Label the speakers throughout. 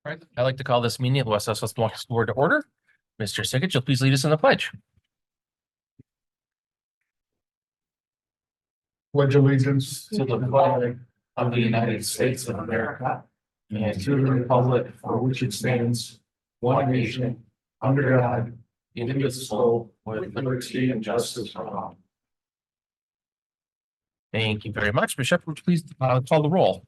Speaker 1: All right, I'd like to call this meeting of the West Sussex School Board to order. Mr. Sickett, you'll please lead us in the pledge.
Speaker 2: Pledge allegiance to the flag of the United States of America and to the republic for which it stands, one nation, under God, indivisible, with liberty and justice for all.
Speaker 1: Thank you very much. Ms. Shepherd, would you please call the roll?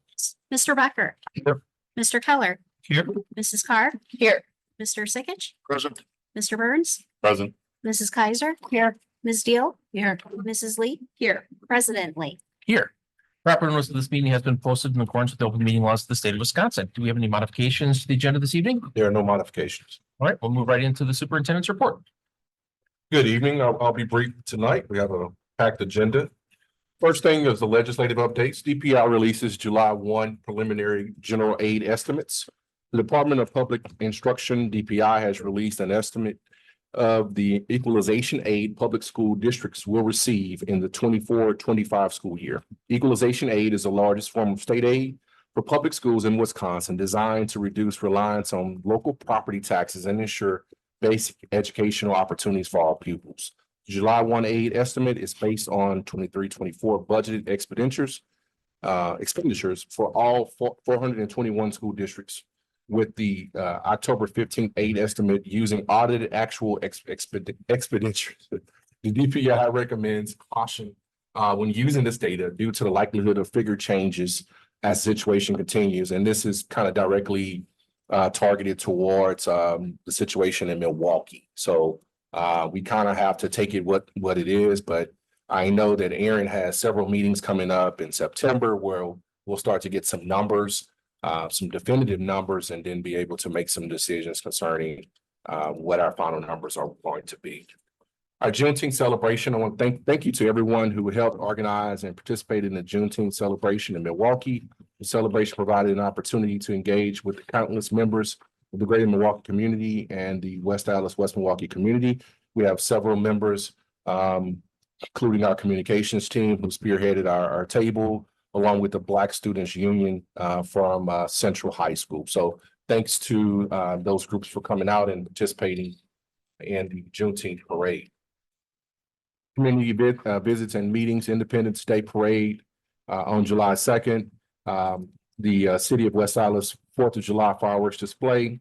Speaker 3: Mr. Becker.
Speaker 1: Here.
Speaker 3: Mr. Keller.
Speaker 1: Here.
Speaker 3: Mrs. Carr. Here. Mr. Sickich.
Speaker 2: Present.
Speaker 3: Mr. Burns.
Speaker 2: Present.
Speaker 3: Mrs. Kaiser. Here. Ms. Deal. Here. Mrs. Lee. Here. President Lee.
Speaker 1: Here. Proper notice of this meeting has been posted in accordance with the open meeting laws of the state of Wisconsin. Do we have any modifications to the agenda this evening?
Speaker 2: There are no modifications.
Speaker 1: All right, we'll move right into the superintendent's report.
Speaker 2: Good evening. I'll be brief tonight. We have a packed agenda. First thing is the legislative updates. DPI releases July 1 preliminary general aid estimates. The Department of Public Instruction, DPI, has released an estimate of the equalization aid public school districts will receive in the 24-25 school year. Equalization aid is the largest form of state aid for public schools in Wisconsin, designed to reduce reliance on local property taxes and ensure basic educational opportunities for all pupils. July 1 aid estimate is based on 23-24 budgeted expenditures for all 421 school districts, with the October 15th aid estimate using audited actual expenditures. The DPI recommends caution when using this data due to the likelihood of figure changes as the situation continues. And this is kind of directly targeted towards the situation in Milwaukee. So we kind of have to take it what it is, but I know that Aaron has several meetings coming up in September where we'll start to get some numbers, some definitive numbers, and then be able to make some decisions concerning what our final numbers are going to be. Our Juneteenth celebration, I want to thank you to everyone who helped organize and participate in the Juneteenth celebration in Milwaukee. The celebration provided an opportunity to engage with the countless members of the greater Milwaukee community and the West Allis, West Milwaukee community. We have several members, including our communications team, who spearheaded our table, along with the Black Students Union from Central High School. So thanks to those groups for coming out and participating in the Juneteenth parade. Community visits and meetings, Independence Day Parade on July 2nd. The City of West Allis 4th of July fireworks display.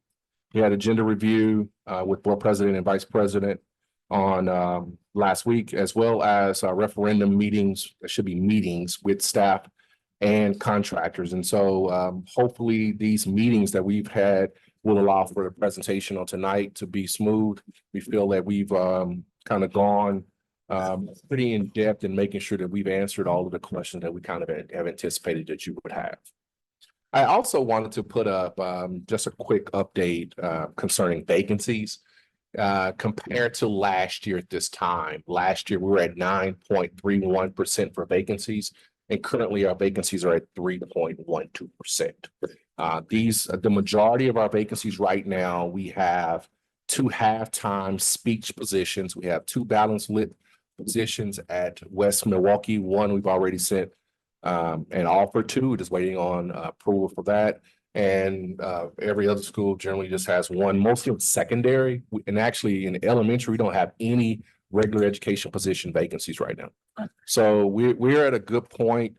Speaker 2: We had agenda review with board president and vice president on last week, as well as referendum meetings. There should be meetings with staff and contractors. And so hopefully these meetings that we've had will allow for the presentation on tonight to be smooth. We feel that we've kind of gone pretty in depth in making sure that we've answered all of the questions that we kind of have anticipated that you would have. I also wanted to put up just a quick update concerning vacancies. Compared to last year at this time, last year we were at 9.31% for vacancies, and currently our vacancies are at 3.12%. The majority of our vacancies right now, we have 2 half-time speech positions. We have 2 balanced lit positions at West Milwaukee. One we've already sent an offer to, just waiting on approval for that. And every other school generally just has one, mostly secondary. And actually in elementary, we don't have any regular education position vacancies right now. So we're at a good point,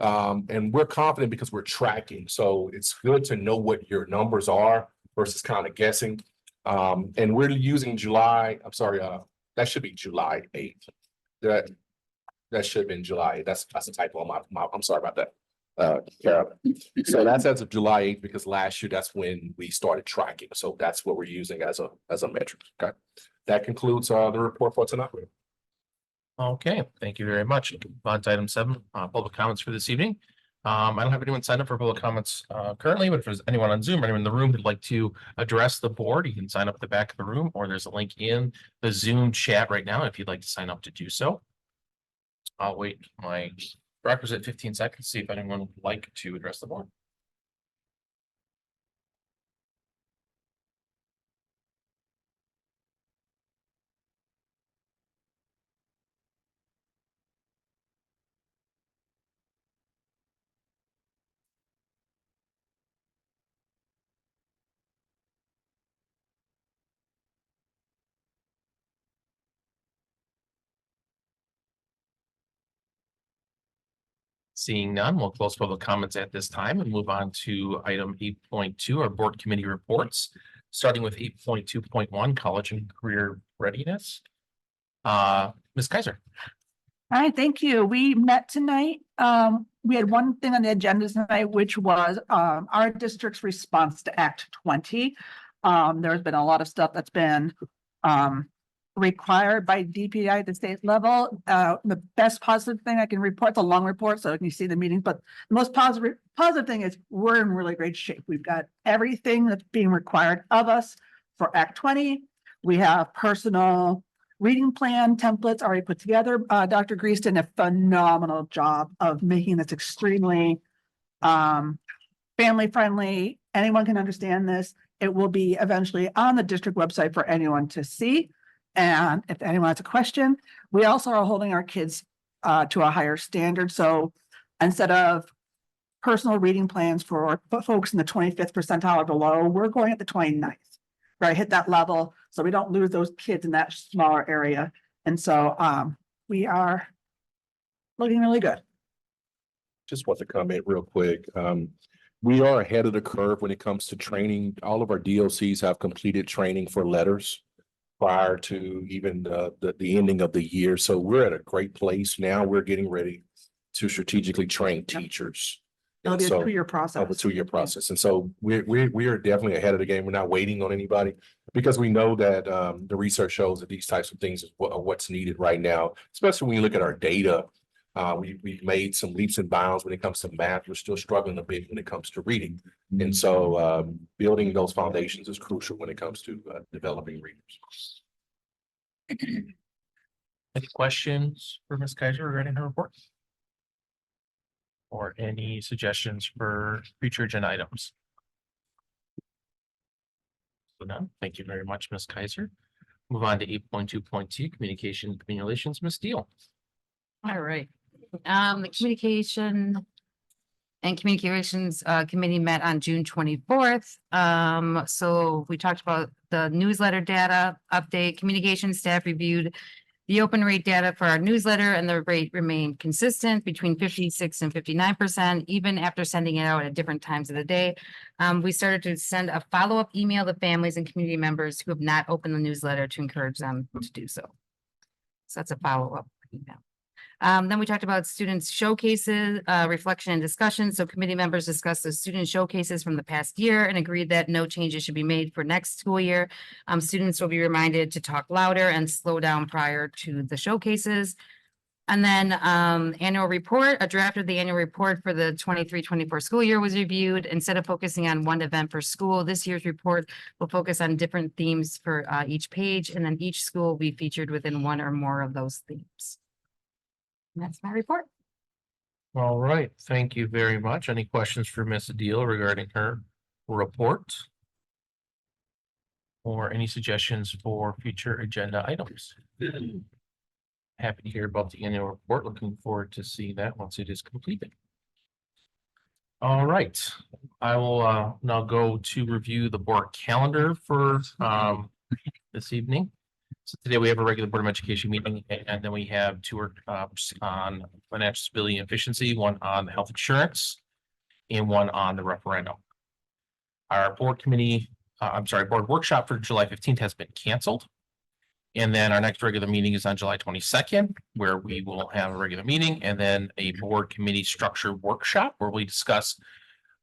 Speaker 2: and we're confident because we're tracking. So it's good to know what your numbers are versus kind of guessing. And we're using that should be July 8th. That should have been July. That's a typo on I'm sorry about that. Carolyn. So that's as of July 8th, because last year that's when we started tracking. So that's what we're using as a metric. Okay. That concludes the report for tonight.
Speaker 1: Okay, thank you very much. On to item 7, public comments for this evening. I don't have anyone signed up for public comments currently, but if there's anyone on Zoom or anyone in the room who'd like to address the board, you can sign up at the back of the room, or there's a link in the Zoom chat right now if you'd like to sign up to do so. I'll wait my requisite 15 seconds, see if anyone would like to address the board. Seeing none, we'll close public comments at this time and move on to item 8.2, our board committee reports, starting with 8.2.1, college and career readiness. Ms. Kaiser.
Speaker 4: Hi, thank you. We met tonight. We had one thing on the agenda tonight, which was our district's response to Act 20. There's been a lot of stuff that's been required by DPI at the state level. The best positive thing I can report, it's a long report, so you can see the meetings, but the most positive thing is we're in really great shape. We've got everything that's being required of us for Act 20. We have personal reading plan templates already put together. Dr. Grease did a phenomenal job of making this extremely family friendly. Anyone can understand this. It will be eventually on the district website for anyone to see. And if anyone has a question, we also are holding our kids to a higher standard. So instead of personal reading plans for folks in the 25th percentile or below, we're going at the 29th. Right, hit that level so we don't lose those kids in that smaller area. And so we are looking really good.
Speaker 2: Just want to comment real quick. We are ahead of the curve when it comes to training. All of our DOCs have completed training for letters prior to even the ending of the year. So we're at a great place now. We're getting ready to strategically train teachers.
Speaker 4: It'll be a
Speaker 2: So,
Speaker 4: 2-year process.
Speaker 2: of a 2-year process. And so we are definitely ahead of the game. We're not waiting on anybody because we know that the research shows that these types of things are what's needed right now, especially when you look at our data. We've made some leaps and bounds when it comes to math. We're still struggling a bit when it comes to reading. And so building those foundations is crucial when it comes to developing readers.
Speaker 1: Any questions for Ms. Kaiser regarding her report? Or any suggestions for future agenda items? So none. Thank you very much, Ms. Kaiser. Move on to 8.2.2, communication and community relations, Ms. Deal.
Speaker 5: All right. The communication and communications committee met on June 24th. So we talked about the newsletter data update. Communication staff reviewed the open rate data for our newsletter, and the rate remained consistent between 56% and 59%, even after sending it out at different times of the day. We started to send a follow-up email to families and community members who have not opened the newsletter to encourage them to do so. So that's a follow-up email. Then we talked about students showcases, reflection and discussion. So committee members discussed the student showcases from the past year and agreed that no changes should be made for next school year. Students will be reminded to talk louder and slow down prior to the showcases. And then annual report, a draft of the annual report for the 23-24 school year was reviewed. Instead of focusing on one event per school, this year's report will focus on different themes for each page, and then each school will be featured within one or more of those themes. And that's my report.
Speaker 1: All right, thank you very much. Any questions for Ms. Deal regarding her report? Or any suggestions for future agenda items? Happy to hear about the annual report. Looking forward to seeing that once it is completed. All right, I will now go to review the board calendar for this evening. So today we have a regular Board of Education meeting, and then we have 2 workshops on financial stability and efficiency, one on health insurance, and one on the referendum. Our board workshop for July 15th has been canceled. And then our next regular meeting is on July 22nd, where we will have a regular meeting, and then a board committee structure workshop where we discuss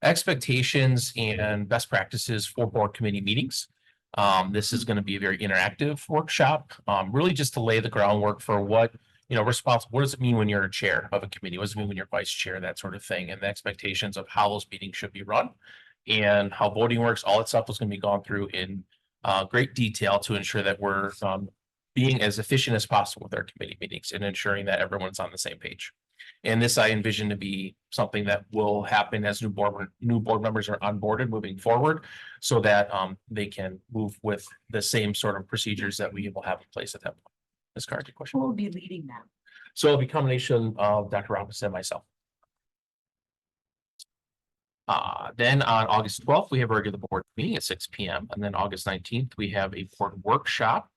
Speaker 1: expectations and best practices for board committee meetings. This is going to be a very interactive workshop, really just to lay the groundwork for what, responsible. What does it mean when you're a chair of a committee? What does it mean when you're vice chair? That sort of thing, and the expectations of how those meetings should be run and how voting works. All that stuff is going to be gone through in great detail to ensure that we're being as efficient as possible with our committee meetings and ensuring that everyone's on the same page. And this I envision to be something that will happen as new board members are onboarded moving forward, so that they can move with the same sort of procedures that we will have in place at that point. Ms. Carter, your question?
Speaker 5: Who will be leading that?
Speaker 1: So it'll be a combination of Dr. Robinson and myself. Then on August 12th, we have a regular board meeting at 6 p.m. And then August 19th, we have a board workshop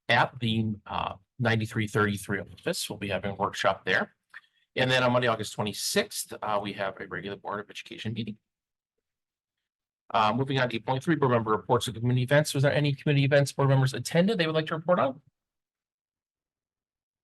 Speaker 1: at the 9333 office. We'll be having a workshop there. And then on Monday, August 26th, we have a regular Board of Education meeting. Moving on to 8.3, board member reports of community events. Was there any community events board members attended they would like to report on?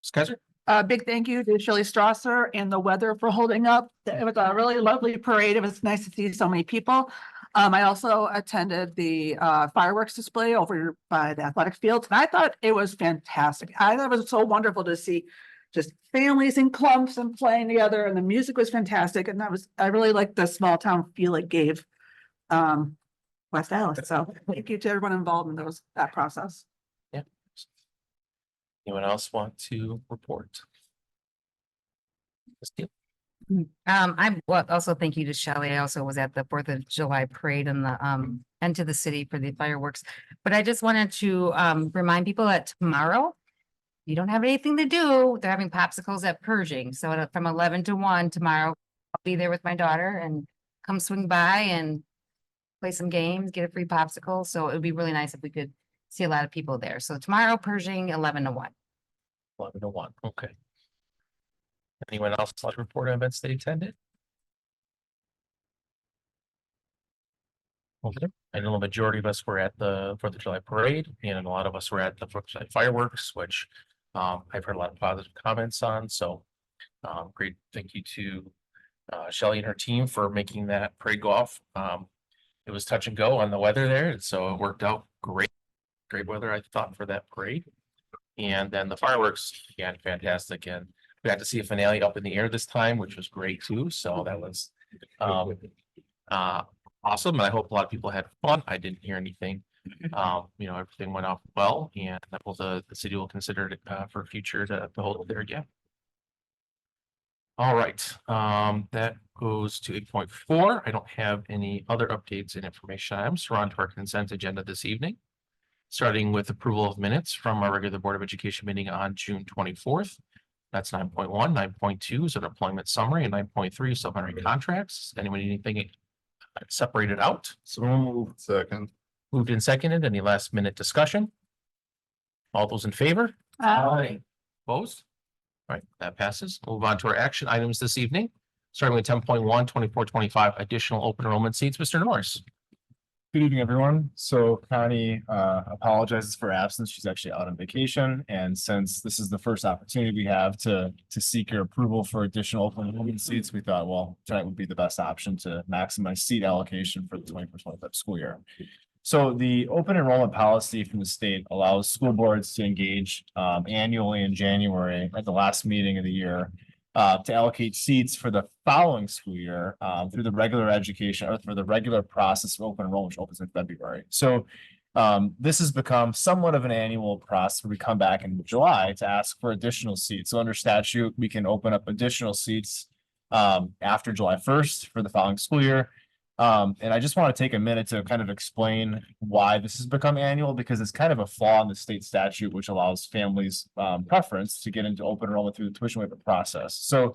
Speaker 1: Ms. Kaiser?
Speaker 4: Big thank you to Shirley Strasser and the weather for holding up. It was a really lovely parade. It was nice to see so many people. I also attended the fireworks display over by the athletic fields, and I thought it was fantastic. I thought it was so wonderful to see just families in clumps and playing together, and the music was fantastic. And I really liked the small town feel it gave West Dallas. So thank you to everyone involved in that process.
Speaker 1: Anyone else want to report? Ms. Deal?
Speaker 5: Also thank you to Shelley. I also was at the 4th of July parade and the into the city for the fireworks. But I just wanted to remind people that tomorrow, you don't have anything to do. They're having popsicles at Pershing. So from 11 to 1 tomorrow, I'll be there with my daughter and come swing by and play some games, get a free popsicle. So it would be really nice if we could see a lot of people there. So tomorrow, Pershing, 11 to 1.
Speaker 1: 11 to 1, okay. Anyone else like to report on events they attended? Okay, I know the majority of us were at the 4th of July parade, and a lot of us were at the 4th of July fireworks, which I've heard a lot of positive comments on, so great, thank you to Shelley and her team for making that parade go off. It was touch and go on the weather there, and so it worked out great. Great weather, I thought, for that parade. And then the fireworks, again, fantastic, and we had to see a finale up in the air this time, which was great too, so that was awesome, and I hope a lot of people had fun. I didn't hear anything. Everything went off well, and that will the city will consider it for future to hold it there again. All right, that goes to 8.4. I don't have any other updates and information items. So we're on to our consent agenda this evening, starting with approval of minutes from our regular Board of Education meeting on June 24th. That's 9.1. 9.2 is an employment summary, and 9.3 is supplementary contracts. Anyone need anything separated out?
Speaker 2: So moved. Second.
Speaker 1: Moved and seconded. Any last minute discussion? All those in favor?
Speaker 4: Aye.
Speaker 1: Opposed? All right, that passes. Move on to our action items this evening, starting with 10.1, 24-25 additional open enrollment seats. Mr. Norris.
Speaker 6: Good evening, everyone. So Connie apologizes for absence. She's actually out on vacation. And since this is the first opportunity we have to seek your approval for additional open enrollment seats, we thought, well, tonight would be the best option to maximize seat allocation for the 24-25 school year. So the open enrollment policy from the state allows school boards to engage annually in January at the last meeting of the year to allocate seats for the following school year through the regular education or through the regular process of open enrollment, which opens in February. So this has become somewhat of an annual process where we come back in July to ask for additional seats. So under statute, we can open up additional seats after July 1st for the following school year. And I just want to take a minute to kind of explain why this has become annual, because it's kind of a flaw in the state statute, which allows families preference to get into open enrollment through the tuition waiver process. So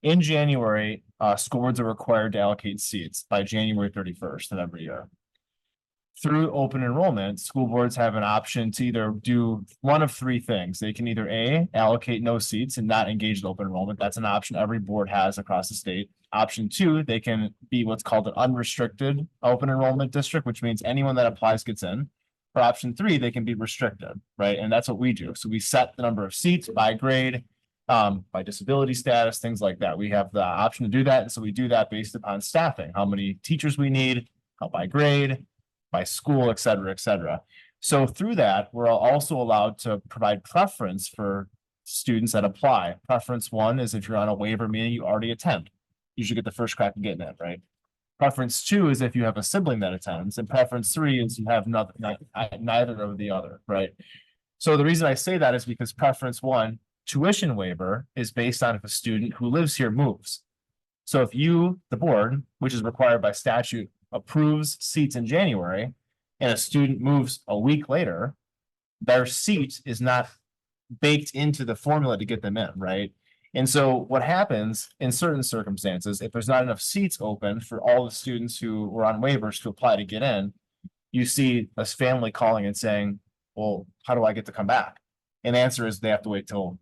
Speaker 6: in January, school boards are required to allocate seats by January 31st of every year. Through open enrollment, school boards have an option to either do one of three things. They can either A, allocate no seats and not engage in open enrollment. That's an option every board has across the state. Option 2, they can be what's called an unrestricted open enrollment district, which means anyone that applies gets in. For option 3, they can be restricted, right? And that's what we do. So we set the number of seats by grade, by disability status, things like that. We have the option to do that. And so we do that based upon staffing, how many teachers we need, how by grade, by school, et cetera, et cetera. So through that, we're also allowed to provide preference for students that apply. Preference 1 is if you're on a waiver, meaning you already attend. You should get the first crack at getting it, right? Preference 2 is if you have a sibling that attends, and preference 3 is you have neither of the other, right? So the reason I say that is because preference 1, tuition waiver, is based on if a student who lives here moves. So if you, the board, which is required by statute, approves seats in January, and a student moves a week later, their seat is not baked into the formula to get them in, right? And so what happens in certain circumstances, if there's not enough seats open for all the students who were on waivers to apply to get in, you see a family calling and saying, well, how do I get to come back? And the answer is they have to wait till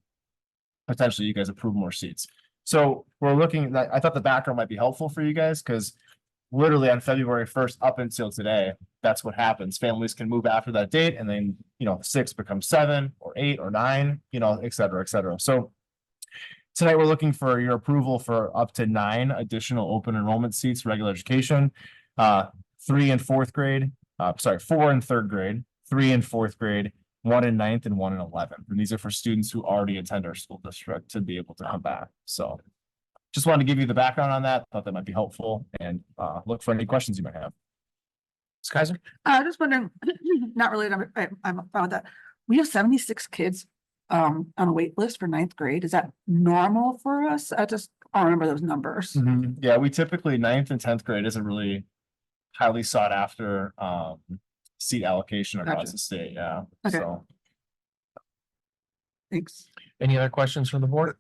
Speaker 6: potentially you guys approve more seats. So we're looking, I thought the background might be helpful for you guys, because literally on February 1st up until today, that's what happens. Families can move after that date and then, 6 becomes 7 or 8 or 9, et cetera, et cetera. So tonight we're looking for your approval for up to 9 additional open enrollment seats, regular education, 3 and 4th grade, 4 and 3rd grade, 3 and 4th grade, 1 in 9th and 1 in 11th. And these are for students who already attend our school district to be able to come back. So just wanted to give you the background on that. Thought that might be helpful, and look for any questions you might have.
Speaker 1: Ms. Kaiser?
Speaker 4: Just wondering, not related, I'm fine with that. We have 76 kids on a wait list for 9th grade. Is that normal for us? I don't remember those numbers.
Speaker 6: Yeah, we typically 9th and 10th grade isn't really highly sought after seat allocation across
Speaker 4: Gotcha.
Speaker 6: the state. Yeah.
Speaker 4: Okay.
Speaker 6: So
Speaker 4: Thanks.
Speaker 1: Any other questions from the board?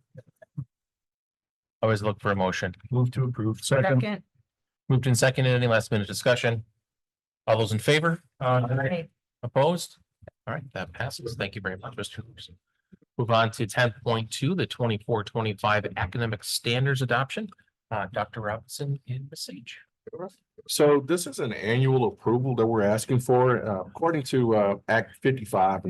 Speaker 1: Always look for a motion.
Speaker 2: Move to approve.
Speaker 5: Second.
Speaker 1: Moved and seconded. Any last minute discussion? All those in favor?
Speaker 5: Aye.
Speaker 1: Opposed? All right, that passes. Thank you very much, Mr. Lucas. Move on to 10.2, the 24-25 academic standards adoption. Dr. Robinson and Ms. Sage.
Speaker 2: So this is an annual approval that we're asking for. According to Act 55,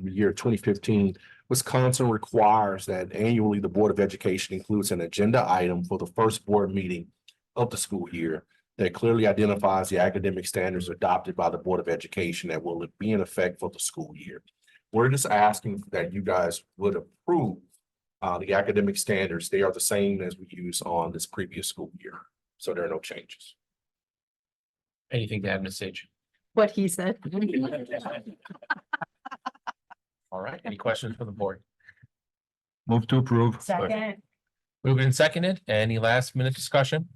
Speaker 2: year 2015, Wisconsin requires that annually the Board of Education includes an agenda item for the first board meeting of the school year that clearly identifies the academic standards adopted by the Board of Education that will be in effect for the school year. We're just asking that you guys would approve the academic standards. They are the same as we use on this previous school year, so there are no changes.
Speaker 1: Anything to add, Ms. Sage?
Speaker 5: What he said.
Speaker 1: All right, any questions from the board?
Speaker 2: Move to approve.
Speaker 5: Second.
Speaker 1: Moved and seconded. Any last minute discussion?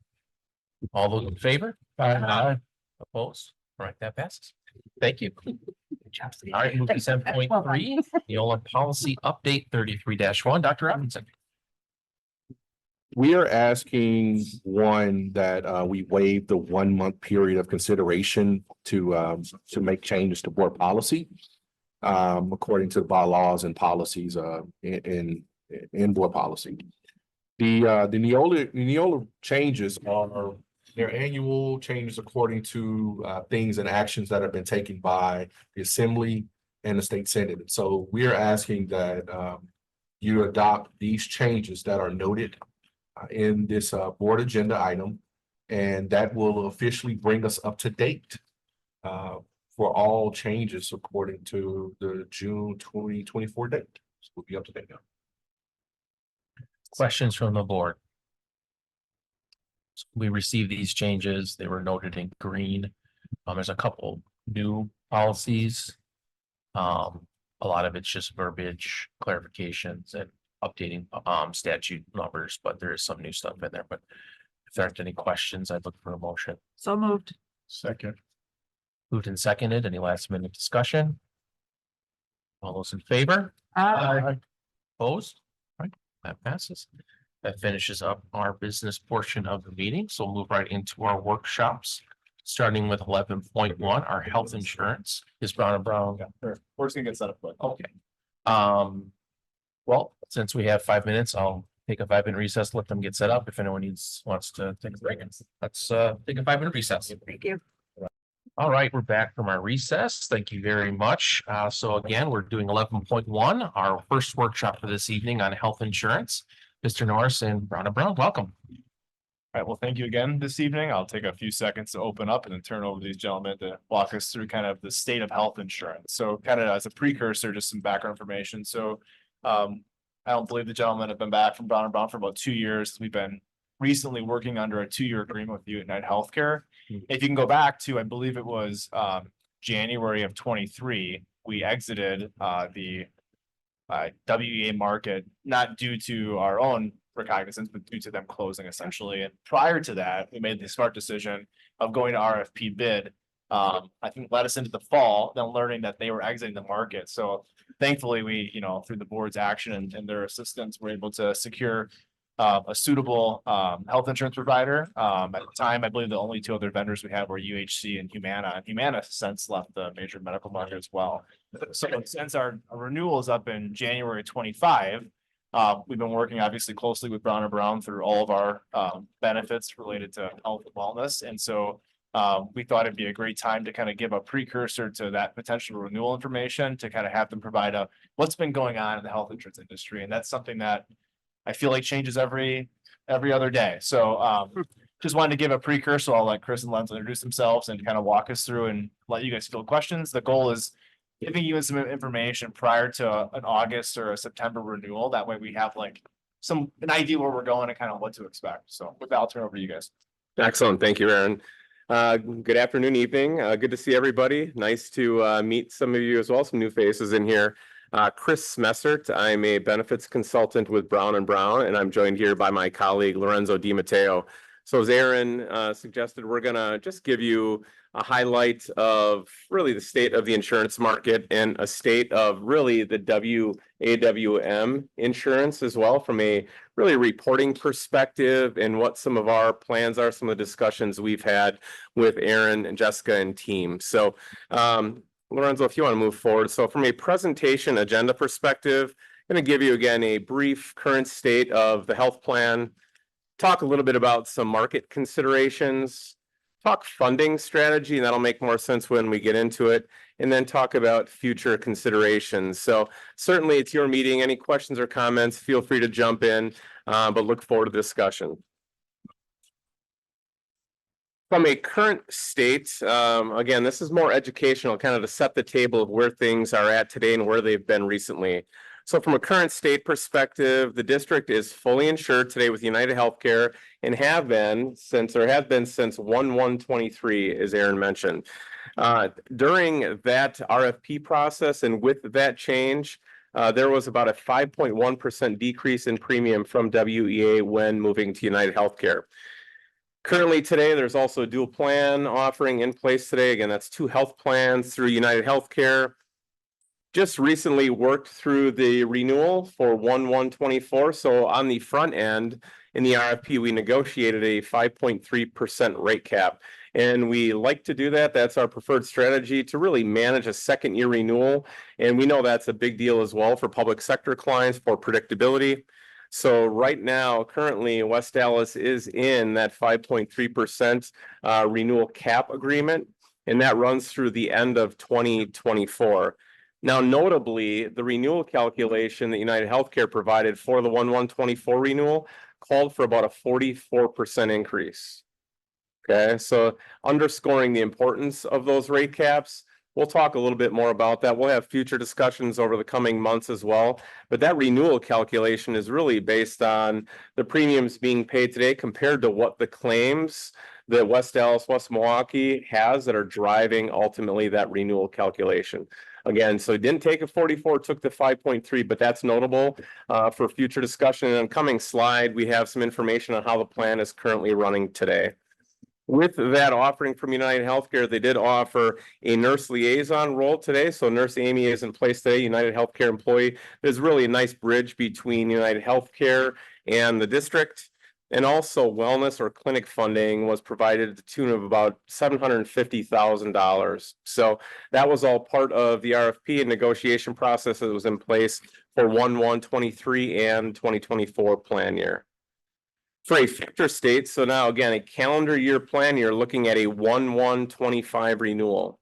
Speaker 1: All those in favor? Aye. Opposed? All right, that passes. Thank you. All right, move to 7.3, Neola policy update 33-1. Dr. Robinson.
Speaker 2: We are asking that we waive the 1 month period of consideration to make changes to board policy. According to the bylaws and policies in board policy. The Neola changes are their annual changes according to things and actions that have been taken by the Assembly and the State Senate. So we are asking that you adopt these changes that are noted in this board agenda item, and that will officially bring us up to date for all changes according to the June 2024 date. So we'll be up to date now.
Speaker 1: Questions from the board? So we received these changes. They were noted in green. There's a couple new policies. A lot of it's just verbiage clarifications and updating statute numbers, but there is some new stuff in there. But if there aren't any questions, I'd look for a motion.
Speaker 4: So moved.
Speaker 2: Second.
Speaker 1: Moved and seconded. Any last minute discussion? All those in favor? Opposed? All right, that passes. That finishes up our business portion of the meeting. So we'll move right into our workshops, starting with 11.1, our health insurance. Is Brown and Brown?
Speaker 6: We're just gonna get set up quick.
Speaker 1: Okay. Well, since we have 5 minutes, I'll take a 5-minute recess, let them get set up. If anyone wants to take a break, let's take a 5-minute recess.
Speaker 4: Thank you.
Speaker 1: All right, we're back from our recess. Thank you very much. So again, we're doing 11.1, our first workshop for this evening on health insurance. Mr. Norris and Brown and Brown, welcome.
Speaker 6: All right, well, thank you again this evening. I'll take a few seconds to open up and then turn over to these gentlemen to walk us through kind of the state of health insurance. So kind of as a precursor, just some background information. So I don't believe the gentlemen have been back from Brown and Brown for about 2 years. We've been recently working under a 2-year agreement with United Healthcare. If you can go back to, I believe it was January of 23, we exited the WEA market, not due to our own recognizance, but due to them closing essentially. And prior to that, we made the smart decision of going to RFP bid. I think led us into the fall, then learning that they were exiting the market. So thankfully, we, through the board's action and their assistance, were able to secure a suitable health insurance provider. At the time, I believe the only 2 other vendors we had were UHC and Humana. And Humana has since left the major medical market as well. So since our renewal is up in January 25, We've been working obviously closely with Brown and Brown through all of our benefits related to health and wellness. And so we thought it'd be a great time to kind of give a precursor to that potential renewal information to kind of have them provide what's been going on in the health insurance industry. And that's something that I feel like changes every other day. So just wanted to give a precursor. I'll let Chris and Lens introduce themselves and kind of walk us through and let you guys field questions. The goal is giving you some information prior to an August or a September renewal. That way we have like an idea where we're going and kind of what to expect. So with that, I'll turn it over to you guys.
Speaker 7: Excellent. Thank you, Aaron. Good afternoon, evening. Good to see everybody. Nice to meet some of you as well, some new faces in here. Chris Smessert. I'm a benefits consultant with Brown and Brown, and I'm joined here by my colleague Lorenzo Di Matteo. So as Aaron suggested, we're gonna just give you a highlight of really the state of the insurance market and a state of really the WAWM insurance as well from a really reporting perspective and what some of our plans are, some of the discussions we've had with Aaron and Jessica and team. So Lorenzo, if you want to move forward. So from a presentation agenda perspective, I'm going to give you again a brief current state of the health plan, talk a little bit about some market considerations, talk funding strategy, and that'll make more sense when we get into it, and then talk about future considerations. So certainly it's your meeting. Any questions or comments, feel free to jump in, but look forward to the discussion. From a current state, again, this is more educational, kind of to set the table of where things are at today and where they've been recently. So from a current state perspective, the district is fully insured today with United Healthcare and have been since 1/1/23, as Aaron mentioned. During that RFP process and with that change, there was about a 5.1% decrease in premium from WEA when moving to United Healthcare. Currently today, there's also a dual plan offering in place today. Again, that's 2 health plans through United Healthcare. Just recently worked through the renewal for 1/1/24. So on the front end in the RFP, we negotiated a 5.3% rate cap. And we like to do that. That's our preferred strategy to really manage a second year renewal. And we know that's a big deal as well for public sector clients for predictability. So right now, currently, West Dallas is in that 5.3% renewal cap agreement, and that runs through the end of 2024. Now, notably, the renewal calculation that United Healthcare provided for the 1/1/24 renewal called for about a 44% increase. Okay, so underscoring the importance of those rate caps. We'll talk a little bit more about that. We'll have future discussions over the coming months as well. But that renewal calculation is really based on the premiums being paid today compared to what the claims that West Dallas, West Milwaukee has that are driving ultimately that renewal calculation. Again, so it didn't take a 44, took the 5.3, but that's notable for future discussion. And on coming slide, we have some information on how the plan is currently running today. With that offering from United Healthcare, they did offer a nurse liaison role today. So Nurse Amy is in place today, United Healthcare employee. There's really a nice bridge between United Healthcare and the district. And also wellness or clinic funding was provided to the tune of about $750,000. So that was all part of the RFP and negotiation process that was in place for 1/1/23 and 2024 plan year. For a future state, so now again, a calendar year plan, you're looking at a 1/1/25 renewal.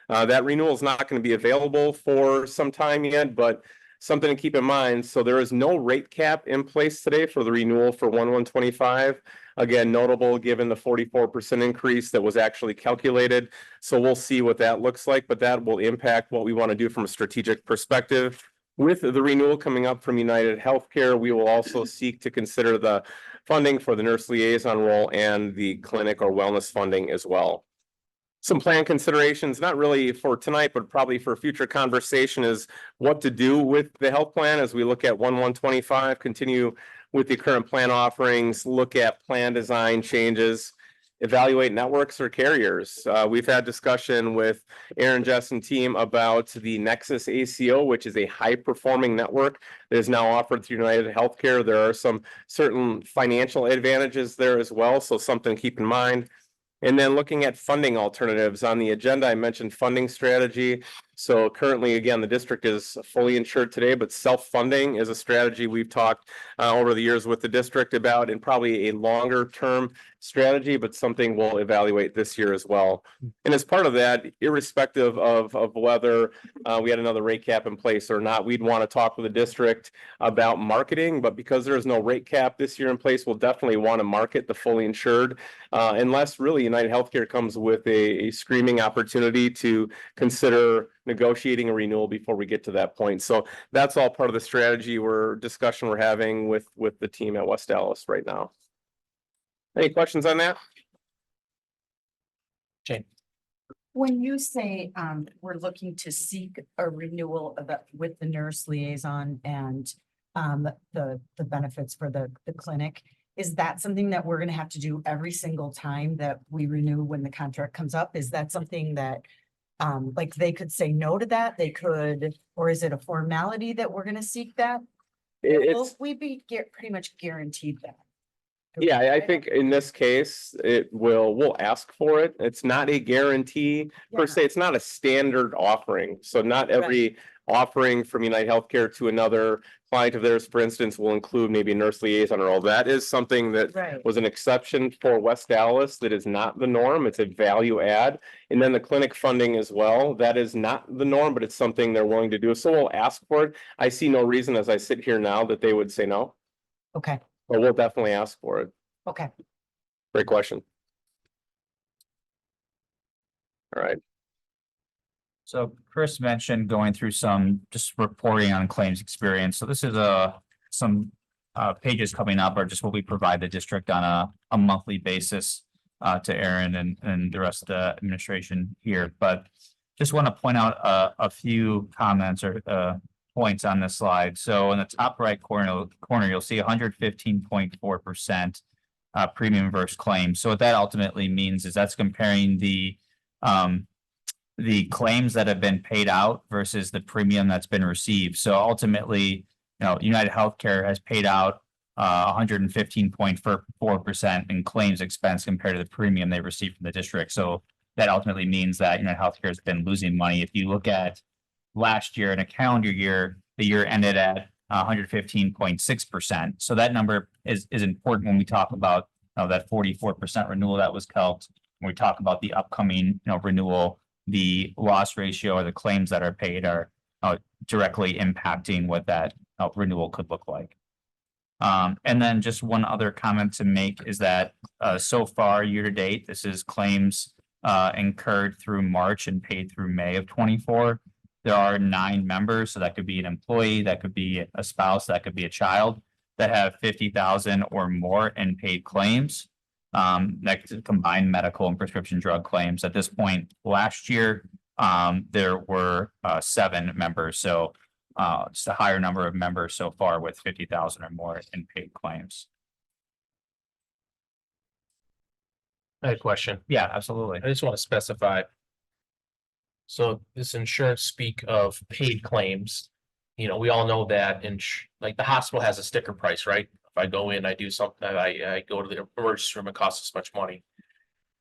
Speaker 7: That renewal is not going to be available for some time yet, but something to keep in mind. So there is no rate cap in place today for the renewal for 1/1/25. Again, notable given the 44% increase that was actually calculated. So we'll see what that looks like, but that will impact what we want to do from a strategic perspective. With the renewal coming up from United Healthcare, we will also seek to consider the funding for the nurse liaison role and the clinic or wellness funding as well. Some plan considerations, not really for tonight, but probably for future conversation, is what to do with the health plan as we look at 1/1/25, continue with the current plan offerings, look at plan design changes, evaluate networks or carriers. We've had discussion with Aaron, Jess, and team about the Nexus ACO, which is a high-performing network that is now offered through United Healthcare. There are some certain financial advantages there as well, so something to keep in mind. And then looking at funding alternatives on the agenda, I mentioned funding strategy. So currently, again, the district is fully insured today, but self-funding is a strategy we've talked over the years with the district about, and probably a longer term strategy, but something we'll evaluate this year as well. And as part of that, irrespective of whether we had another rate cap in place or not, we'd want to talk with the district about marketing, but because there is no rate cap this year in place, we'll definitely want to market the fully insured unless really United Healthcare comes with a screaming opportunity to consider negotiating a renewal before we get to that point. So that's all part of the strategy discussion we're having with the team at West Dallas right now. Any questions on that?
Speaker 1: Jane.
Speaker 8: When you say we're looking to seek a renewal with the nurse liaison and the benefits for the clinic, is that something that we're gonna have to do every single time that we renew when the contract comes up? Is that something that like they could say no to that? They could, or is it a formality that we're gonna seek that? Will
Speaker 7: It's
Speaker 8: we pretty much guaranteed that?
Speaker 7: Yeah, I think in this case, we'll ask for it. It's not a guarantee per
Speaker 8: Yeah.
Speaker 7: se. It's not a standard offering. So not every offering from United Healthcare to another client of theirs, for instance, will include maybe a nurse liaison or all that. Is something that
Speaker 8: Right.
Speaker 7: was an exception for West Dallas. That is not the norm. It's a value add. And then the clinic funding as well. That is not the norm, but it's something they're willing to do. So we'll ask for it. I see no reason as I sit here now that they would say no,
Speaker 8: Okay,
Speaker 7: but we'll definitely ask for it.
Speaker 8: okay.
Speaker 7: Great question. All right.
Speaker 9: So Chris mentioned going through some just reporting on claims experience. So this is some pages coming up are just what we provide the district on a monthly basis to Aaron and the rest of the administration here. But just want to point out a few comments or points on this slide. So in the top right corner you'll see 115.4% premium versus claim. So what that ultimately means is that's comparing the claims that have been paid out versus the premium that's been received. So ultimately, United Healthcare has paid out 115.4% in claims expense compared to the premium they received from the district. So that ultimately means that United Healthcare has been losing money. If you look at last year in a calendar year, the year ended at 115.6%. So that number is important when we talk about that 44% renewal that was helped. When we talk about the upcoming renewal, the loss ratio or the claims that are paid are directly impacting what that renewal could look like. And then just one other comment to make is that so far year to date, this is claims incurred through March and paid through May of 24. There are 9 members, so that could be an employee, that could be a spouse, that could be a child that have 50,000 or more in paid claims. That combined medical and prescription drug claims. At this point last year, there were 7 members, so just a higher number of members so far with 50,000 or more in paid claims.
Speaker 1: I had a question.
Speaker 9: Yeah, absolutely.
Speaker 1: I just want to specify. So this insurance speak of paid claims, we all know that like the hospital has a sticker price, right? If I go in, I do something, I go to the emergency room, it costs this much money.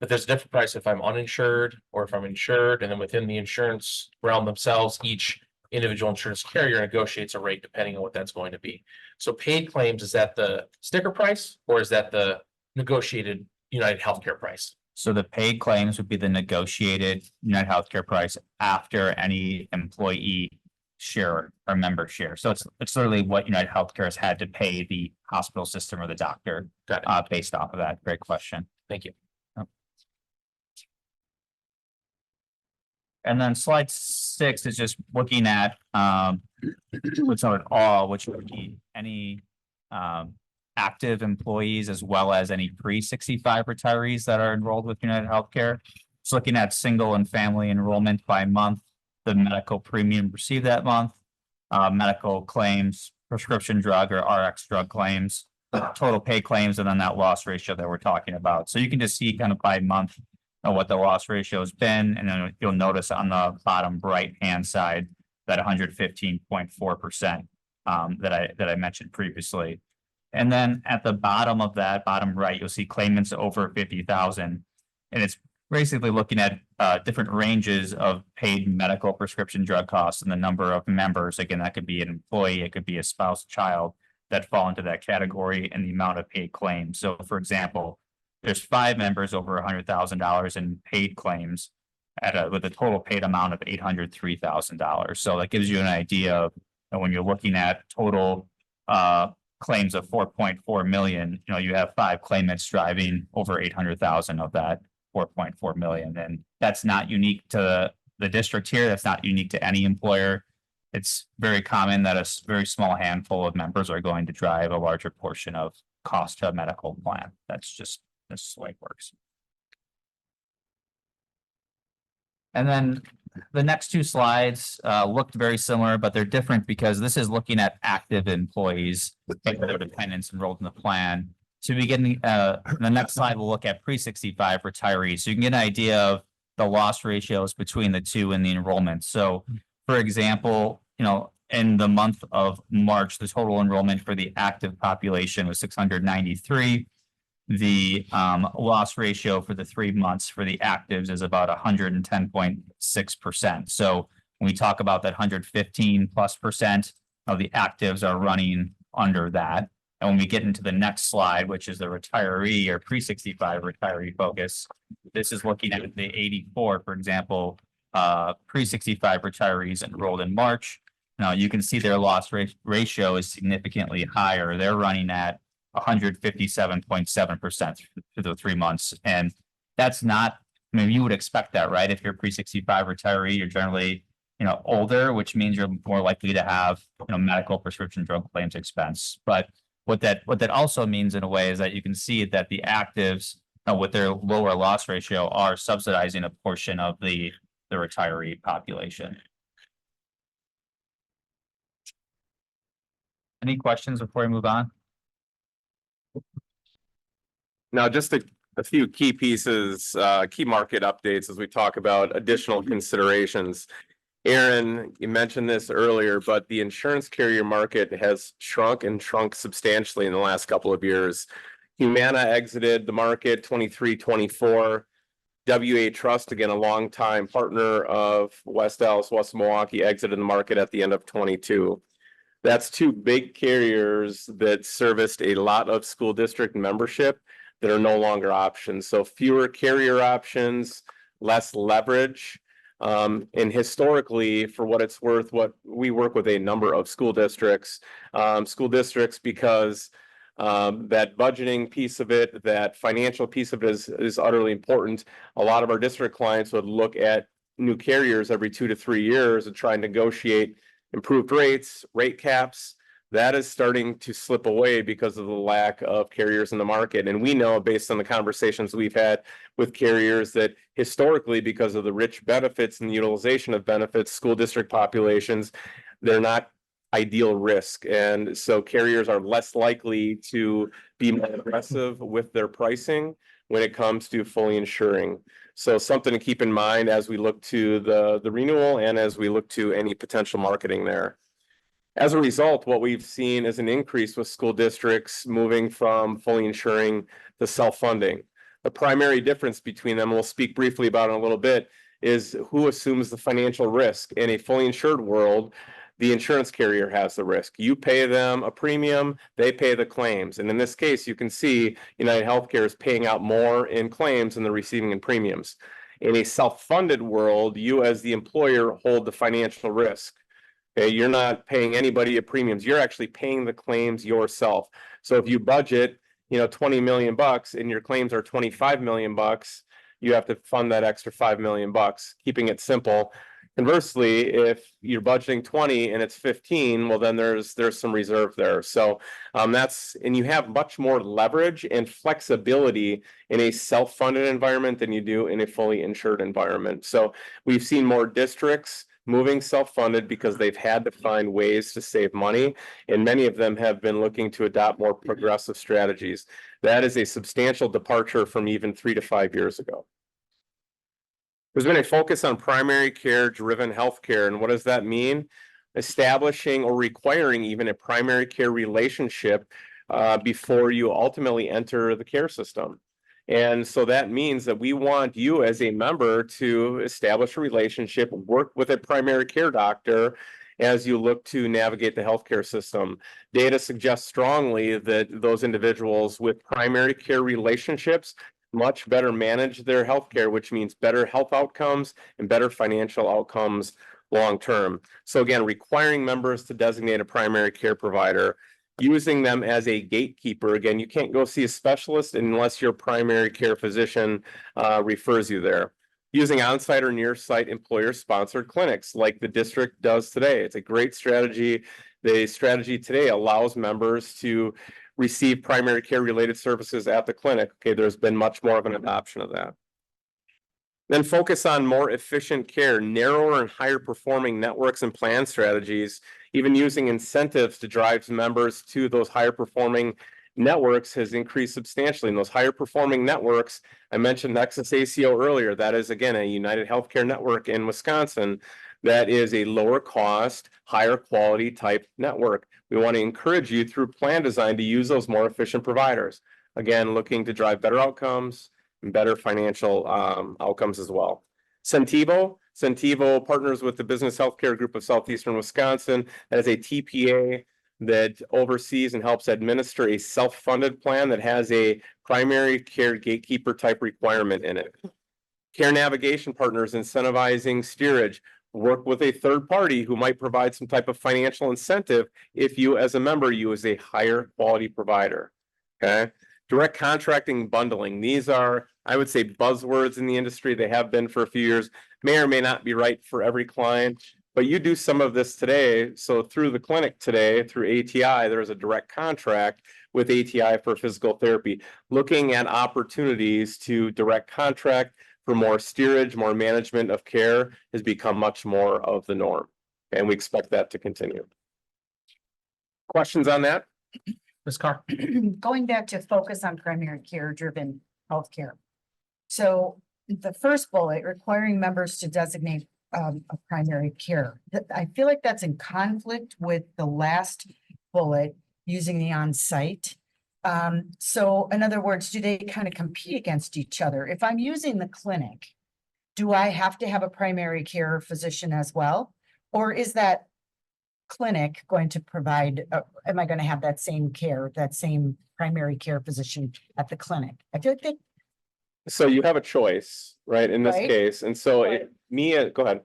Speaker 1: But there's a different price if I'm uninsured or if I'm insured, and then within the insurance realm themselves, each individual insurance carrier negotiates a rate depending on what that's going to be. So paid claims, is that the sticker price or is that the negotiated United Healthcare price?
Speaker 9: So the paid claims would be the negotiated United Healthcare price after any employee share or member share. So it's literally what United Healthcare has had to pay the hospital system or the doctor based off of that. Great question.
Speaker 1: Thank you.
Speaker 9: And then slide 6 is just looking at what's on all, which would be any active employees as well as any pre-65 retirees that are enrolled with United Healthcare. Just looking at single and family enrollment by month, the medical premium received that month, medical claims, prescription drug or RX drug claims, total pay claims, and then that loss ratio that we're talking about. So you can just see kind of by month what the loss ratio has been, and then you'll notice on the bottom right hand side that 115.4% that I mentioned previously. And then at the bottom of that bottom right, you'll see claimants over 50,000, and it's basically looking at different ranges of paid medical prescription drug costs and the number of members. Again, that could be an employee, it could be a spouse, child that fall into that category, and the amount of paid claims. So for example, there's 5 members over $100,000 in paid claims with a total paid amount of $803,000. So that gives you an idea of, when you're looking at total claims of 4.4 million, you have 5 claimants driving over 800,000 of that 4.4 million. And that's not unique to the district here. That's not unique to any employer. It's very common that a very small handful of members are going to drive a larger portion of cost to a medical plan. That's just the way it works. And then the next 2 slides looked very similar, but they're different because this is looking at active employees and their dependents enrolled in the plan. To begin, the next slide will look at pre-65 retirees. So you can get an idea of the loss ratios between the 2 in the enrollment. So for example, in the month of March, the total enrollment for the active population was 693. The loss ratio for the 3 months for the actives is about 110.6%. So when we talk about that 115+% of the actives are running under that. And when we get into the next slide, which is the retiree or pre-65 retiree focus, this is looking at the 84, for example, pre-65 retirees enrolled in March. Now you can see their loss ratio is significantly higher. They're running at 157.7% through the 3 months. And that's not, you would expect that, right? If you're a pre-65 retiree, you're generally, older, which means you're more likely to have, medical prescription drug claims expense. But what that also means in a way is that you can see that the actives with their lower loss ratio are subsidizing a portion of the retiree population. Any questions before we move on?
Speaker 7: Now, just a few key pieces, key market updates as we talk about additional considerations. Aaron, you mentioned this earlier, but the insurance carrier market has shrunk substantially in the last couple of years. Humana exited the market 23-24. WA Trust, again, a longtime partner of West Dallas, West Milwaukee, exited the market at the end of 22. That's 2 big carriers that serviced a lot of school district membership that are no longer options. So fewer carrier options, less leverage. And historically, for what it's worth, we work with a number of school districts because that budgeting piece of it, that financial piece of it is utterly important. A lot of our district clients would look at new carriers every 2 to 3 years and try and negotiate improved rates, rate caps. That is starting to slip away because of the lack of carriers in the market. And we know, based on the conversations we've had with carriers, that historically, because of the rich benefits and the utilization of benefits, school district populations, they're not ideal risk. And so carriers are less likely to be more aggressive with their pricing when it comes to fully insuring. So something to keep in mind as we look to the renewal and as we look to any potential marketing there. As a result, what we've seen is an increase with school districts moving from fully insuring to self-funding. The primary difference between them, we'll speak briefly about in a little bit, is who assumes the financial risk. In a fully insured world, the insurance carrier has the risk. You pay them a premium, they pay the claims. And in this case, you can see United Healthcare is paying out more in claims than they're receiving in premiums. In a self-funded world, you as the employer hold the financial risk. Okay, you're not paying anybody a premiums. You're actually paying the claims yourself. So if you budget, $20 million and your claims are $25 million, you have to fund that extra $5 million, keeping it simple. Conversely, if you're budgeting 20 and it's 15, well, then there's some reserve there. So and you have much more leverage and flexibility in a self-funded environment than you do in a fully insured environment. So we've seen more districts moving self-funded because they've had to find ways to save money, and many of them have been looking to adopt more progressive strategies. That is a substantial departure from even 3 to 5 years ago. There's been a focus on primary care-driven healthcare, and what does that mean? Establishing or requiring even a primary care relationship before you ultimately enter the care system. And so that means that we want you as a member to establish a relationship, work with a primary care doctor as you look to navigate the healthcare system. Data suggests strongly that those individuals with primary care relationships much better manage their healthcare, which means better health outcomes and better financial outcomes long-term. So again, requiring members to designate a primary care provider, using them as a gatekeeper. Again, you can't go see a specialist unless your primary care physician refers you there. Using on-site or near-site employer-sponsored clinics like the district does today. It's a great strategy. The strategy today allows members to receive primary care related services at the clinic. Okay, there's been much more of an adoption of that. Then focus on more efficient care, narrower and higher performing networks and plan strategies. Even using incentives to drive members to those higher performing networks has increased substantially. In those higher performing networks, I mentioned Nexus ACO earlier. That is, again, a United Healthcare network in Wisconsin. That is a lower cost, higher quality type network. We want to encourage you through plan design to use those more efficient providers. Again, looking to drive better outcomes and better financial outcomes as well. Centivo partners with the Business Healthcare Group of Southeastern Wisconsin. That is a TPA that oversees and helps administer a self-funded plan that has a primary care gatekeeper type requirement in it. Care Navigation Partners incentivizing steerage. Work with a third party who might provide some type of financial incentive if you as a member use a higher quality provider. Okay. Direct contracting bundling. These are, I would say, buzzwords in the industry. They have been for a few years, may or may not be right for every client, but you do some of this today. So through the clinic today, through ATI, there's a direct contract with ATI for physical therapy, looking at opportunities to direct contract for more steerage, more management of care has become much more of the norm. And we expect that to continue. Questions on that?
Speaker 1: Ms. Carr?
Speaker 8: Going back to focus on primary care driven healthcare. So the first bullet, requiring members to designate a primary care. I feel like that's in conflict with the last bullet, using the on-site. So in other words, do they kind of compete against each other? If I'm using the clinic, do I have to have a primary care physician as well? Or is that clinic going to provide, am I going to have that same care, that same primary care physician at the clinic? I feel like
Speaker 7: So you have a choice, right, in this
Speaker 8: Right.
Speaker 7: case. And so
Speaker 8: Right.
Speaker 7: go ahead.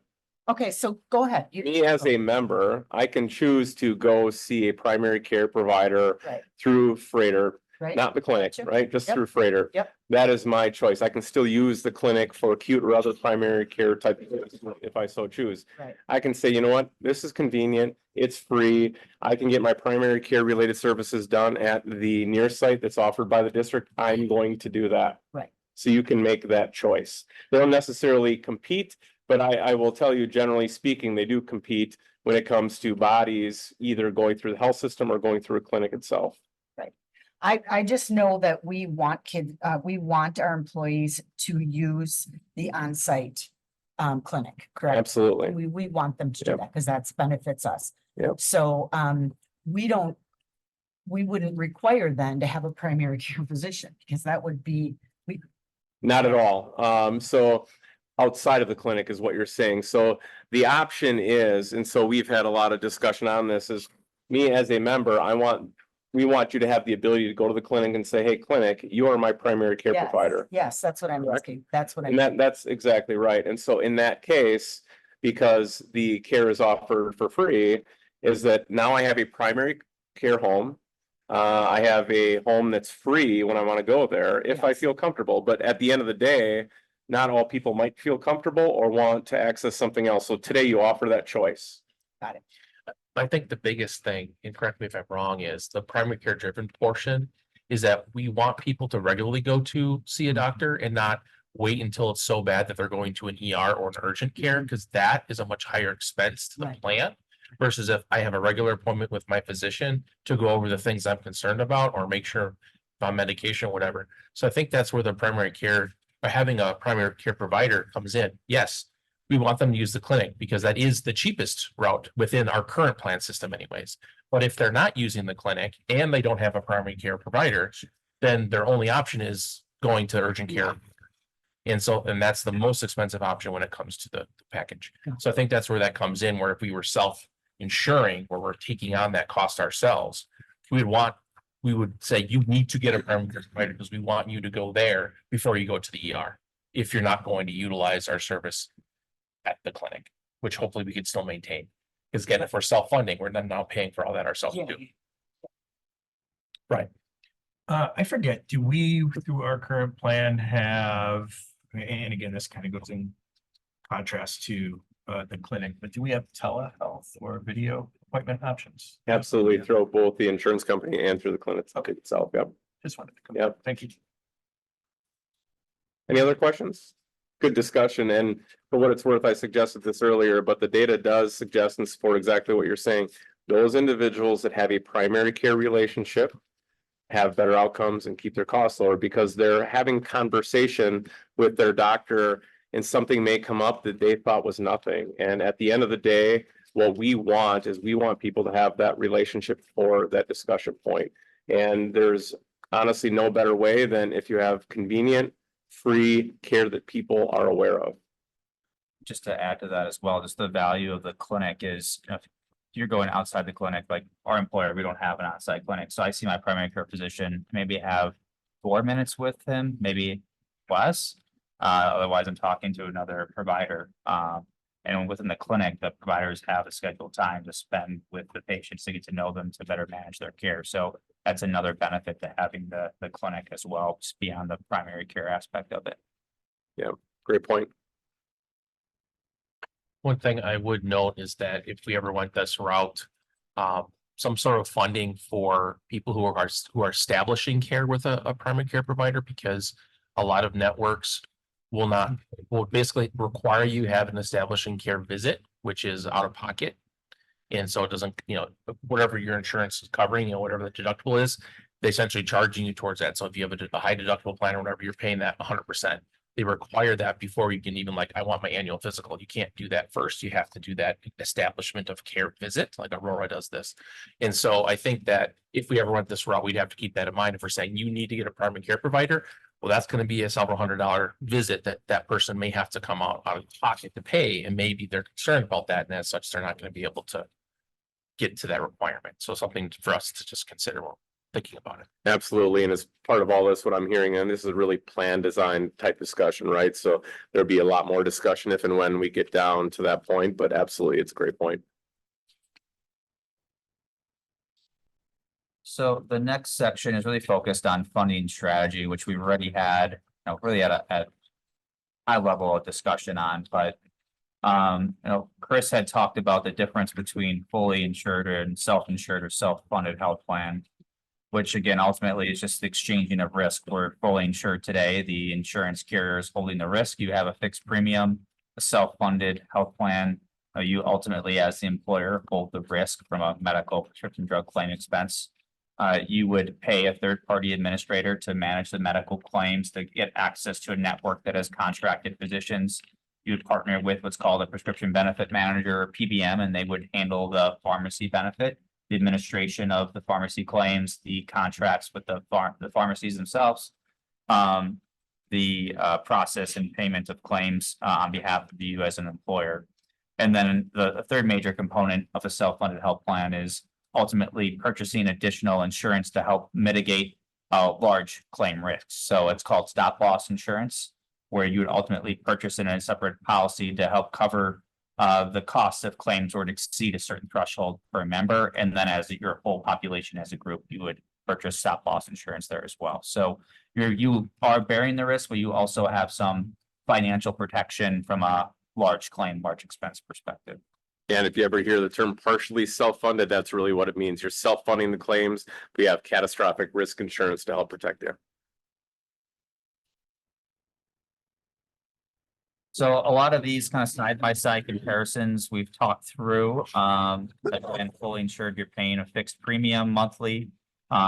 Speaker 8: okay, so go ahead.
Speaker 7: Me as a member, I can choose to go see a primary care provider
Speaker 8: Right.
Speaker 7: through Freighter,
Speaker 8: Right.
Speaker 7: not the clinic,
Speaker 8: Gotcha.
Speaker 7: right? Just
Speaker 8: Yep.
Speaker 7: through Freighter.
Speaker 8: Yep.
Speaker 7: That is my choice. I can still use the clinic for acute or other primary care type of things if I so choose.
Speaker 8: Right.
Speaker 7: I can say, you know what, this is convenient, it's free. I can get my primary care related services done at the near site that's offered by the district. I'm going to do that.
Speaker 8: Right.
Speaker 7: So you can make that choice. They don't necessarily compete, but I will tell you, generally speaking, they do compete when it comes to bodies either going through the health system or going through a clinic itself.
Speaker 8: I just know that we want we want our employees to use the on-site clinic, correct?
Speaker 7: Absolutely.
Speaker 8: We want them to do
Speaker 7: Yep.
Speaker 8: that because that's benefits us.
Speaker 7: Yep.
Speaker 8: So we wouldn't require then to have a primary care physician because that would be,
Speaker 7: Not at all. So outside of the clinic is what you're saying. So the option is, and so we've had a lot of discussion on this, is me as a member, we want you to have the ability to go to the clinic and say, hey, clinic, you are my primary care
Speaker 8: Yes,
Speaker 7: provider.
Speaker 8: yes, that's what I'm
Speaker 7: Correct.
Speaker 8: asking. That's what
Speaker 7: And that's exactly right. And so in that case, because the care is offered for free, is that now I have a primary care home. I have a home that's free when I want to go there if I
Speaker 8: Yes.
Speaker 7: feel comfortable. But at the end of the day, not all people might feel comfortable or want to access something else. So today you offer that choice.
Speaker 8: Got it.
Speaker 1: I think the biggest thing, and correct me if I'm wrong, is the primary care driven portion is that we want people to regularly go to see a doctor and not wait until it's so bad that they're going to an ER or an urgent care, because that is a much higher expense to the
Speaker 8: Right.
Speaker 1: plan versus if I have a regular appointment with my physician to go over the things I'm concerned about or make sure if I'm medication or whatever. So I think that's where the primary care or having a primary care provider comes in. Yes, we want them to use the clinic because that is the cheapest route within our current plan system anyways. But if they're not using the clinic and they don't have a primary care provider, then their only option is going to urgent care. And so, and that's the most expensive option when it comes to the package. So I think that's where that comes in, where if we were self-insuring, where we're taking on that cost ourselves, we would say you need to get a primary care provider because we want you to go there before you go to the ER. If you're not going to utilize our service at the clinic, which hopefully we could still maintain. Because again, if we're self-funding, we're then now paying for all that ourselves too. Right.
Speaker 10: I forget, do we, through our current plan, have, and again, this kind of goes in contrast to the clinic, but do we have telehealth or video appointment options?
Speaker 7: Absolutely, through both the insurance company and through the clinic itself, yep.
Speaker 10: Just wanted to come.
Speaker 7: Yep.
Speaker 10: Thank you.
Speaker 7: Any other questions? Good discussion, and for what it's worth, I suggested this earlier, but the data does suggest and support exactly what you're saying. Those individuals that have a primary care relationship have better outcomes and keep their costs lower because they're having conversation with their doctor and something may come up that they thought was nothing. And at the end of the day, what we want is we want people to have that relationship for that discussion point. And there's honestly no better way than if you have convenient, free care that people are aware of.
Speaker 9: Just to add to that as well, just the value of the clinic is, you know, if you're going outside the clinic, like our employer, we don't have an outside clinic. So I see my primary care physician, maybe have 4 minutes with him, maybe less. Otherwise I'm talking to another provider. And within the clinic, the providers have a scheduled time to spend with the patients to get to know them, to better manage their care. So that's another benefit to having the clinic as well, just beyond the primary care aspect of it.
Speaker 7: Yeah, great point.
Speaker 1: One thing I would note is that if we ever went this route, some sort of funding for people who are establishing care with a primary care provider, because a lot of networks will basically require you have an establishing care visit, which is out of pocket. And so it doesn't, you know, whatever your insurance is covering, you know, whatever the deductible is, they essentially charging you towards that. So if you have a high deductible plan or whatever, you're paying that 100%. They require that before you can even, like, I want my annual physical. You can't do that first. You have to do that establishment of care visit, like Aurora does this. And so I think that if we ever went this route, we'd have to keep that in mind. If we're saying you need to get a primary care provider, well, that's going to be a several $100 visit that person may have to come out of pocket to pay. And maybe they're concerned about that. And as such, they're not going to be able to get to that requirement. So something for us to just consider when thinking about it.
Speaker 7: Absolutely. And as part of all this, what I'm hearing, and this is a really plan design type discussion, right? So there'll be a lot more discussion if and when we get down to that point, but absolutely, it's a great point.
Speaker 9: So the next section is really focused on funding strategy, which we've already had, you know, really at a high level of discussion on, but you know, Chris had talked about the difference between fully insured and self-insured or self-funded health plan, which again, ultimately is just the exchanging of risk. We're fully insured today. The insurance carrier is holding the risk. You have a fixed premium, a self-funded health plan. You ultimately, as the employer, hold the risk from a medical prescription drug claim expense. You would pay a third-party administrator to manage the medical claims, to get access to a network that has contracted physicians. You would partner with what's called a prescription benefit manager, or PBM, and they would handle the pharmacy benefit, the administration of the pharmacy claims, the contracts with the pharmacies themselves, the process and payment of claims on behalf of you as an employer. And then the third major component of a self-funded health plan is ultimately purchasing additional insurance to help mitigate large claim risks. So it's called stop loss insurance, where you would ultimately purchase in a separate policy to help cover the costs of claims or to exceed a certain threshold per member. And then as your whole population as a group, you would purchase stop loss insurance there as well. So you are bearing the risk, but you also have some financial protection from a large claim, large expense perspective.
Speaker 7: And if you ever hear the term partially self-funded, that's really what it means. You're self-funding the claims. We have catastrophic risk insurance to help protect you.
Speaker 9: So a lot of these kind of side-by-side comparisons we've talked through. Again, fully insured, you're paying a fixed premium monthly.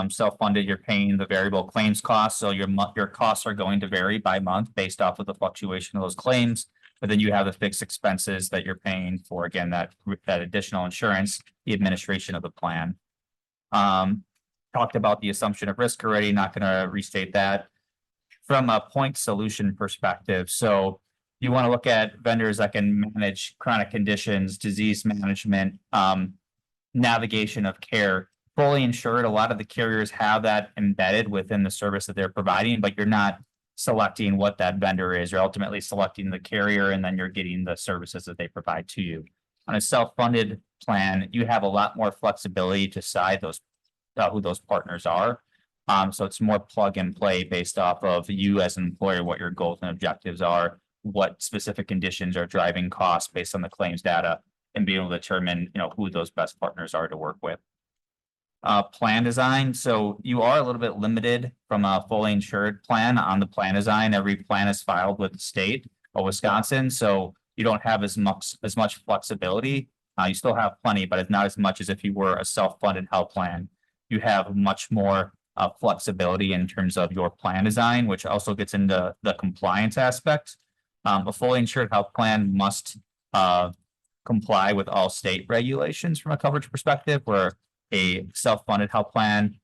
Speaker 9: Self-funded, you're paying the variable claims costs. So your costs are going to vary by month based off of the fluctuation of those claims. But then you have the fixed expenses that you're paying for, again, that additional insurance, the administration of the plan. Talked about the assumption of risk already, not going to restate that. from a point solution perspective. So you want to look at vendors that can manage chronic conditions, disease management, navigation of care. Fully insured, a lot of the carriers have that embedded within the service that they're providing, but you're not selecting what that vendor is. You're ultimately selecting the carrier and then you're getting the services that they provide to you. On a self-funded plan, you have a lot more flexibility to decide those who those partners are. So it's more plug and play based off of you as an employer, what your goals and objectives are, what specific conditions are driving costs based on the claims data, and being able to determine, who those best partners are to work with. Plan design. So you are a little bit limited from a fully insured plan on the plan design. Every plan is filed with the state of Wisconsin, so you don't have as much flexibility. You still have plenty, but it's not as much as if you were a self-funded health plan. You have much more flexibility in terms of your plan design, which also gets into the compliance aspect. A fully insured health plan must comply with all state regulations from a coverage perspective, where a self-funded health plan,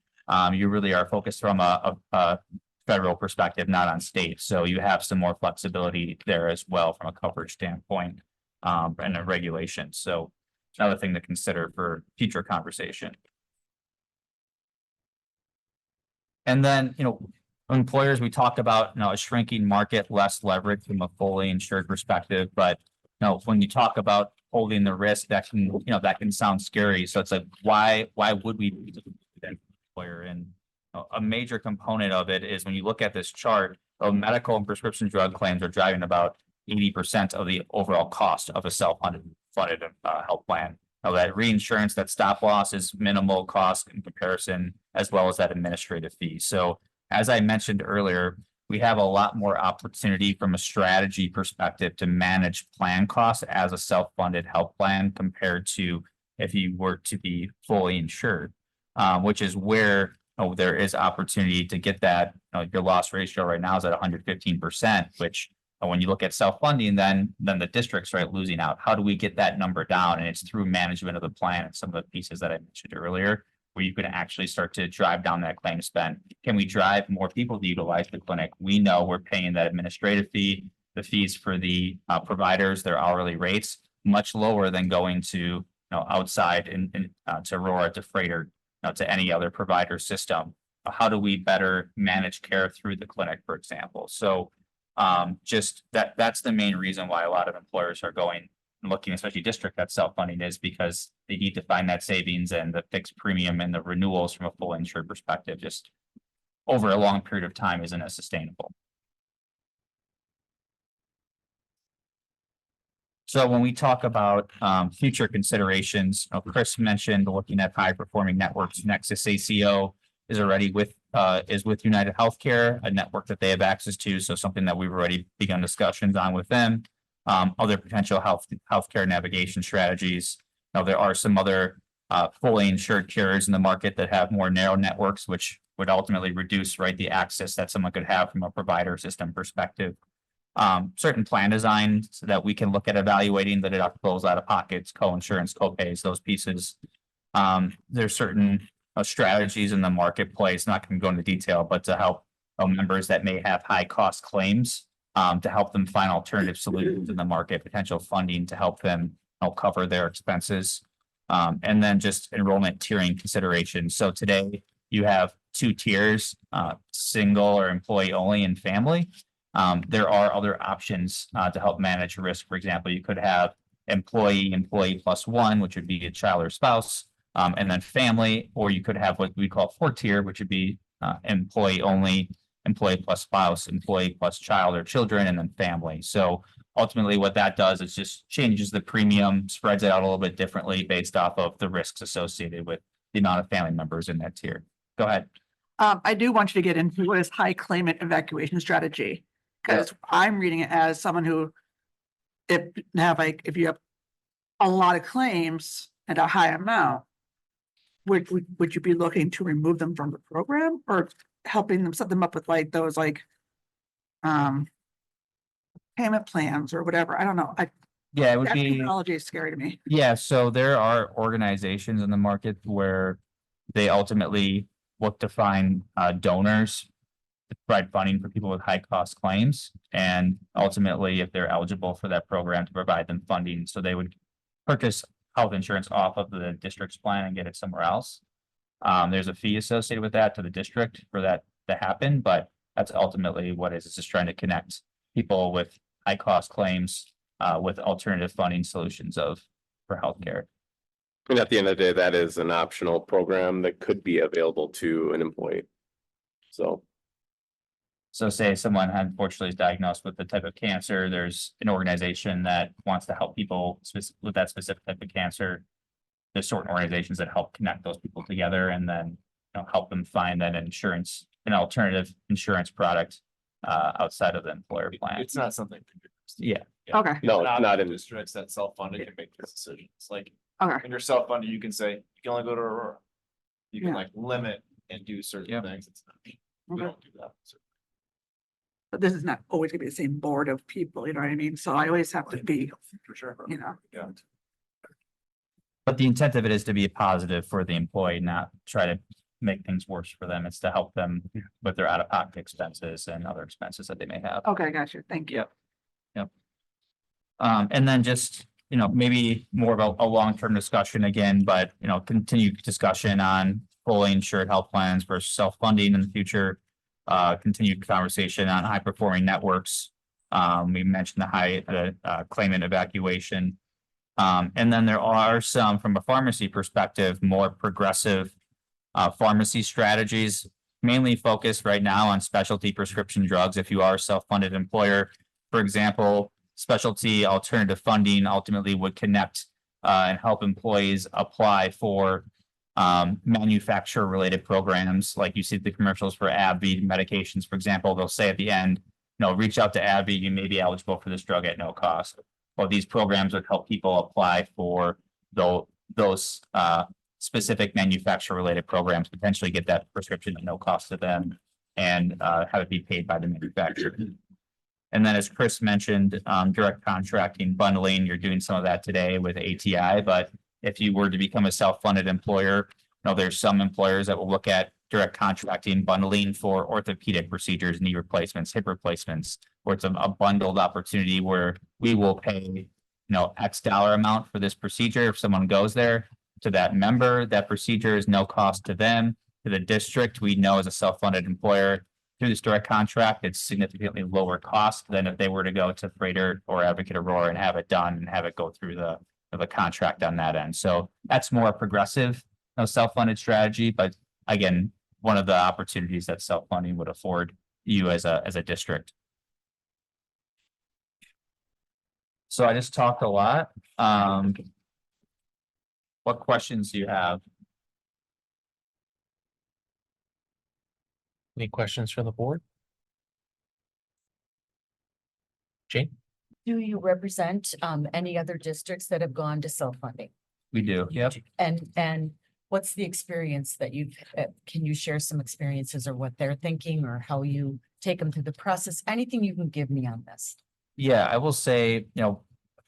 Speaker 9: you really are focused from a federal perspective, not on state. So you have some more flexibility there as well from a coverage standpoint and a regulation. So another thing to consider for future conversation. And then, employers, we talked about, a shrinking market, less leverage from a fully insured perspective, but when you talk about holding the risk, that can sound scary. So it's like, why would we be an employer? And a major component of it is when you look at this chart, medical and prescription drug claims are driving about 80% of the overall cost of a self-funded health plan. Now that reinsurance, that stop loss is minimal cost in comparison, as well as that administrative fee. So as I mentioned earlier, we have a lot more opportunity from a strategy perspective to manage plan costs as a self-funded health plan compared to if you were to be fully insured, which is where there is opportunity to get that. Your loss ratio right now is at 115%, which when you look at self-funding, then the district's losing out. How do we get that number down? And it's through management of the plan and some of the pieces that I mentioned earlier, where you can actually start to drive down that claim spend. Can we drive more people to utilize the clinic? We know we're paying that administrative fee, the fees for the providers, their hourly rates, much lower than going to outside to Aurora, to Freighter, to any other provider system. How do we better manage care through the clinic, for example? So just that's the main reason why a lot of employers are going and looking, especially district, that self-funding, is because they need to find that savings, and the fixed premium and the renewals from a full insured perspective just over a long period of time isn't as sustainable. So when we talk about future considerations, Chris mentioned looking at high performing networks. Nexus ACO is already with United Healthcare, a network that they have access to. So something that we've already begun discussions on with them. Other potential healthcare navigation strategies. Now, there are some other fully insured carriers in the market that have more narrow networks, which would ultimately reduce the access that someone could have from a provider system perspective. Certain plan designs that we can look at evaluating, the deductibles, out of pockets, co-insurance, co-pays, those pieces. There's certain strategies in the marketplace, not going to go into detail, but to help members that may have high cost claims, to help them find alternative solutions in the market, potential funding to help them cover their expenses. And then just enrollment tiering considerations. So today you have 2 tiers, single or employee only and family. There are other options to help manage risk. For example, you could have employee plus 1, which would be a child or spouse, and then family, or you could have what we call 4-tier, which would be employee only, employee plus spouse, employee plus child or children, and then family. So ultimately what that does is just changes the premium, spreads it out a little bit differently based off of the risks associated with the amount of family members in that tier. Go ahead.
Speaker 4: I do want you to get into what is high claimant evacuation strategy, because I'm reading it as someone who, if you have a lot of claims and a high amount, would you be looking to remove them from the program, or helping them set them up with those payment plans or whatever? I don't know.
Speaker 9: Yeah, it would
Speaker 4: That
Speaker 9: be.
Speaker 4: terminology is scary to me.
Speaker 9: Yeah, so there are organizations in the market where they ultimately look to find donors to provide funding for people with high cost claims. And ultimately, if they're eligible for that program, to provide them funding, so they would purchase health insurance off of the district's plan and get it somewhere else. There's a fee associated with that to the district for that to happen, but that's ultimately what it is. It's just trying to connect people with high cost claims with alternative funding solutions for healthcare.
Speaker 7: And at the end of the day, that is an optional program that could be available to an employee. So,
Speaker 9: So say someone unfortunately is diagnosed with the type of cancer, there's an organization that wants to help people with that specific type of cancer. There's certain organizations that help connect those people together and then, help them find an alternative insurance product outside of the employer plan.
Speaker 6: It's not something.
Speaker 9: Yeah.
Speaker 4: Okay,
Speaker 7: no, it's not in,
Speaker 6: Districts that self-funded can make this decision. It's like,
Speaker 4: okay.
Speaker 6: when you're self-funded, you can say, you can only go to Aurora. You can
Speaker 4: Yeah.
Speaker 6: like limit and do certain
Speaker 9: Yep.
Speaker 6: things. It's not, we
Speaker 4: Okay.
Speaker 6: don't do that.
Speaker 4: But this is not always gonna be the same board of people, you know what I mean? So I always have to be,
Speaker 6: For sure.
Speaker 4: Yeah.
Speaker 9: But the intent of it is to be a positive for the employee, not try to make things worse for them. It's to help them with their out-of-pocket expenses and other expenses that they may have.
Speaker 4: okay, got you, thank you.
Speaker 9: Yep. And then just, maybe more of a long-term discussion again, but, continued discussion on fully insured health plans versus self-funding in the future. Continued conversation on high-performing networks. We mentioned the claimant evacuation. And then there are some, from a pharmacy perspective, more progressive pharmacy strategies, mainly focused right now on specialty prescription drugs. If you are a self-funded employer, for example, specialty alternative funding ultimately would connect and help employees apply for manufacturer related programs. Like you see the commercials for AbbVie medications, for example, they'll say at the end, reach out to AbbVie, you may be eligible for this drug at no cost. Well, these programs would help people apply for those specific manufacturer related programs, potentially get that prescription at no cost to them and have it be paid by the manufacturer. And then as Chris mentioned, direct contracting, bundling, you're doing some of that today with ATI, but if you were to become a self-funded employer, there's some employers that will look at direct contracting, bundling for orthopedic procedures, knee replacements, hip replacements, where it's a bundled opportunity where we will pay, X dollar amount for this procedure. If someone goes there to that member, that procedure is no cost to them. To the district, we know as a self-funded employer through this direct contract, it's significantly lower cost than if they were to go to Freighter or Advocate Aurora and have it done and have it go through the contract on that end. So that's more progressive, self-funded strategy. But again, one of the opportunities that self-funding would afford you as a district. So I just talked a lot. What questions do you have?
Speaker 1: Any questions from the board? Jane?
Speaker 8: Do you represent any other districts that have gone to self-funding?
Speaker 9: We do. Yep.
Speaker 8: And what's the experience that you've, can you share some experiences or what they're thinking or how you take them through the process? Anything you can give me on this?
Speaker 9: Yeah, I will say,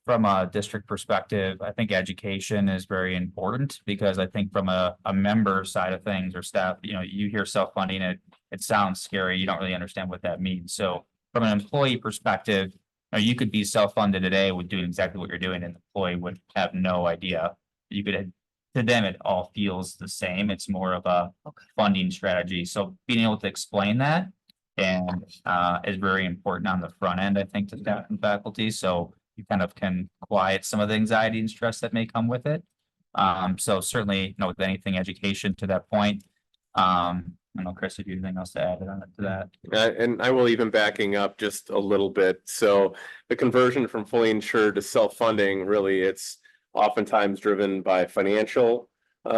Speaker 9: from a district perspective, I think education is very important because I think from a member side of things or staff, you hear self-funding, it sounds scary. You don't really understand what that means. So from an employee perspective, you could be self-funded today with doing exactly what you're doing and the employee would have no idea. To them, it all feels the same. It's more of a funding strategy. So being able to explain that and is very important on the front end, I think, to staff and faculty. So you kind of can quiet some of the anxiety and stress that may come with it. So certainly, with anything education to that point. I don't know, Chris, if you have anything else to add to that.
Speaker 7: and I will even backing up just a little bit. So the conversion from fully insured to self-funding, really, it's oftentimes driven by financial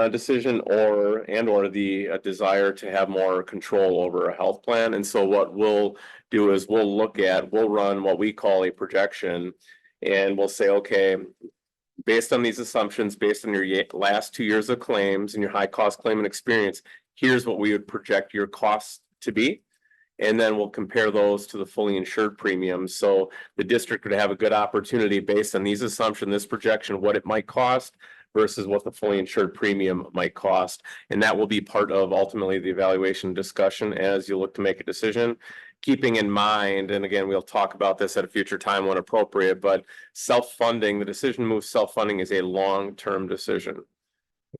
Speaker 7: decision or the desire to have more control over a health plan. And so what we'll do is we'll run what we call a projection, and we'll say, okay, based on these assumptions, based on your last 2 years of claims and your high cost claimant experience, here's what we would project your costs to be. And then we'll compare those to the fully insured premiums. So the district would have a good opportunity based on these assumptions, this projection, what it might cost versus what the fully insured premium might cost. And that will be part of ultimately the evaluation discussion as you look to make a decision. Keeping in mind, and again, we'll talk about this at a future time when appropriate, but self-funding, the decision to move self-funding is a long-term decision.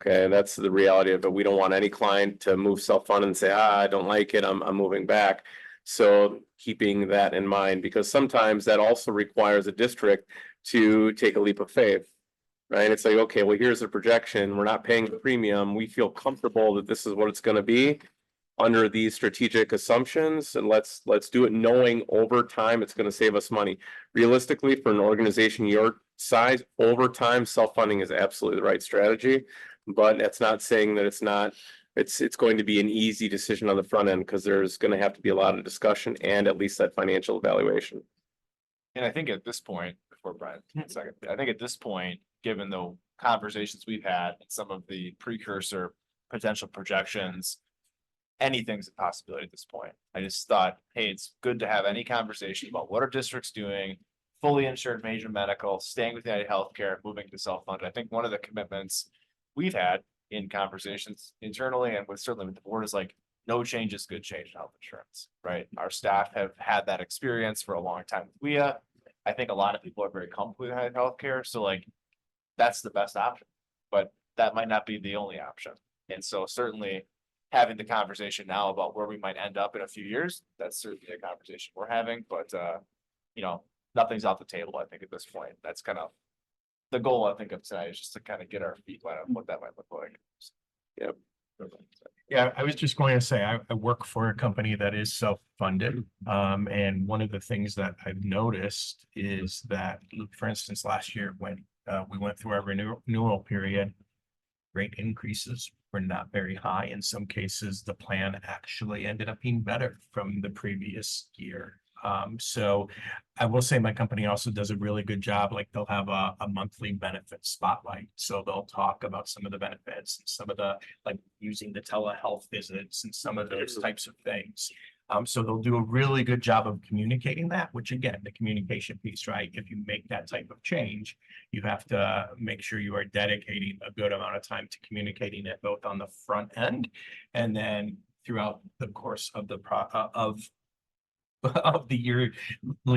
Speaker 7: Okay, that's the reality of it. We don't want any client to move self-fund and say, I don't like it, I'm moving back. So keeping that in mind, because sometimes that also requires a district to take a leap of faith. Right? It's like, okay, well, here's the projection. We're not paying the premium. We feel comfortable that this is what it's gonna be under these strategic assumptions, and let's do it knowing over time it's gonna save us money. Realistically, for an organization your size, over time, self-funding is absolutely the right strategy. But that's not saying that it's not, it's going to be an easy decision on the front end, because there's gonna have to be a lot of discussion and at least that financial evaluation.
Speaker 6: And I think at this point, before Brian, one second, I think at this point, given the conversations we've had and some of the precursor potential projections, anything's a possibility at this point. I just thought, hey, it's good to have any conversation about what are districts doing, fully insured major medical, staying with United Healthcare, moving to self-funded. I think one of the commitments we've had in conversations internally and certainly with the board is like, no change is good change in health insurance, right? Our staff have had that experience for a long time with WIA. I think a lot of people are very comfortable with United Healthcare, so like, that's the best option, but that might not be the only option. And so certainly having the conversation now about where we might end up in a few years, that's certainly a conversation we're having, but you know, nothing's off the table, I think, at this point. That's kind of the goal, I think, of tonight, is just to kind of get our feet wet on what that might look like.
Speaker 7: Yep.
Speaker 10: Yeah, I was just going to say, I work for a company that is self-funded. And one of the things that I've noticed is that, for instance, last year when we went through our renewal period, rate increases were not very high. In some cases, the plan actually ended up being better from the previous year. So I will say my company also does a really good job. Like they'll have a monthly benefit spotlight. So they'll talk about some of the benefits, and some of the, like using the telehealth visits and some of those types of things. So they'll do a really good job of communicating that, which again, the communication piece, right? If you make that type of change, you have to make sure you are dedicating a good amount of time to communicating it both on the front end and then throughout the course of the of the yearly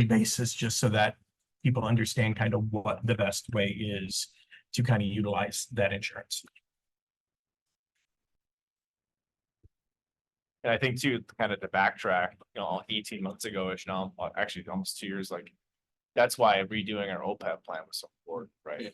Speaker 10: basis, just so that people understand kind of what the best way is to kind of utilize that insurance.
Speaker 6: And I think too, kind of to backtrack, 18 months ago-ish now, actually almost 2 years, like, that's why redoing our OPEB plan was so important, right?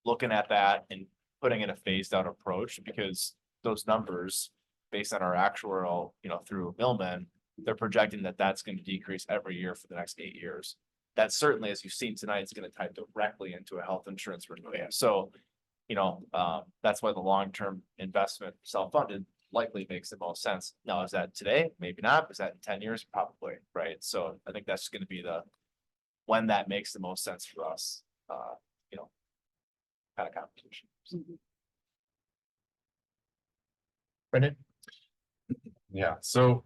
Speaker 6: Looking at that and putting in a phased out approach, because those numbers, based on our actuarial, through Millman, they're projecting that that's going to decrease every year for the next 8 years. That certainly, as you've seen tonight, is going to tie directly into a health insurance renewal. So, that's why the long-term investment self-funded likely makes the most sense. Now, is that today? Maybe not. Is that in 10 years? Probably, right? So I think that's going to be when that makes the most sense for us, kind of conversation.
Speaker 1: Brendan?
Speaker 11: Yeah, so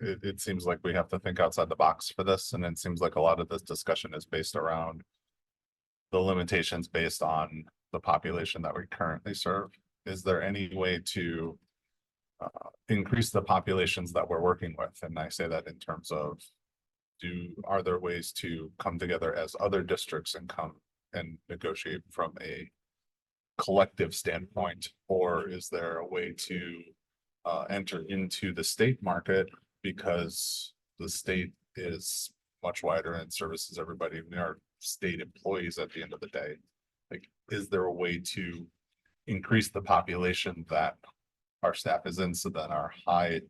Speaker 11: it seems like we have to think outside the box for this, and it seems like a lot of this discussion is based around the limitations based on the population that we currently serve. Is there any way to increase the populations that we're working with? And I say that in terms of, are there ways to come together as other districts and come and negotiate from a collective standpoint? Or is there a way to enter into the state market, because the state is much wider and services everybody? We are state employees at the end of the day. Like, is there a way to increase the population that our staff is in, so that our high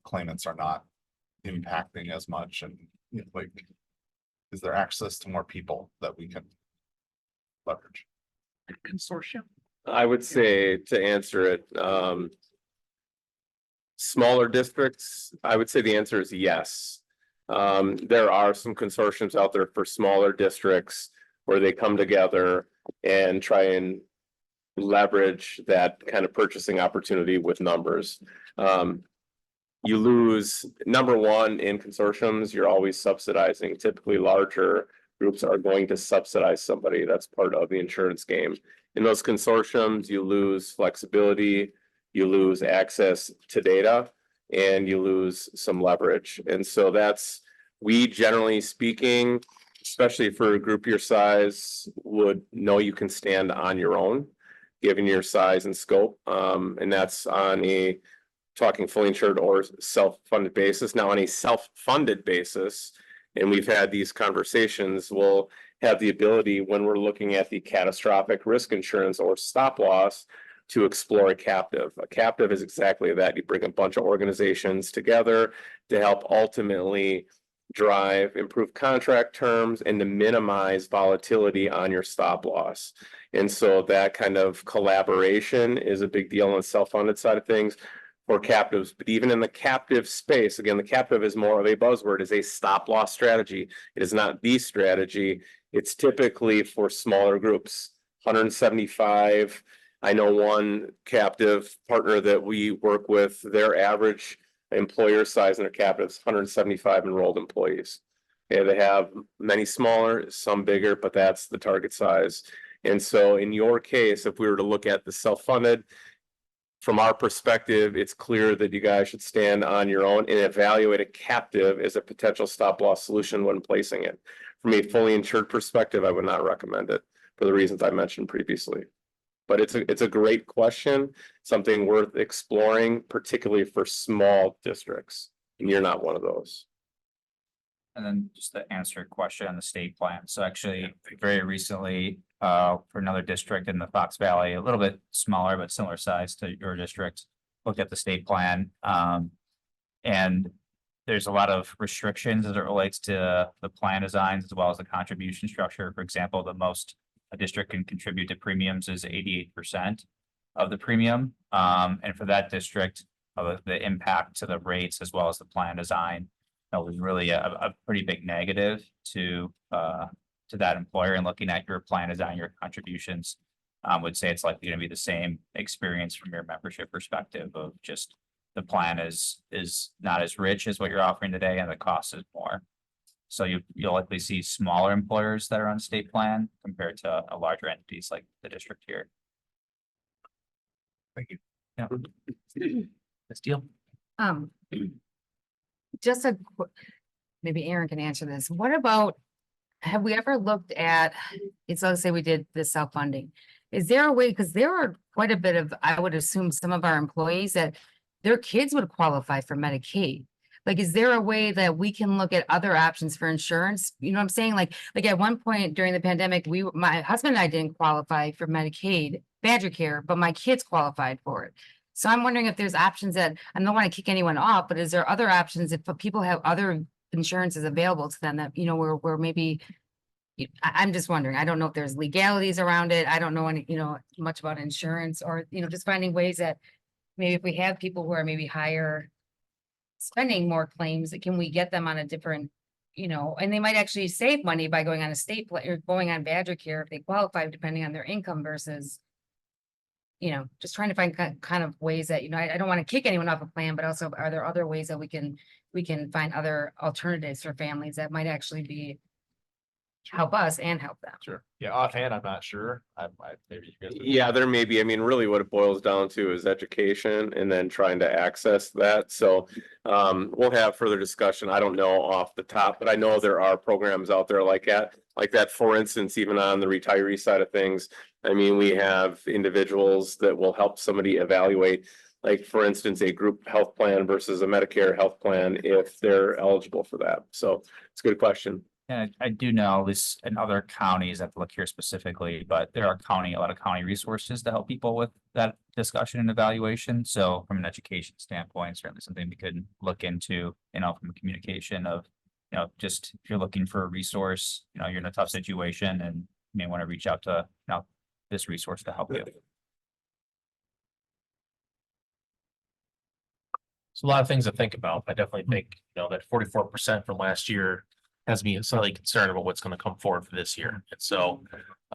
Speaker 11: claimants are not impacting as much? And like, is there access to more people that we can leverage?
Speaker 4: Consortium.
Speaker 7: I would say, to answer it, smaller districts, I would say the answer is yes. There are some consortiums out there for smaller districts where they come together and try and leverage that kind of purchasing opportunity with numbers. You lose, number one, in consortiums, you're always subsidizing typically larger groups are going to subsidize somebody. That's part of the insurance game. In those consortiums, you lose flexibility, you lose access to data, and you lose some leverage. And so that's, we generally speaking, especially for a group your size, would know you can stand on your own, given your size and scope. And that's on a talking fully insured or self-funded basis. Now, on a self-funded basis, and we've had these conversations, we'll have the ability when we're looking at the catastrophic risk insurance or stop loss to explore a captive. A captive is exactly that. You bring a bunch of organizations together to help ultimately drive improved contract terms and to minimize volatility on your stop loss. And so that kind of collaboration is a big deal on the self-funded side of things for captives. But even in the captive space, again, the captive is more of a buzzword, is a stop loss strategy. It is not the strategy. It's typically for smaller groups, 175. I know one captive partner that we work with, their average employer size in their captives, 175 enrolled employees. And they have many smaller, some bigger, but that's the target size. And so in your case, if we were to look at the self-funded, from our perspective, it's clear that you guys should stand on your own and evaluate a captive as a potential stop loss solution when placing it. From a fully insured perspective, I would not recommend it for the reasons I mentioned previously. But it's a great question, something worth exploring, particularly for small districts. And you're not one of those.
Speaker 9: And then just to answer your question on the state plan. So actually, very recently, for another district in the Fox Valley, a little bit smaller, but similar size to your district, looked at the state plan. And there's a lot of restrictions as it relates to the plan designs as well as the contribution structure. For example, the most a district can contribute to premiums is 88% of the premium. And for that district, the impact to the rates as well as the plan design, that was really a pretty big negative to that employer. And looking at your plan design, your contributions, would say it's likely going to be the same experience from your membership perspective of just the plan is not as rich as what you're offering today and the cost is more. So you'll likely see smaller employers that are on state plan compared to a larger entities like the district here.
Speaker 10: Thank you.
Speaker 9: Yeah.
Speaker 1: Ms. Deal?
Speaker 5: Just maybe Aaron can answer this. What about, have we ever looked at, it's, let's say we did the self-funding. Is there a way, because there are quite a bit of, I would assume some of our employees that their kids would qualify for Medicaid. Like, is there a way that we can look at other options for insurance? You know what I'm saying? Like at one point during the pandemic, my husband and I didn't qualify for Medicaid, Badger Care, but my kids qualified for it. So I'm wondering if there's options that, I don't want to kick anyone off, but is there other options if people have other insurances available to them that, you know, where maybe, I'm just wondering, I don't know if there's legalities around it. I don't know any, much about insurance or, just finding ways that maybe if we have people who are maybe higher spending more claims, can we get them on a different, and they might actually save money by going on a state plan or going on Badger Care if they qualify, depending on their income versus, just trying to find kind of ways that, I don't want to kick anyone off a plan, but also are there other ways that we can find other alternatives for families that might actually help us and help them?
Speaker 6: Sure. Yeah, offhand, I'm not sure. Maybe you guys.
Speaker 7: Yeah, there may be. I mean, really what it boils down to is education and then trying to access that. So we'll have further discussion. I don't know off the top, but I know there are programs out there like that. For instance, even on the retiree side of things, I mean, we have individuals that will help somebody evaluate, like, for instance, a group health plan versus a Medicare health plan if they're eligible for that. So it's a good question.
Speaker 9: And I do know this in other counties, I have to look here specifically, but there are a lot of county resources to help people with that discussion and evaluation. So from an education standpoint, certainly something we could look into, from a communication of, just if you're looking for a resource, you're in a tough situation and you may want to reach out to, this resource to help you.
Speaker 1: So a lot of things to think about. I definitely think, that 44% from last year has me slightly concerned about what's going to come forward for this year. And so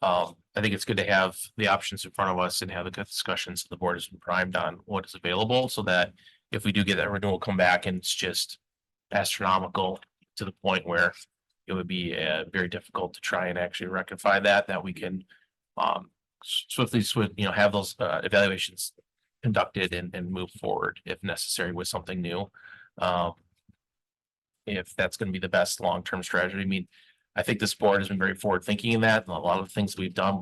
Speaker 1: I think it's good to have the options in front of us and have the good discussions. The board has been primed on what is available so that if we do get that renewal come back and it's just astronomical to the point where it would be very difficult to try and actually rectify that we can swiftly, have those evaluations conducted and move forward if necessary with something new. If that's going to be the best long-term strategy. I mean, I think this board has been very forward-thinking in that. A lot of the things we've done,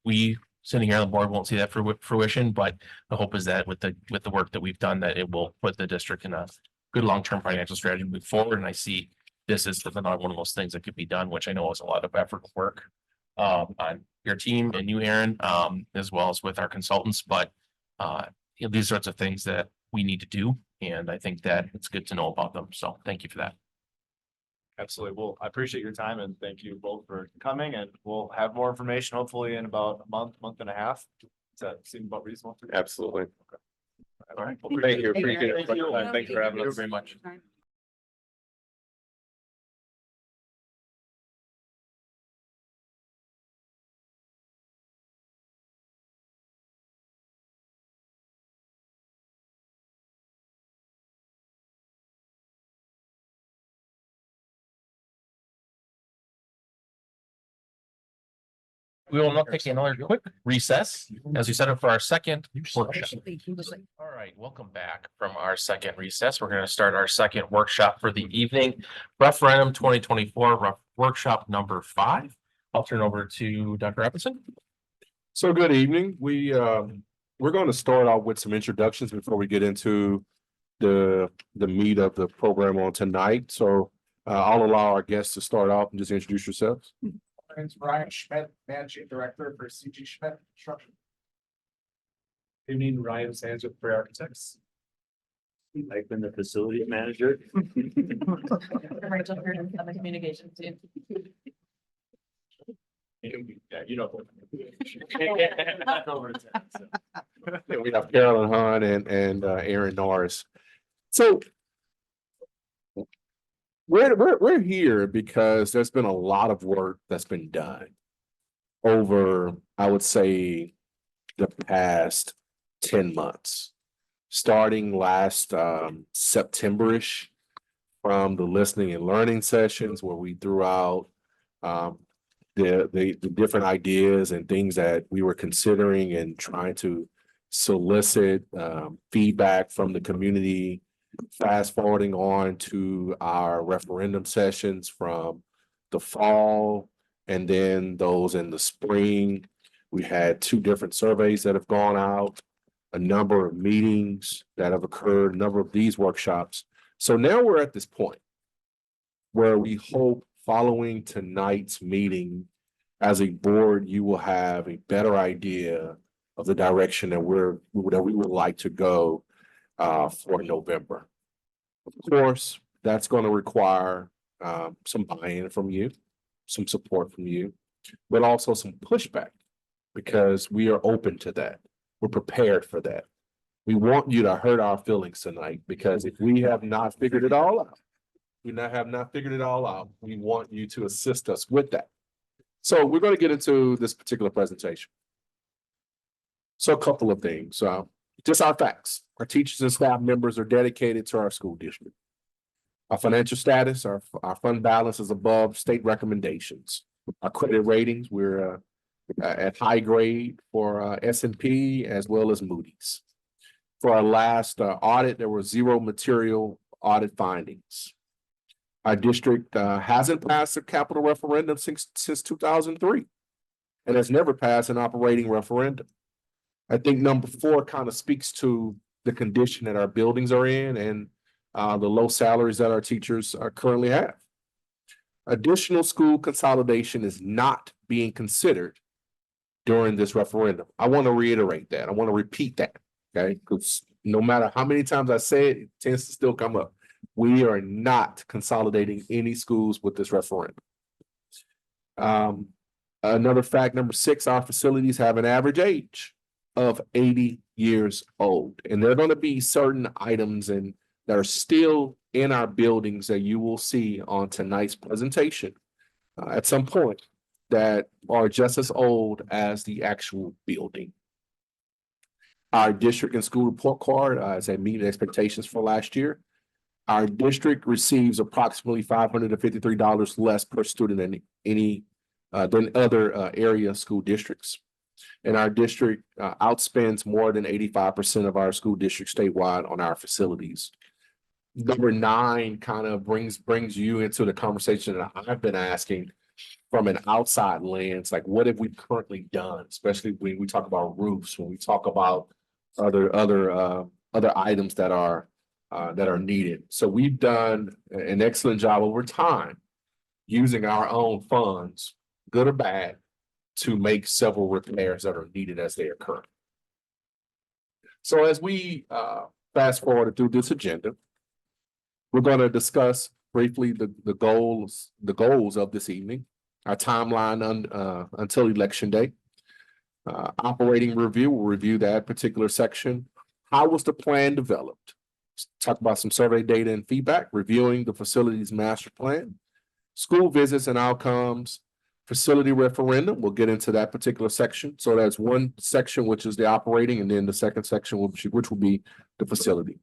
Speaker 1: we sitting here on the board won't see that for fruition, but the hope is that with the work that we've done, that it will put the district in a good long-term financial strategy moving forward. And I see this is another one of those things that could be done, which I know is a lot of effort and work on your team and you, Aaron, as well as with our consultants. But these sorts of things that we need to do. And I think that it's good to know about them. So thank you for that.
Speaker 6: Absolutely. Well, I appreciate your time and thank you both for coming, and we'll have more information hopefully in about a month and a half. Does that seem about reasonable?
Speaker 7: Absolutely.
Speaker 1: All right.
Speaker 7: Thank you. Appreciate it.
Speaker 6: Thank you.
Speaker 7: Thanks for having
Speaker 1: Thank you
Speaker 7: us.
Speaker 1: very much. We will now take another quick recess as we set up for our second workshop. All right, welcome back from our second recess. We're going to start our second workshop for the evening. Referendum 2024 workshop number 5. I'll turn over to Dr. Epperson.
Speaker 2: So good evening. We're going to start out with some introductions before we get into the meat of the program on tonight. So I'll allow our guests to start off and just introduce yourselves.
Speaker 6: My name's Brian Schmidt, Managing Director for CG Schmidt Construction. Good evening, Ryan Sands with Free Architects.
Speaker 12: I've been the facility manager.
Speaker 8: Rachel Curtin on the communications team.
Speaker 6: Yeah, you know.
Speaker 2: We have Carolyn Hahn and Aaron Norris. So we're here because there's been a lot of work that's been done over, I would say, the past 10 months, starting last September-ish from the listening and learning sessions where we threw out the different ideas and things that we were considering and trying to solicit feedback from the community. Fast forwarding on to our referendum sessions from the fall and then those in the spring. We had 2 different surveys that have gone out, a number of meetings that have occurred, a number of these workshops. So now we're at this point where we hope following tonight's meeting as a board, you will have a better idea of the direction that we would like to go for November. Of course, that's going to require some buy-in from you, some support from you, but also some pushback because we are open to that. We're prepared for that. We want you to hurt our feelings tonight because if we have not figured it all out, we want you to assist us with that. So we're going to get into this particular presentation. So a couple of things. Just our facts. Our teachers and staff members are dedicated to our school district. Our financial status, our fund balance is above state recommendations. Our credit ratings, we're at high grade for S&P as well as Moody's. For our last audit, there were 0 material audit findings. Our district hasn't passed a capital referendum since 2003 and has never passed an operating referendum. I think number 4 kind of speaks to the condition that our buildings are in and the low salaries that our teachers currently have. Additional school consolidation is not being considered during this referendum. I want to reiterate that. I want to repeat that, okay? Because no matter how many times I say it, it tends to still come up. We are not consolidating any schools with this referendum. Another fact, number 6, our facilities have an average age of 80 years old. And there are going to be certain items that are still in our buildings that you will see on tonight's presentation at some point that are just as old as the actual building. Our district and school report card is at meeting expectations for last year. Our district receives approximately $553 less per student than other area school districts. And our district outspends more than 85% of our school districts statewide on our facilities. Number 9 kind of brings you into the conversation that I've been asking from an outside lens, like what have we currently done, especially when we talk about roofs, when we talk about other items that are needed. So we've done an excellent job over time using our own funds, good or bad, to make several repairs that are needed as they occur. So as we fast forward through this agenda, we're going to discuss briefly the goals of this evening, our timeline until election day. Operating review, we'll review that particular section. How was the plan developed? Talk about some survey data and feedback, reviewing the facilities master plan, school visits and outcomes, facility referendum. We'll get into that particular section. So that's one section, which is the operating, and then the second section, which will be the facility.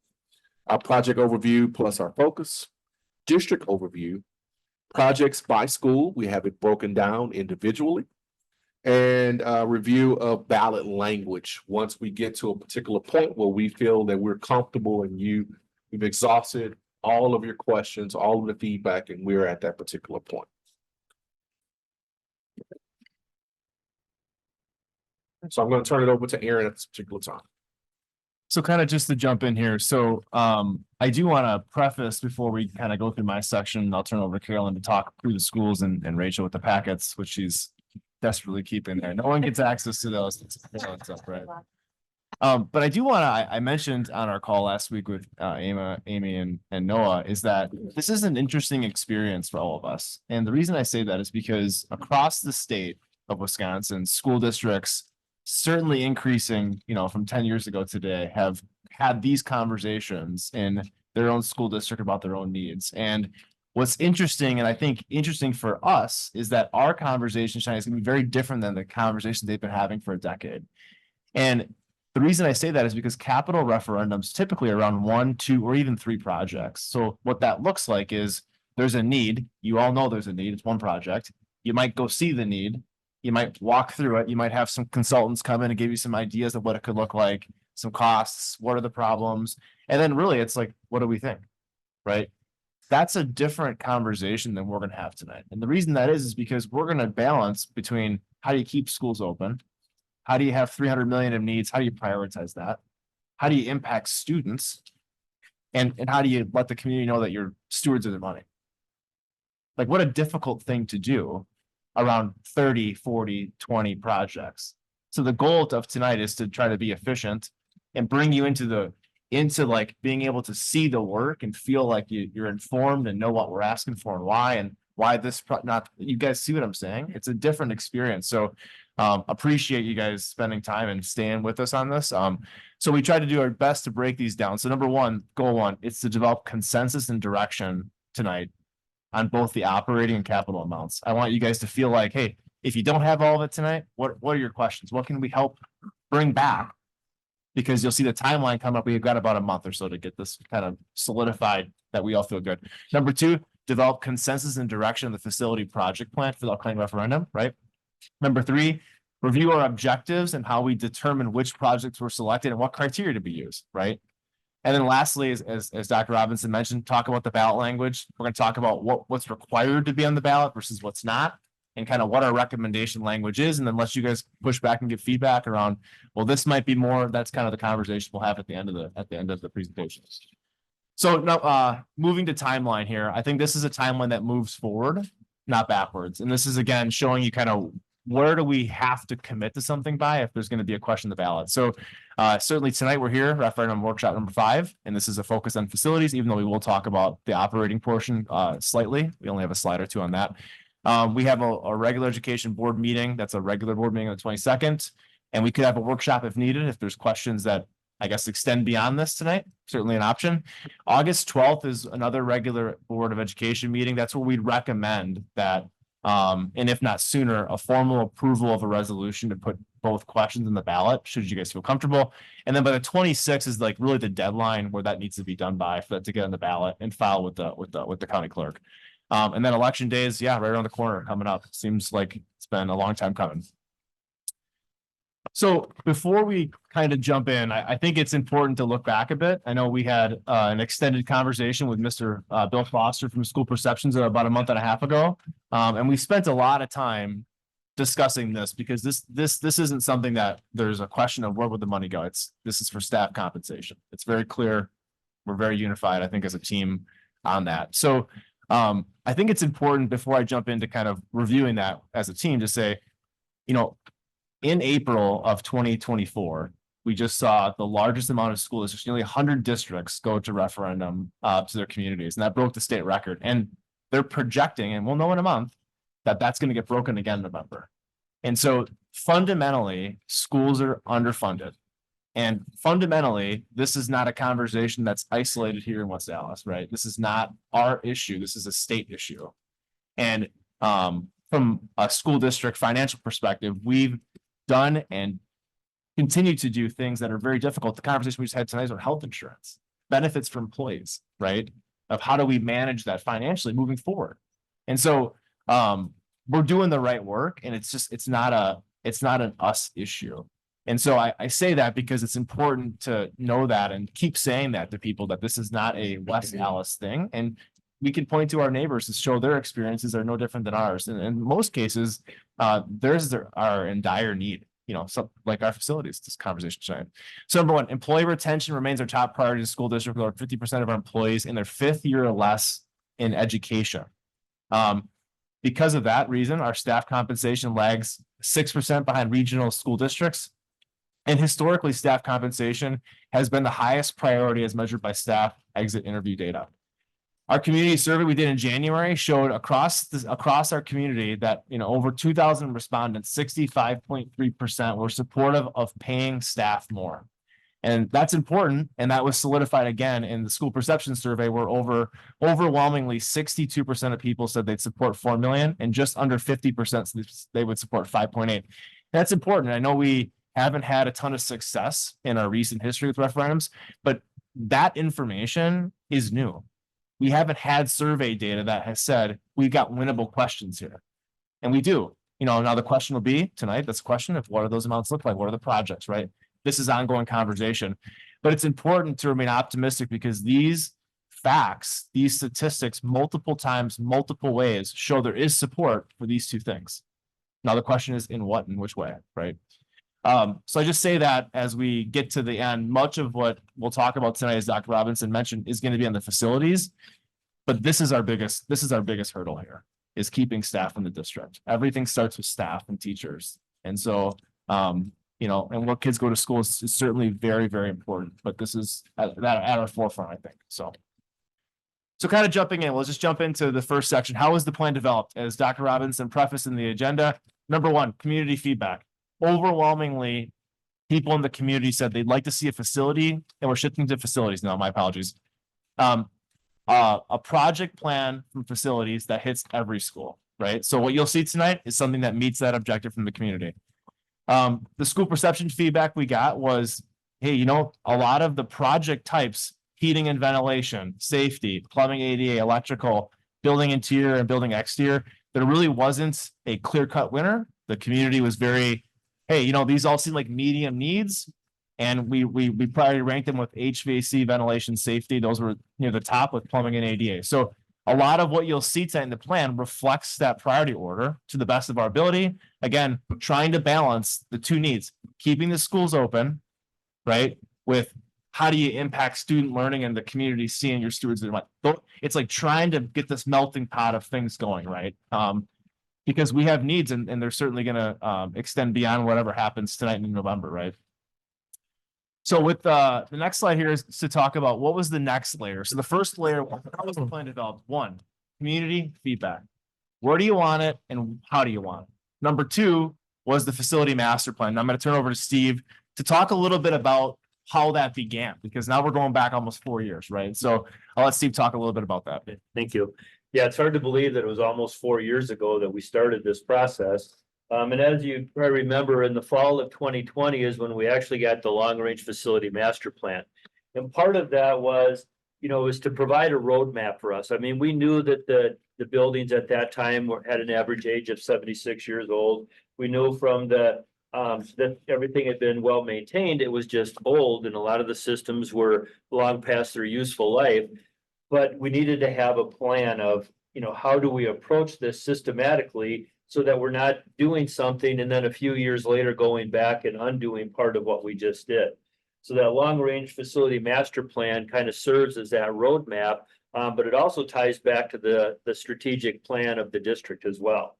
Speaker 2: Our project overview plus our focus, district overview, projects by school. We have it broken down individually, and a review of ballot language. Once we get to a particular point where we feel that we're comfortable and we've exhausted all of your questions, all of the feedback, and we're at that particular point. So I'm going to turn it over to Aaron at this particular time.
Speaker 6: So kind of just to jump in here. So I do want to preface before we kind of go through my section. I'll turn over to Carolyn to talk through the schools and Rachel with the packets, which she's desperately keeping there. No one gets access to those. Stuff, right? But I do want to, I mentioned on our call last week with Amy and Noah, is that this is an interesting experience for all of us. And the reason I say that is because across the state of Wisconsin, school districts, certainly increasing, from 10 years ago today, have had these conversations in their own school district about their own needs. And what's interesting, and I think interesting for us, is that our conversation tonight is going to be very different than the conversations they've been having for a decade. And the reason I say that is because capital referendums typically around 1, 2, or even 3 projects. So what that looks like is there's a need. You all know there's a need. It's one project. You might go see the need. You might walk through it. You might have some consultants come in and give you some ideas of what it could look like, some costs, what are the problems? And then really it's like, what do we think? Right? That's a different conversation than we're going to have tonight. And the reason that is because we're going to balance between how do you keep schools open? How do you have 300 million of needs? How do you prioritize that? How do you impact students? And how do you let the community know that you're stewards of their money? Like, what a difficult thing to do around 30, 40, 20 projects. So the goal of tonight is to try to be efficient and bring you into like being able to see the work and feel like you're informed and know what we're asking for and why this you guys see what I'm saying? It's a different experience. So appreciate you guys spending time and staying with us on this. So we try to do our best to break these down. So number 1, goal 1, it's to develop consensus and direction tonight on both the operating and capital amounts. I want you guys to feel like, hey, if you don't have all of it tonight, what are your questions? What can we help bring back? Because you'll see the timeline come up. We've got about a month or so to get this kind of solidified that we all feel good. Number 2, develop consensus and direction of the facility project plan for the upcoming referendum, right? Number 3, review our objectives and how we determine which projects were selected and what criteria to be used, right? And then lastly, as Dr. Robinson mentioned, talk about the ballot language. We're going to talk about what's required to be on the ballot versus what's not, and kind of what our recommendation language is. And then let you guys push back and give feedback around, well, this might be more. That's kind of the conversation we'll have at the end of the presentation. So now moving to timeline here, I think this is a timeline that moves forward, not backwards. And this is again showing you kind of where do we have to commit to something by if there's going to be a question on the ballot. So certainly tonight we're here, referendum workshop number 5, and this is a focus on facilities, even though we will talk about the operating portion slightly. We only have a slide or 2 on that. We have a regular education board meeting. That's a regular board meeting on the 22nd. And we could have a workshop if needed, if there's questions that I guess extend beyond this tonight, certainly an option. August 12th is another regular Board of Education meeting. That's where we'd recommend that And if not sooner, a formal approval of a resolution to put both questions in the ballot, should you guys feel comfortable. And then by the 26th is like really the deadline where that needs to be done by for that to get on the ballot and file with the county clerk. And then election days, yeah, right around the corner coming up. Seems like it's been a long time coming. So before we kind of jump in, I think it's important to look back a bit. I know we had an extended conversation with Mr. Bill Foster from School Perceptions about a month and a half ago. And we spent a lot of time discussing this because this isn't something that there's a question of where would the money go. This is for staff compensation. It's very clear. We're very unified, I think, as a team on that. So I think it's important before I jump into kind of reviewing that as a team to say, you know, in April of 2024, we just saw the largest amount of school districts, nearly 100 districts go to referendum to their communities, and that broke the state record. And they're projecting, and we'll know in a month, that that's going to get broken again in November. And so fundamentally, schools are underfunded. And fundamentally, this is not a conversation that's isolated here in West Dallas, right? This is not our issue. This is a state issue. And from a school district financial perspective, we've done and continue to do things that are very difficult. The conversation we just had tonight is about health insurance, benefits for employees, right? Of how do we manage that financially moving forward? And so we're doing the right work, and it's not an us issue. And so I say that because it's important to know that and keep saying that to people, that this is not a West Dallas thing. And we can point to our neighbors to show their experiences are no different than ours. And in most cases, theirs are in dire need, you know, so like our facilities, this conversation tonight. So number one, employee retention remains our top priority in the school district, with over 50% of our employees in their 5th year or less in education. Because of that reason, our staff compensation lags 6% behind regional school districts. And historically, staff compensation has been the highest priority as measured by staff exit interview data. Our community survey we did in January showed across our community that, you know, over 2,000 respondents, 65.3% were supportive of paying staff more. And that's important. And that was solidified again in the school perception survey, where overwhelmingly 62% of people said they'd support 4 million, and just under 50% they would support 5.8. That's important. I know we haven't had a ton of success in our recent history with referendums, but that information is new. We haven't had survey data that has said we've got winnable questions here. And we do. You know, now the question will be tonight, that's a question of what do those amounts look like? What are the projects, right? This is ongoing conversation. But it's important to remain optimistic because these facts, these statistics, multiple times, multiple ways show there is support for these two things. Now the question is in what and which way, right? So I just say that as we get to the end, much of what we'll talk about tonight, as Dr. Robinson mentioned, is going to be on the facilities. But this is our biggest hurdle here, is keeping staff in the district. Everything starts with staff and teachers. And so, you know, and what kids go to school is certainly very, very important. But this is at our forefront, I think. So kind of jumping in, we'll just jump into the first section. How was the plan developed? As Dr. Robinson prefaced in the agenda, number one, community feedback. Overwhelmingly, people in the community said they'd like to see a facility, and we're shifting to facilities now. My apologies. A project plan from facilities that hits every school, right? So what you'll see tonight is something that meets that objective from the community. The school perception feedback we got was, hey, you know, a lot of the project types, heating and ventilation, safety, plumbing, ADA, electrical, building interior and building exterior, there really wasn't a clear-cut winner. The community was very, hey, you know, these all seem like medium needs. And we probably ranked them with HVAC, ventilation, safety. Those were near the top, with plumbing and ADA. So a lot of what you'll see tonight in the plan reflects that priority order to the best of our ability. Again, trying to balance the two needs, keeping the schools open, right, with how do you impact student learning and the community seeing your stewards. It's like trying to get this melting pot of things going, right? Because we have needs, and they're certainly going to extend beyond whatever happens tonight in November, right? So with the next slide here is to talk about what was the next layer. So the first layer, how was the plan developed? One, community feedback. Where do you want it and how do you want it? Number two was the facility master plan. Now I'm going to turn over to Steve to talk a little bit about how that began, because now we're going back almost 4 years, right? So I'll let Steve talk a little bit about that.
Speaker 12: Thank you. Yeah, it's hard to believe that it was almost 4 years ago that we started this process. And as you probably remember, in the fall of 2020 is when we actually got the long-range facility master plan. And part of that was, was to provide a roadmap for us. I mean, we knew that the buildings at that time had an average age of 76 years old. We knew from that everything had been well maintained. It was just old, and a lot of the systems were long past their useful life. But we needed to have a plan of, how do we approach this systematically so that we're not doing something and then a few years later going back and undoing part of what we just did. So that long-range facility master plan kind of serves as that roadmap, but it also ties back to the strategic plan of the district as well.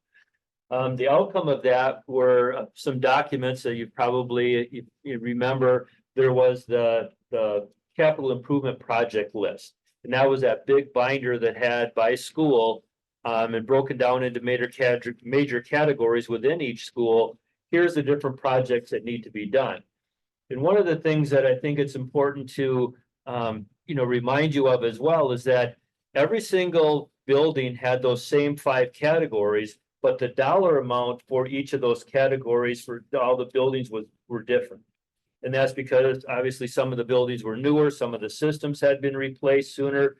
Speaker 12: The outcome of that were some documents that you remember. There was the capital improvement project list. And that was that big binder that had by school and broken down into major categories within each school. Here's the different projects that need to be done. And one of the things that I think it's important to remind you of as well is that every single building had those same 5 categories, but the dollar amount for each of those categories for all the buildings were different. And that's because obviously some of the buildings were newer, some of the systems had been replaced sooner.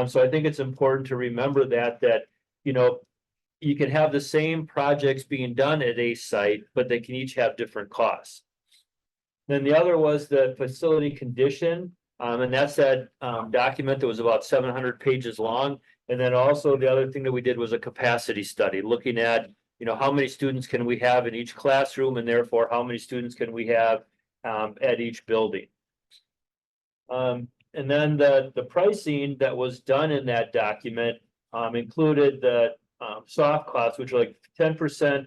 Speaker 12: So I think it's important to remember that you can have the same projects being done at a site, but they can each have different costs. Then the other was the facility condition, and that's that document that was about 700 pages long. And then also the other thing that we did was a capacity study, looking at how many students can we have in each classroom, and therefore how many students can we have at each building. And then the pricing that was done in that document included the soft costs, which are like 10%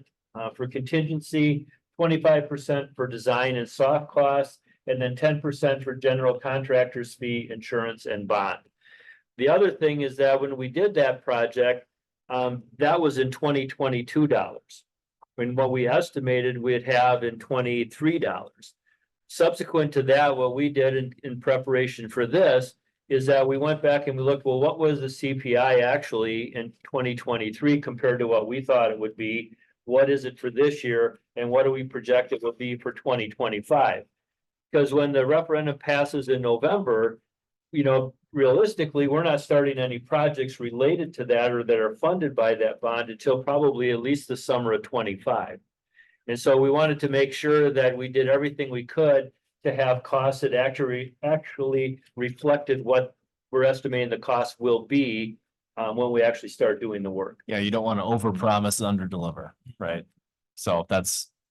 Speaker 12: for contingency, 25% for design and soft costs, and then 10% for general contractors fee, insurance, and bond. The other thing is that when we did that project, that was in 2022 dollars. When what we estimated we'd have in $23. Subsequent to that, what we did in preparation for this is that we went back and we looked, well, what was the CPI actually in 2023 compared to what we thought it would be? What is it for this year? And what do we project it will be for 2025? Because when the referendum passes in November, realistically, we're not starting any projects related to that or that are funded by that bond until probably at least the summer of 25. And so we wanted to make sure that we did everything we could to have costs that actually reflected what we're estimating the cost will be when we actually start doing the work.
Speaker 6: Yeah, you don't want to overpromise and underdeliver, right? So I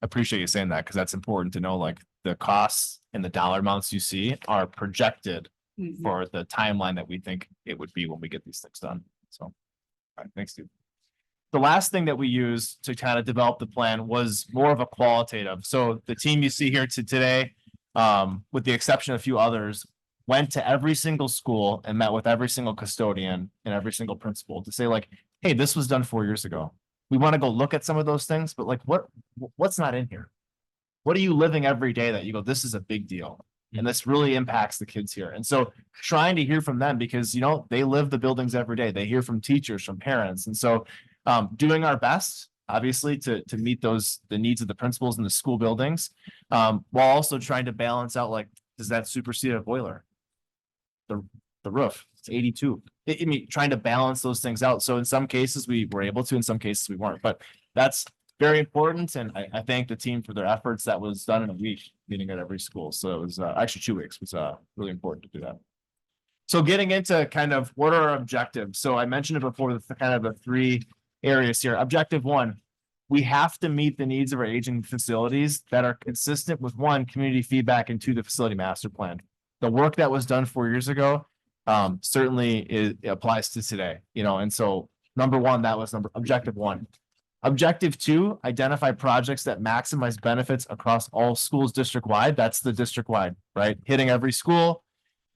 Speaker 6: appreciate you saying that, because that's important to know, like the costs and the dollar amounts you see are projected for the timeline that we think it would be when we get these things done. So, all right, thanks, Steve. The last thing that we used to kind of develop the plan was more of a qualitative. So the team you see here today, with the exception of a few others, went to every single school and met with every single custodian and every single principal to say, like, hey, this was done 4 years ago. We want to go look at some of those things, but like, what's not in here? What are you living every day that you go, this is a big deal? And this really impacts the kids here. And so trying to hear from them, because, they live the buildings every day. They hear from teachers, from parents. And so doing our best, obviously, to meet the needs of the principals in the school buildings, while also trying to balance out, like, does that supersede a boiler? The roof, it's 82. I mean, trying to balance those things out. So in some cases we were able to, in some cases we weren't, but that's very important. And I thank the team for their efforts. That was done in a week, meeting at every school. So it was actually 2 weeks. It was really important to do that. So getting into kind of what are our objectives. So I mentioned it before, the 3 areas here. Objective 1, we have to meet the needs of our aging facilities that are consistent with 1, community feedback, and 2, the facility master plan. The work that was done 4 years ago certainly applies to today, and so number 1, that was objective 1. Objective 2, identify projects that maximize benefits across all schools district-wide. That's the district-wide, right? Hitting every school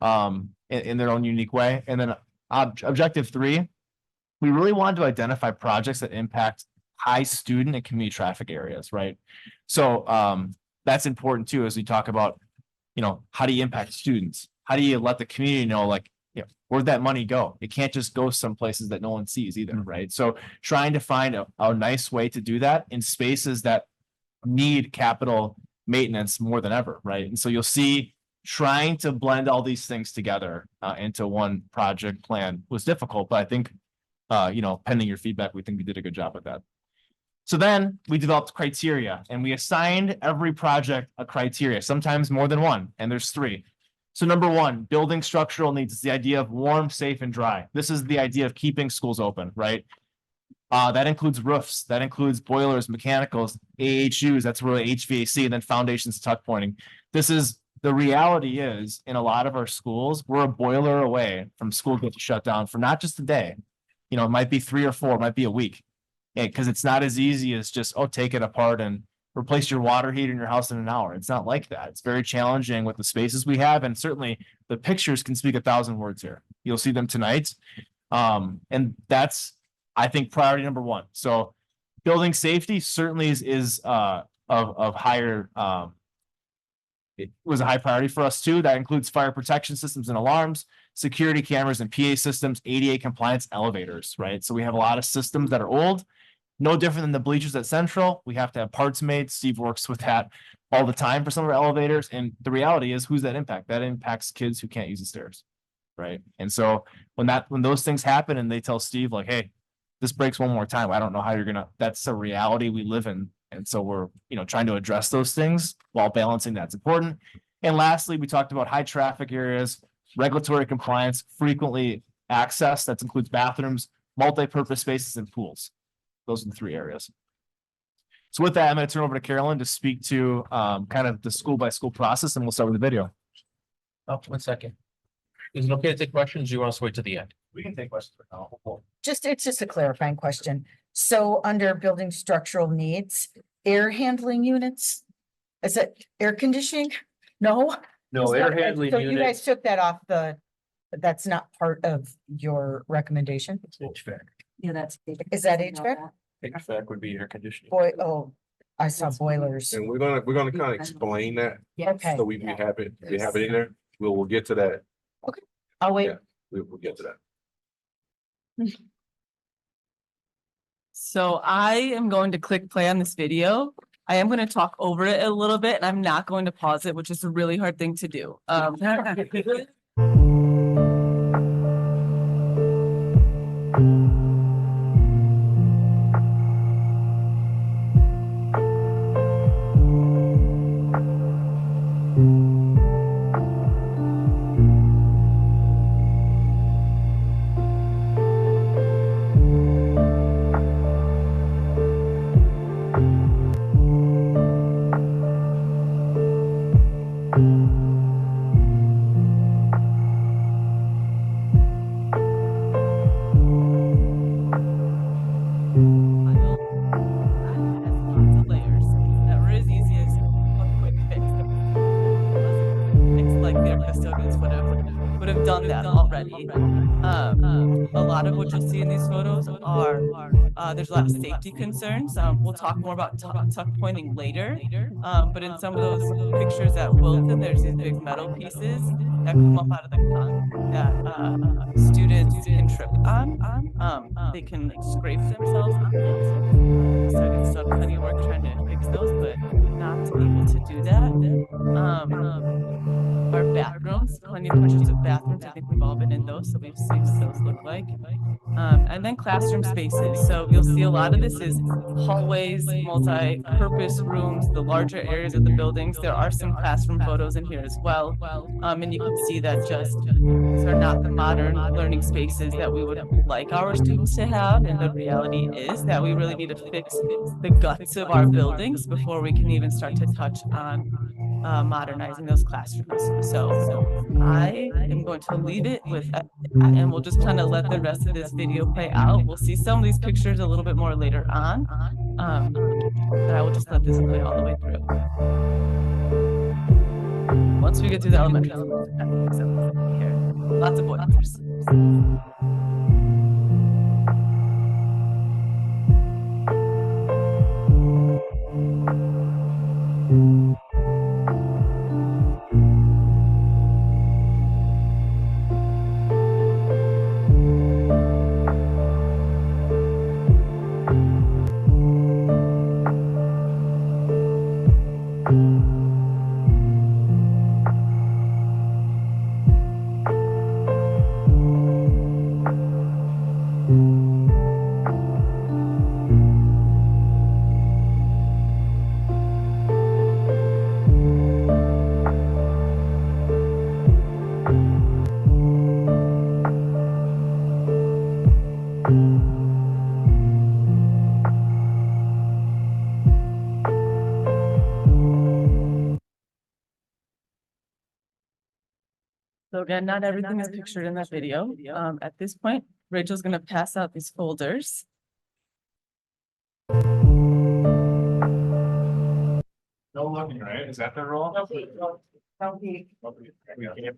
Speaker 6: in their own unique way. And then objective 3, we really wanted to identify projects that impact high student and community traffic areas, right? So that's important too, as we talk about, how do you impact students? How do you let the community know, like, where'd that money go? It can't just go some places that no one sees either, right? So trying to find a nice way to do that in spaces that need capital maintenance more than ever, right? And so you'll see trying to blend all these things together into one project plan was difficult, but I think pending your feedback, we think we did a good job at that. So then we developed criteria and we assigned every project a criteria, sometimes more than one, and there's 3. So number 1, building structural needs is the idea of warm, safe, and dry. This is the idea of keeping schools open, right? That includes roofs, that includes boilers, mechanicals, AHUs, that's really HVAC, and then foundations, tuck pointing. This is, the reality is, in a lot of our schools, we're a boiler away from school getting shut down for not just a day. It might be 3 or 4, it might be a week. Because it's not as easy as just, take it apart and replace your water heater in your house in an hour. It's not like that. It's very challenging with the spaces we have. And certainly the pictures can speak 1,000 words here. You'll see them tonight. And that's, I think, priority number 1. So building safety certainly is of higher, it was a high priority for us too. That includes fire protection systems and alarms, security cameras and PA systems, ADA compliance, elevators, right? So we have a lot of systems that are old. No different than the bleachers at Central. We have to have parts made. Steve works with that all the time for some of our elevators. And the reality is, who's that impact? That impacts kids who can't use the stairs, right? And so when those things happen and they tell Steve like, hey, this breaks one more time, I don't know how you're gonna, that's a reality we live in. And so we're, trying to address those things while balancing that's important. And lastly, we talked about high traffic areas, regulatory compliance, frequently access, that includes bathrooms, multi-purpose spaces, and pools. Those are the 3 areas. So with that, I'm going to turn over to Carolyn to speak to kind of the school by school process, and we'll start with the video.
Speaker 1: Oh, 1 second. Is it okay to take questions? Or you want us to wait to the end?
Speaker 6: We can take questions now.
Speaker 8: It's just a clarifying question. So under building structural needs, air handling units, is it air conditioning? No?
Speaker 12: No, air handling
Speaker 8: So you guys
Speaker 12: units.
Speaker 8: took that off that's not part of your recommendation?
Speaker 12: HVAC.
Speaker 3: Yeah, that's.
Speaker 8: Is that HVAC?
Speaker 12: HVAC would be air conditioning.
Speaker 8: I saw boilers.
Speaker 2: And we're gonna kind of explain that.
Speaker 8: Okay.
Speaker 2: So we have it in there. We'll get to that.
Speaker 8: I'll wait.
Speaker 2: Yeah. We'll get to that.
Speaker 13: So I am going to click play on this video. I am going to talk over it a little bit and I'm not going to pause it, which is a really hard thing to do. A lot of what you'll see in these photos are, there's a lot of safety concerns. We'll talk more about tuck pointing later. But in some of those pictures at Wilton, there's these big metal pieces that come up out of the concrete that students can trip on. They can scrape themselves on those. So I did some plenty of work trying to fix those, but not able to do that. Our bathrooms, plenty of pictures of bathrooms. I think we've all been in those, so we've seen what those look like. And then classroom spaces. So you'll see a lot of this is hallways, multi-purpose rooms, the larger areas of the buildings. There are some classroom photos in here as well. And you can see that just these are not the modern learning spaces that we would like our students to have. And the reality is that we really need to fix the guts of our buildings before we can even start to touch on modernizing those classrooms. So I am going to leave it with, and we'll just kind of let the rest of this video play out. We'll see some of these pictures a little bit more later on, but I will just let this play all the way through. Once we get through the elementary school, here, lots of boilers. So again, not everything is pictured in that video. At this point, Rachel's gonna pass out these folders.
Speaker 6: No looking, right? Is that the rule? We can't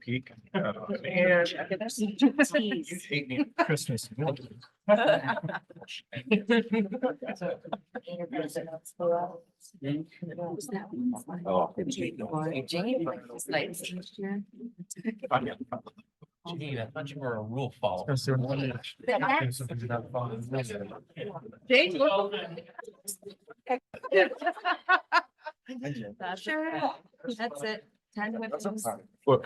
Speaker 6: peek. You hate me at Christmas.
Speaker 1: Gee, I thought you were a rule follower.
Speaker 5: Sure. That's it.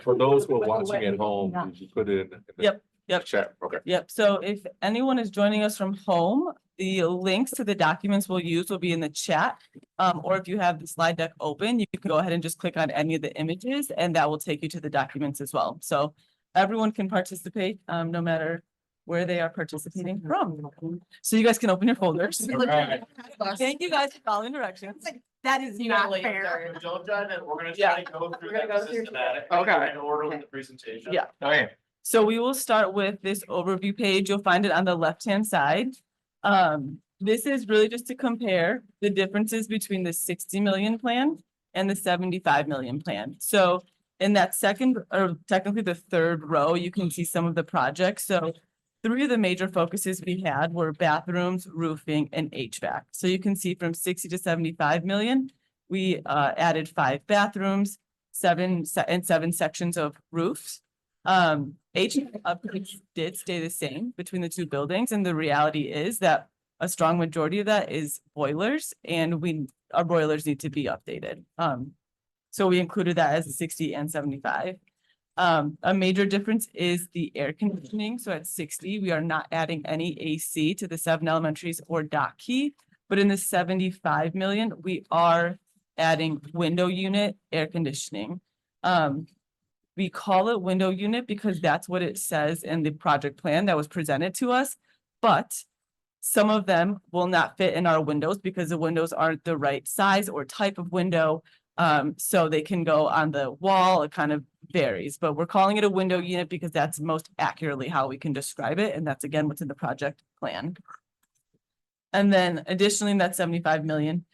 Speaker 2: For those who are watching at home, did you put it in?
Speaker 13: Yep.
Speaker 2: Chat, okay.
Speaker 13: Yep, so if anyone is joining us from home, the links to the documents we'll use will be in the chat. Or if you have the slide deck open, you can go ahead and just click on any of the images and that will take you to the documents as well. So everyone can participate, no matter where they are participating from. So you guys can open your folders. Thank you guys for following directions.
Speaker 3: That is not
Speaker 13: Really
Speaker 3: fair.
Speaker 1: Don't try that. We're gonna
Speaker 13: Yeah.
Speaker 1: try to go through
Speaker 13: We're gonna
Speaker 1: that
Speaker 13: go through
Speaker 1: systematic.
Speaker 13: Okay.
Speaker 1: In order with the presentation.
Speaker 13: Yeah.
Speaker 1: Okay.
Speaker 13: So we will start with this overview page. You'll find it on the left-hand side. This is really just to compare the differences between the 60 million plan and the 75 million plan. So in that second, or technically the third row, you can see some of the projects. So three of the major focuses we had were bathrooms, roofing, and HVAC. So you can see from 60 to 75 million, we added 5 bathrooms, 7 sections of roofs. HVAC upgrades did stay the same between the two buildings, and the reality is that a strong majority of that is boilers, and our boilers need to be updated. So we included that as a 60 and 75. A major difference is the air conditioning. So at 60, we are not adding any AC to the 7 elementaries or dock key, but in the 75 million, we are adding window unit air conditioning. We call it window unit because that's what it says in the project plan that was presented to us, but some of them will not fit in our windows because the windows aren't the right size or type of window. So they can go on the wall. It kind of varies, but we're calling it a window unit because that's most accurately how we can describe it. And that's again, what's in the project plan. And then additionally, in that 75 million,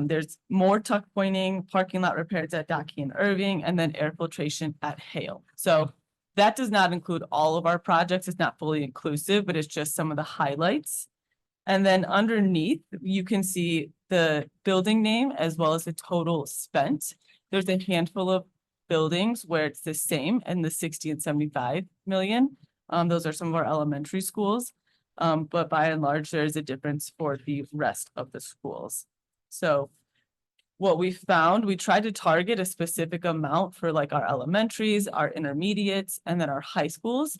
Speaker 13: there's more tuck pointing, parking lot repairs at Docky and Irving, and then air filtration at Hale. So that does not include all of our projects. It's not fully inclusive, but it's just some of the highlights. And then underneath, you can see the building name as well as the total spent. There's a handful of buildings where it's the same in the 60 and 75 million. Those are some of our elementary schools. But by and large, there's a difference for the rest of the schools. So what we found, we tried to target a specific amount for like our elementaries, our intermediates, and then our high schools.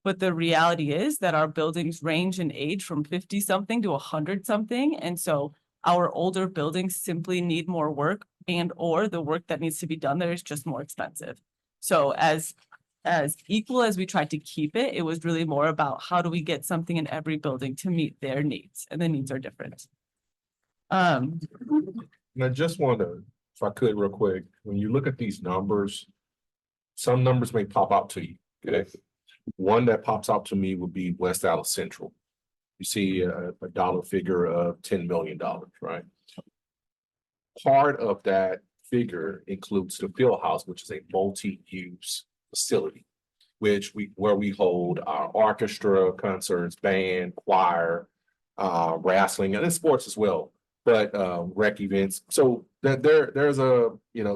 Speaker 13: But the reality is that our buildings range in age from 50 something to 100 something. And so our older buildings simply need more work, and or the work that needs to be done there is just more expensive. So as equal as we tried to keep it, it was really more about how do we get something in every building to meet their needs, and the needs are different.
Speaker 2: And I just want to, if I could real quick, when you look at these numbers, some numbers may pop out to you, okay? One that pops out to me would be West Allis Central. You see a dollar figure of $10 million, right? Part of that figure includes the field house, which is a multi-use facility, where we hold our orchestra, concerts, band, choir, wrestling, and then sports as well, but rec events. So there's a,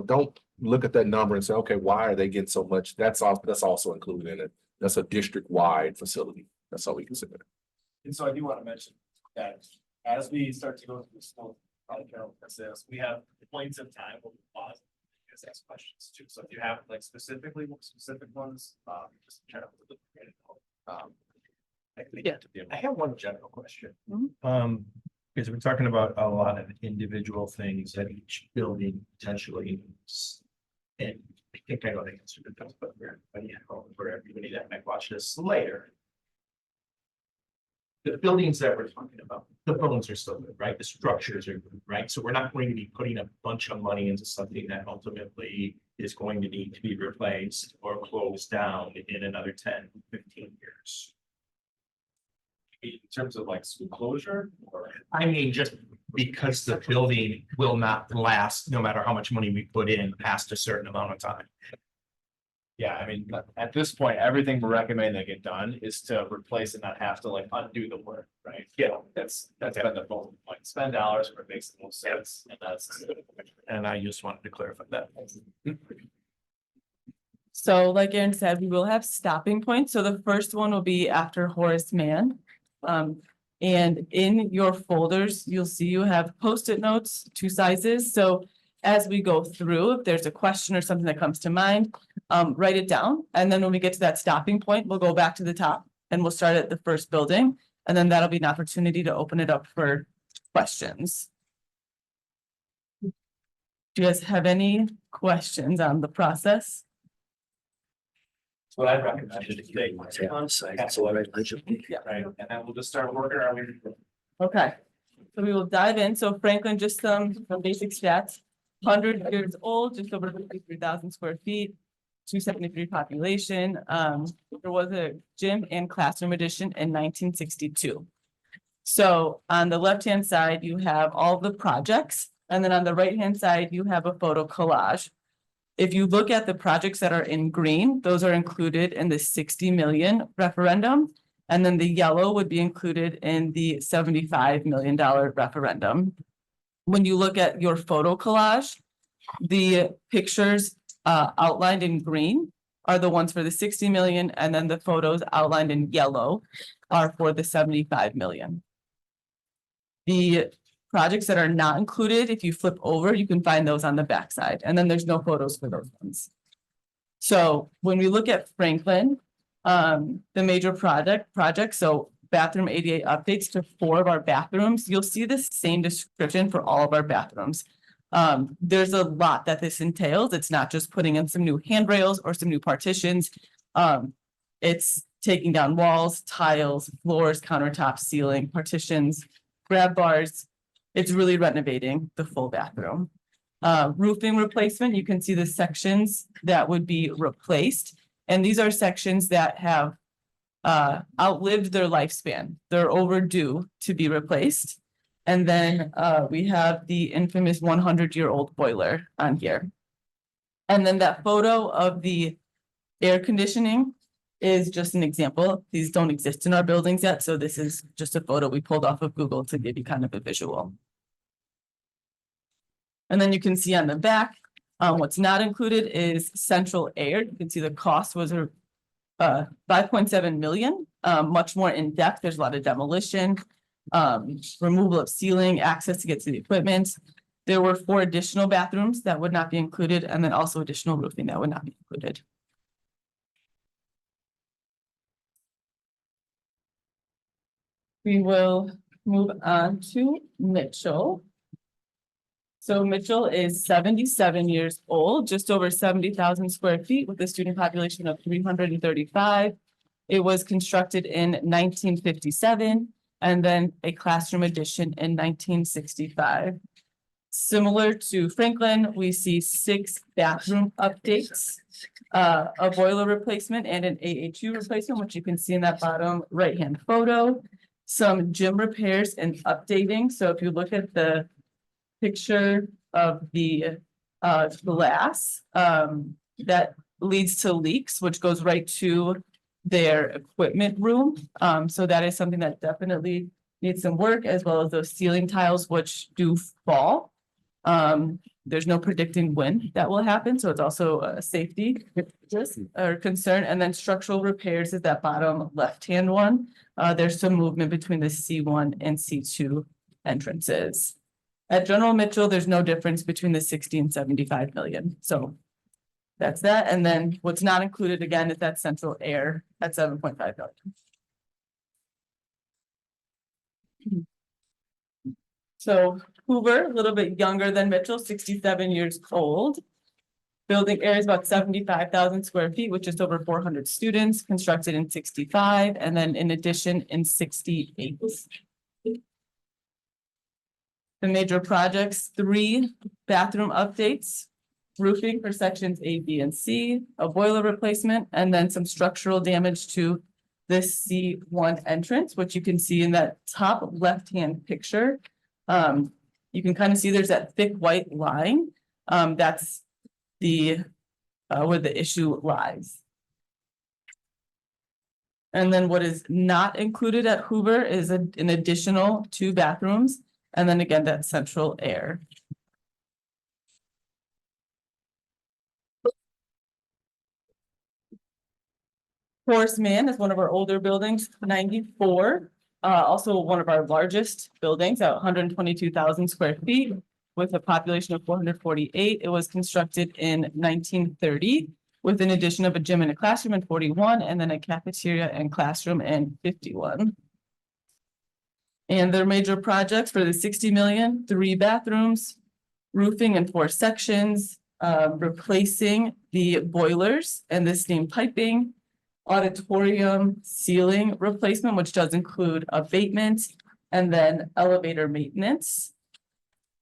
Speaker 2: don't look at that number and say, okay, why are they getting so much? That's also included in it. That's a district-wide facility. That's how we consider it.
Speaker 6: And so I do want to mention that as we start to go through the school probably Carol can say this, we have points of time, we'll pause. Just ask questions too, so if you have like specific ones, just try to.
Speaker 10: I have one general question.
Speaker 4: Mhm.
Speaker 10: Because we're talking about a lot of individual things that each building potentially needs. And I think I know the answer to this, but for everybody that might watch this later. The buildings that we're talking about, the buildings are still good, right? The structures are good, right? So we're not going to be putting a bunch of money into something that ultimately is going to need to be replaced or closed down in another 10, 15 years. In terms of like school closure, or I mean, just because the building will not last, no matter how much money we put in past a certain amount of time.
Speaker 6: Yeah, I mean, at this point, everything we're recommending that get done is to replace and not have to like undo the work, right?
Speaker 10: Yeah.
Speaker 6: That's been the goal, like spend dollars where it makes the most sense, and that's.
Speaker 10: And I just wanted to clarify that.
Speaker 13: So like Aaron said, we will have stopping points. So the first one will be after Horace Mann. And in your folders, you'll see you have Post-it notes, 2 sizes. So as we go through, if there's a question or something that comes to mind, write it down. And then when we get to that stopping point, we'll go back to the top and we'll start at the first building. And then that'll be an opportunity to open it up for questions. Do you guys have any questions on the process?
Speaker 6: What I'd recommend is to take on site, so right,
Speaker 13: Yeah.
Speaker 6: and then we'll just start working our way.
Speaker 13: Okay, so we will dive in. So Franklin, just some basic stats. 100 years old, just over 53,000 square feet, 273 population. There was a gym and classroom addition in 1962. So on the left-hand side, you have all the projects, and then on the right-hand side, you have a photo collage. If you look at the projects that are in green, those are included in the 60 million referendum. And then the yellow would be included in the $75 million referendum. When you look at your photo collage, the pictures outlined in green are the ones for the 60 million, and then the photos outlined in yellow are for the 75 million. The projects that are not included, if you flip over, you can find those on the backside, and then there's no photos for those ones. So when we look at Franklin, the major project, so bathroom ADA updates to 4 of our bathrooms, you'll see the same description for all of our bathrooms. There's a lot that this entails. It's not just putting in some new handrails or some new partitions. It's taking down walls, tiles, floors, countertops, ceiling, partitions, grab bars. It's really renovating the full bathroom. Roofing replacement, you can see the sections that would be replaced. And these are sections that have outlived their lifespan. They're overdue to be replaced. And then we have the infamous 100-year-old boiler on here. And then that photo of the air conditioning is just an example. These don't exist in our buildings yet. So this is just a photo we pulled off of Google to give you kind of a visual. And then you can see on the back, what's not included is central air. You can see the cost was 5.7 million, much more in depth. There's a lot of demolition, removal of ceiling, access to get to the equipment. There were 4 additional bathrooms that would not be included, and then also additional roofing that would not be included. We will move on to Mitchell. So Mitchell is 77 years old, just over 70,000 square feet with a student population of 335. It was constructed in 1957 and then a classroom addition in 1965. Similar to Franklin, we see 6 bathroom updates, a boiler replacement and an AHU replacement, which you can see in that bottom right-hand photo. Some gym repairs and updating. So if you look at the picture of the glass that leads to leaks, which goes right to their equipment room. So that is something that definitely needs some work, as well as those ceiling tiles, which do fall. There's no predicting when that will happen. So it's also a safety risk or concern. And then structural repairs is that bottom left-hand one. There's some movement between the C1 and C2 entrances. At General Mitchell, there's no difference between the 60 and 75 million, so. That's that, and then what's not included again is that central air at 7.5 million. So Hoover, a little bit younger than Mitchell, 67 years old. Building area is about 75,000 square feet, with just over 400 students, constructed in 65, and then in addition in 68. The major projects, 3 bathroom updates, roofing for sections A, B, and C, a boiler replacement, and then some structural damage to this C1 entrance, which you can see in that top left-hand picture. You can kind of see there's that thick white line. That's the where the issue lies. And then what is not included at Hoover is an additional 2 bathrooms, and then again, that central air. Horace Mann is one of our older buildings, 94. Also one of our largest buildings at 122,000 square feet with a population of 448. It was constructed in 1930 with an addition of a gym and a classroom in 41, and then a cafeteria and classroom in 51. And their major projects for the 60 million, 3 bathrooms, roofing in 4 sections, replacing the boilers and the steam piping, auditorium ceiling replacement, which does include abatement, and then elevator maintenance.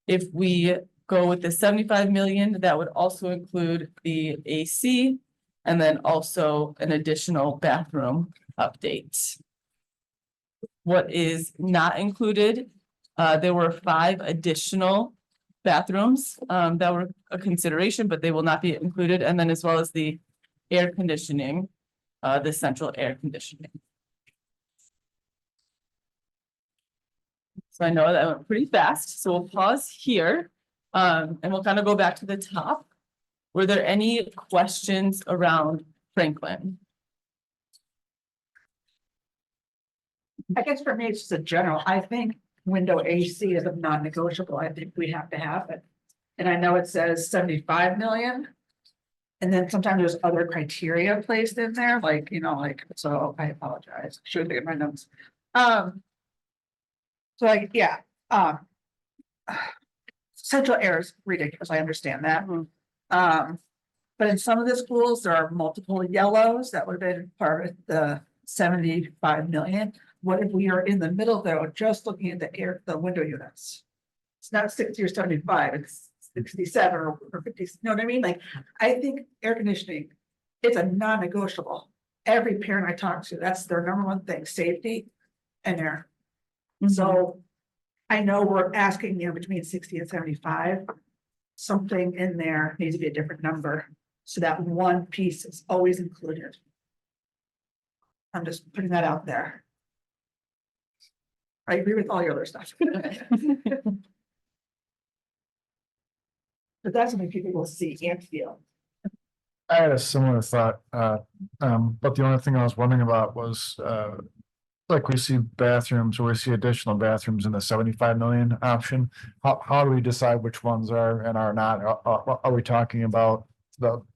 Speaker 13: If we go with the 75 million, that would also include the AC and then also an additional bathroom update. What is not included, there were 5 additional bathrooms that were a consideration, but they will not be included, and then as well as the air conditioning. The central air conditioning. So I know that went pretty fast, so we'll pause here. And we'll kind of go back to the top. Were there any questions around Franklin?
Speaker 4: I guess for me, it's just a general, I think window AC is a non-negotiable. I think we have to have it. And I know it says 75 million. And then sometimes there's other criteria placed in there, like, you know, like, so I apologize, should be in my notes. So like, yeah, central air is ridiculous, I understand that. But in some of the schools, there are multiple yellows that would have been part of the 75 million. What if we are in the middle though, just looking at the window units? It's not 60 or 75, it's 67 or 50, you know what I mean? Like, I think air conditioning, it's a non-negotiable. Every parent I talk to, that's their number 1 thing, safety and air. So I know we're asking, you know, between 60 and 75. Something in there needs to be a different number. So that one piece is always included. I'm just putting that out there. I agree with all your other stuff. But that's something people will see and feel.
Speaker 6: I had a similar thought, but the only thing I was wondering about was, like we see bathrooms, or we see additional bathrooms in the 75 million option. How do we decide which ones are and are not? Are we talking about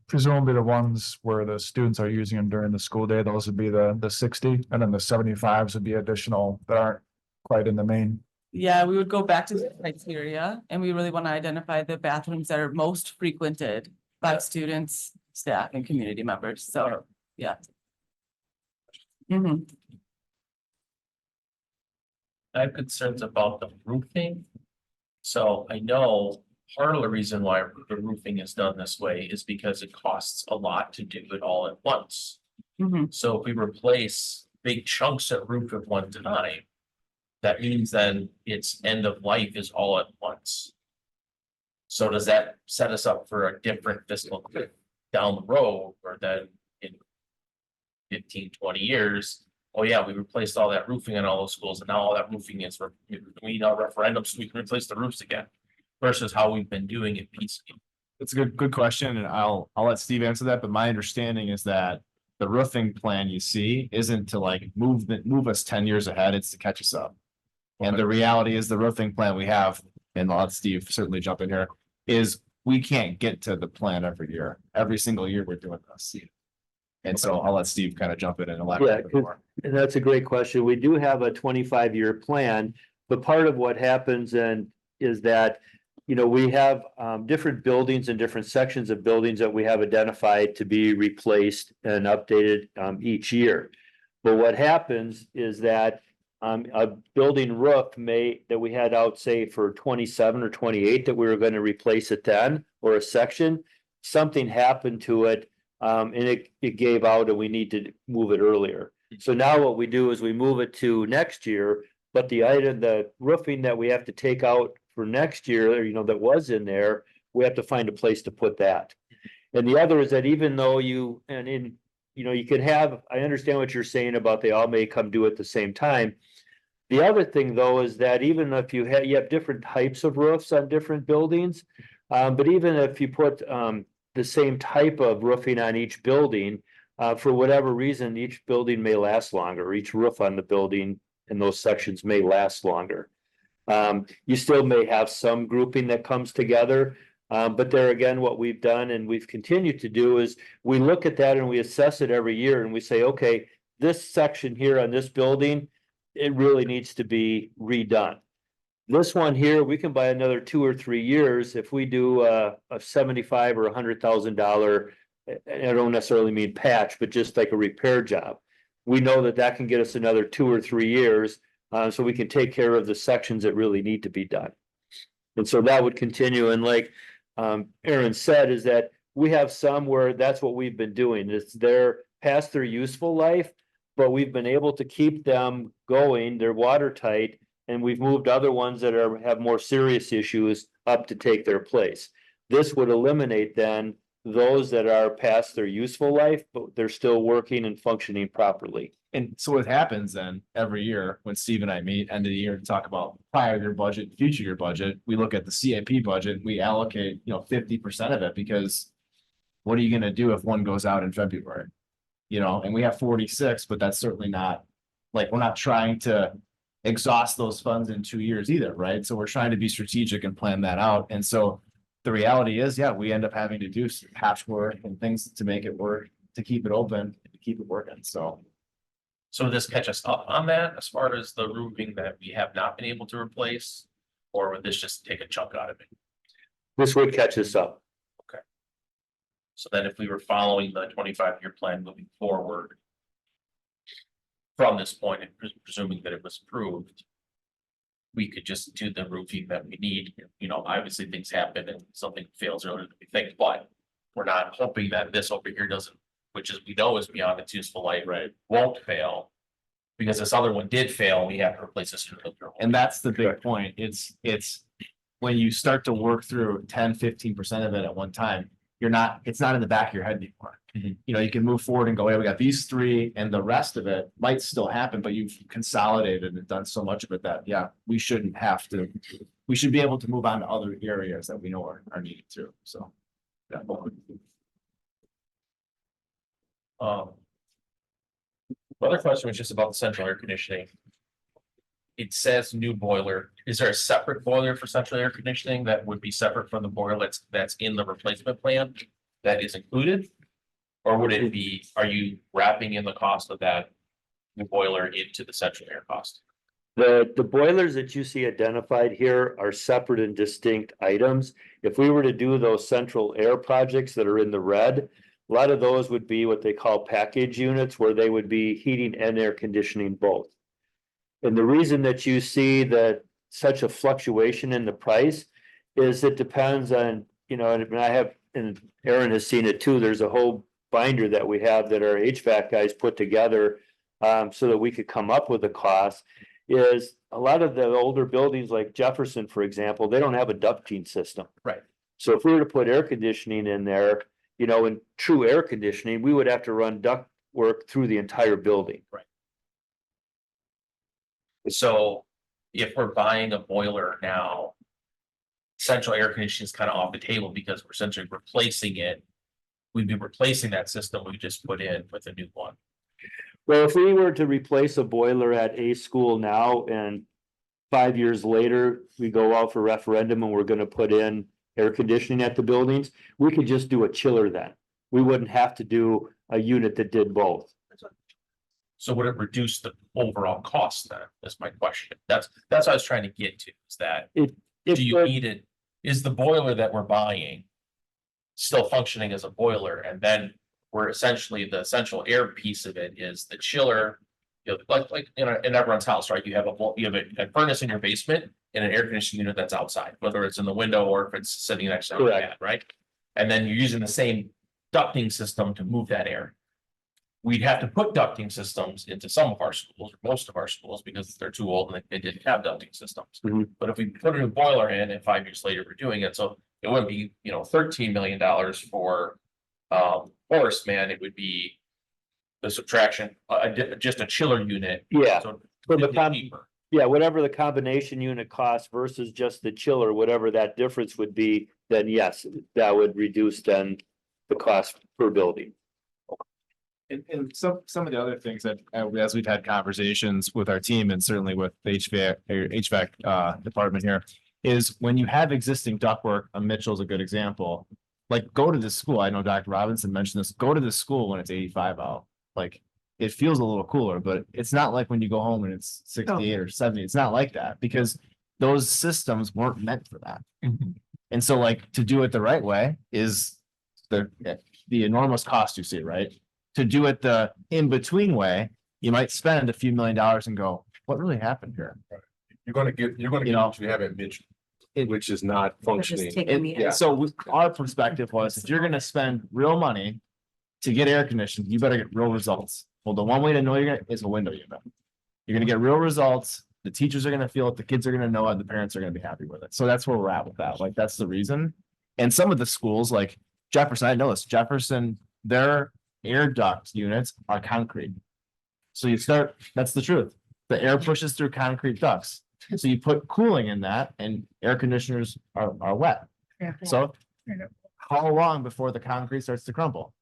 Speaker 6: presumably the ones where the students are using them during the school day? Those would be the 60, and then the 75s would be additional that aren't quite in the main.
Speaker 13: Yeah, we would go back to the criteria, and we really want to identify the bathrooms that are most frequented by students, staff, and community members. So, yeah.
Speaker 1: I have concerns about the roofing. So I know part of the reason why the roofing is done this way is because it costs a lot to do it all at once. So if we replace big chunks of roof at one time, that means then its end of life is all at once. So does that set us up for a different fiscal cliff down the road, or then in 15, 20 years? Oh yeah, we replaced all that roofing in all those schools, and now all that roofing is, we need our referendum so we can replace the roofs again. Versus how we've been doing it piecemeal.
Speaker 6: It's a good question, and I'll let Steve answer that, but my understanding is that the roofing plan you see isn't to like move us 10 years ahead, it's to catch us up. And the reality is the roofing plan we have and I'll let Steve certainly jump in here, is we can't get to the plan every year. Every single year we're doing this. And so I'll let Steve kind of jump in and elaborate a bit more.
Speaker 12: And that's a great question. We do have a 25-year plan, but part of what happens is that, you know, we have different buildings and different sections of buildings that we have identified to be replaced and updated each year. But what happens is that a building roof that we had out, say, for 27 or 28, that we were going to replace it then, or a section, something happened to it, and it gave out and we need to move it earlier. So now what we do is we move it to next year, but the roofing that we have to take out for next year, you know, that was in there, we have to find a place to put that. And the other is that even though you could have, I understand what you're saying about they all may come due at the same time. The other thing, though, is that even if you have different types of roofs on different buildings, but even if you put the same type of roofing on each building, for whatever reason, each building may last longer. Each roof on the building in those sections may last longer. You still may have some grouping that comes together, but there again, what we've done and we've continued to do is we look at that and we assess it every year and we say, okay, this section here on this building, it really needs to be redone. This one here, we can buy another 2 or 3 years if we do a $75,000 or $100,000. I don't necessarily mean patch, but just like a repair job. We know that can get us another 2 or 3 years, so we can take care of the sections that really need to be done. And so that would continue. And like Aaron said, is that we have some where that's what we've been doing. They're past their useful life, but we've been able to keep them going. They're watertight. And we've moved other ones that have more serious issues up to take their place. This would eliminate then those that are past their useful life, but they're still working and functioning properly.
Speaker 6: And so what happens then every year when Steve and I meet end of the year to talk about prior year budget, future year budget, we look at the CIP budget, we allocate, 50% of it, because what are you going to do if one goes out in February? And we have 46, but that's certainly not like, we're not trying to exhaust those funds in 2 years either, right? So we're trying to be strategic and plan that out. And so the reality is, we end up having to do patchwork and things to make it work, to keep it open, to keep it working. So
Speaker 1: would this catch us up on that as far as the roofing that we have not been able to replace? Or would this just take a chunk out of it?
Speaker 12: This would catch us up.
Speaker 1: Okay. So then if we were following the 25-year plan moving forward, from this point, and presuming that it was approved, we could just do the roofing that we need. Obviously things happen and something fails earlier than we think, but we're not hoping that this over here doesn't, which is we know is beyond its useful life,
Speaker 6: right,
Speaker 1: won't fail. Because this other one did fail, we have to replace this.
Speaker 6: And that's the big point. It's when you start to work through 10-15% of it at one time, it's not in the back of your head anymore. You can move forward and go, hey, we got these 3 and the rest of it might still happen, but you've consolidated and done so much of it that, we should be able to move on to other areas that we know are needed too. So.
Speaker 1: Another question was just about the central air conditioning. It says new boiler. Is there a separate boiler for central air conditioning that would be separate from the boiler that's in the replacement plan that is included? Or would it be, are you wrapping in the cost of that new boiler into the central air cost?
Speaker 12: The boilers that you see identified here are separate and distinct items. If we were to do those central air projects that are in the red, a lot of those would be what they call package units, where they would be heating and air conditioning both. And the reason that you see that such a fluctuation in the price is it depends on, and Aaron has seen it too, there's a whole binder that we have that our HVAC guys put together so that we could come up with a cost. Is a lot of the older buildings like Jefferson, for example, they don't have a ducting system.
Speaker 1: Right.
Speaker 12: So if we were to put air conditioning in there, in true air conditioning, we would have to run duct work through the entire building.
Speaker 1: Right. So if we're buying a boiler now, central air conditioning is kind of off the table because we're essentially replacing it. We'd be replacing that system we just put in with a new one.
Speaker 12: Well, if we were to replace a boiler at a school now and 5 years later, we go out for referendum and we're gonna put in air conditioning at the buildings, we could just do a chiller then. We wouldn't have to do a unit that did both.
Speaker 1: So would it reduce the overall cost then, is my question. That's what I was trying to get to, is that,
Speaker 12: It
Speaker 1: do you need it, is the boiler that we're buying still functioning as a boiler, and then we're essentially, the essential air piece of it is the chiller. You know, like in everyone's house, right? You have a furnace in your basement and an air conditioning unit that's outside, whether it's in the window or if it's sitting next to the
Speaker 12: Correct.
Speaker 1: fan, right? And then you're using the same ducting system to move that air. We'd have to put ducting systems into some of our schools, or most of our schools, because they're too old and they didn't have ducting systems.
Speaker 12: Mhm.
Speaker 1: But if we put a new boiler in and 5 years later we're doing it, so it wouldn't be, $13 million for Forest Man, it would be the subtraction, just a chiller unit.
Speaker 12: Yeah,
Speaker 1: So
Speaker 12: for the
Speaker 1: significantly cheaper.
Speaker 12: yeah, whatever the combination unit costs versus just the chiller, whatever that difference would be, then yes, that would reduce then the cost per building.
Speaker 6: And some of the other things that, as we've had conversations with our team and certainly with the HVAC department here, is when you have existing ductwork, Mitchell's a good example. Like, go to this school, I know Dr. Robinson mentioned this, go to the school when it's 85 out. Like, it feels a little cooler, but it's not like when you go home and it's 68 or 70. It's not like that, because those systems weren't meant for that. And so, like, to do it the right way is the enormous cost you see, right? To do it the in-between way, you might spend a few $1 million and go, what really happened here?
Speaker 2: You're gonna get what you have at Mitchell, which is not functioning.
Speaker 6: And so our perspective was, if you're gonna spend real money to get air conditioned, you better get real results. Well, the one way to know you're gonna is a window unit. You're gonna get real results. The teachers are gonna feel it, the kids are gonna know it, the parents are gonna be happy with it. So that's where we're at with that. Like, that's the reason. And some of the schools, like Jefferson, I know this, Jefferson, their air duct units are concrete. So that's the truth. The air pushes through concrete ducts. So you put cooling in that, and air conditioners are wet. So how long before the concrete starts to crumble?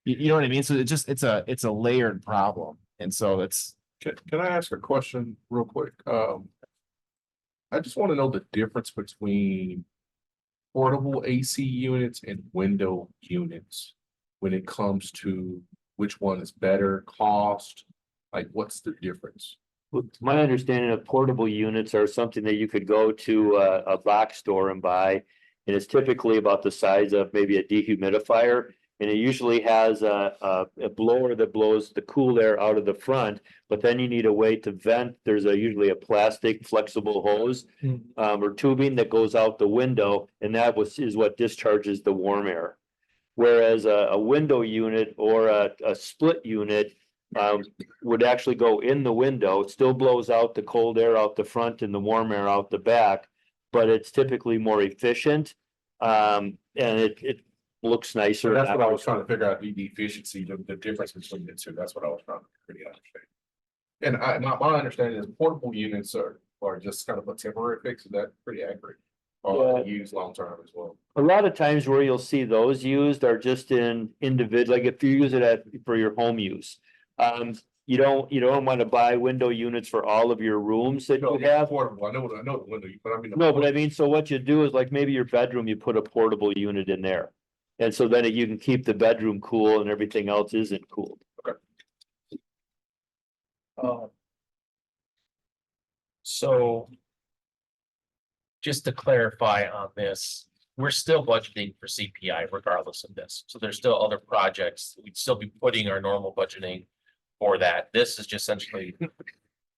Speaker 6: You know what I mean? So it's a layered problem. And so
Speaker 2: Can I ask a question real quick? I just want to know the difference between portable AC units and window units when it comes to which one is better, cost, like what's the difference?
Speaker 12: My understanding of portable units are something that you could go to a box store and buy. And it's typically about the size of maybe a dehumidifier. And it usually has a blower that blows the cool air out of the front, but then you need a way to vent. There's usually a plastic flexible hose or tubing that goes out the window, and that is what discharges the warm air. Whereas a window unit or a split unit would actually go in the window. It still blows out the cold air out the front and the warm air out the back, but it's typically more efficient. And it looks nicer.
Speaker 2: So that's what I was trying to figure out, the efficiency, the difference between the two. That's what I was trying to really understand. And my understanding is portable units are just kind of a temporary fix. Is that pretty accurate? Or used long term as well?
Speaker 12: A lot of times where you'll see those used are just in individual, like if you use it for your home use. You don't want to buy window units for all of your rooms that you have.
Speaker 2: Portable, I know the window, but I mean.
Speaker 12: No, but I mean, so what you do is like maybe your bedroom, you put a portable unit in there. And so then you can keep the bedroom cool and everything else isn't cooled.
Speaker 1: So just to clarify on this, we're still budgeting for CPI regardless of this. So there's still other projects. We'd still be putting our normal budgeting for that. This is just essentially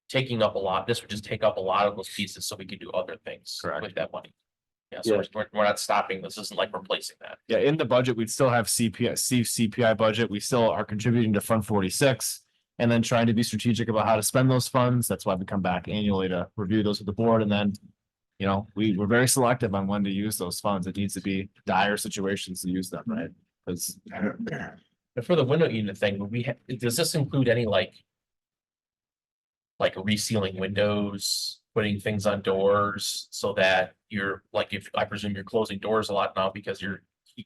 Speaker 1: taking up a lot. This would just take up a lot of those pieces so we can do other things with that money. Yeah, so we're not stopping. This isn't like replacing that.
Speaker 6: Yeah, in the budget, we'd still have CPI budget. We still are contributing to Fund 46 and then trying to be strategic about how to spend those funds. That's why we come back annually to review those with the board. And then, we're very selective on when to use those funds. It needs to be dire situations to use them, right? Because
Speaker 1: for the window unit thing, does this include any like resealing windows, putting things on doors so that you're like, if I presume you're closing doors a lot now because you're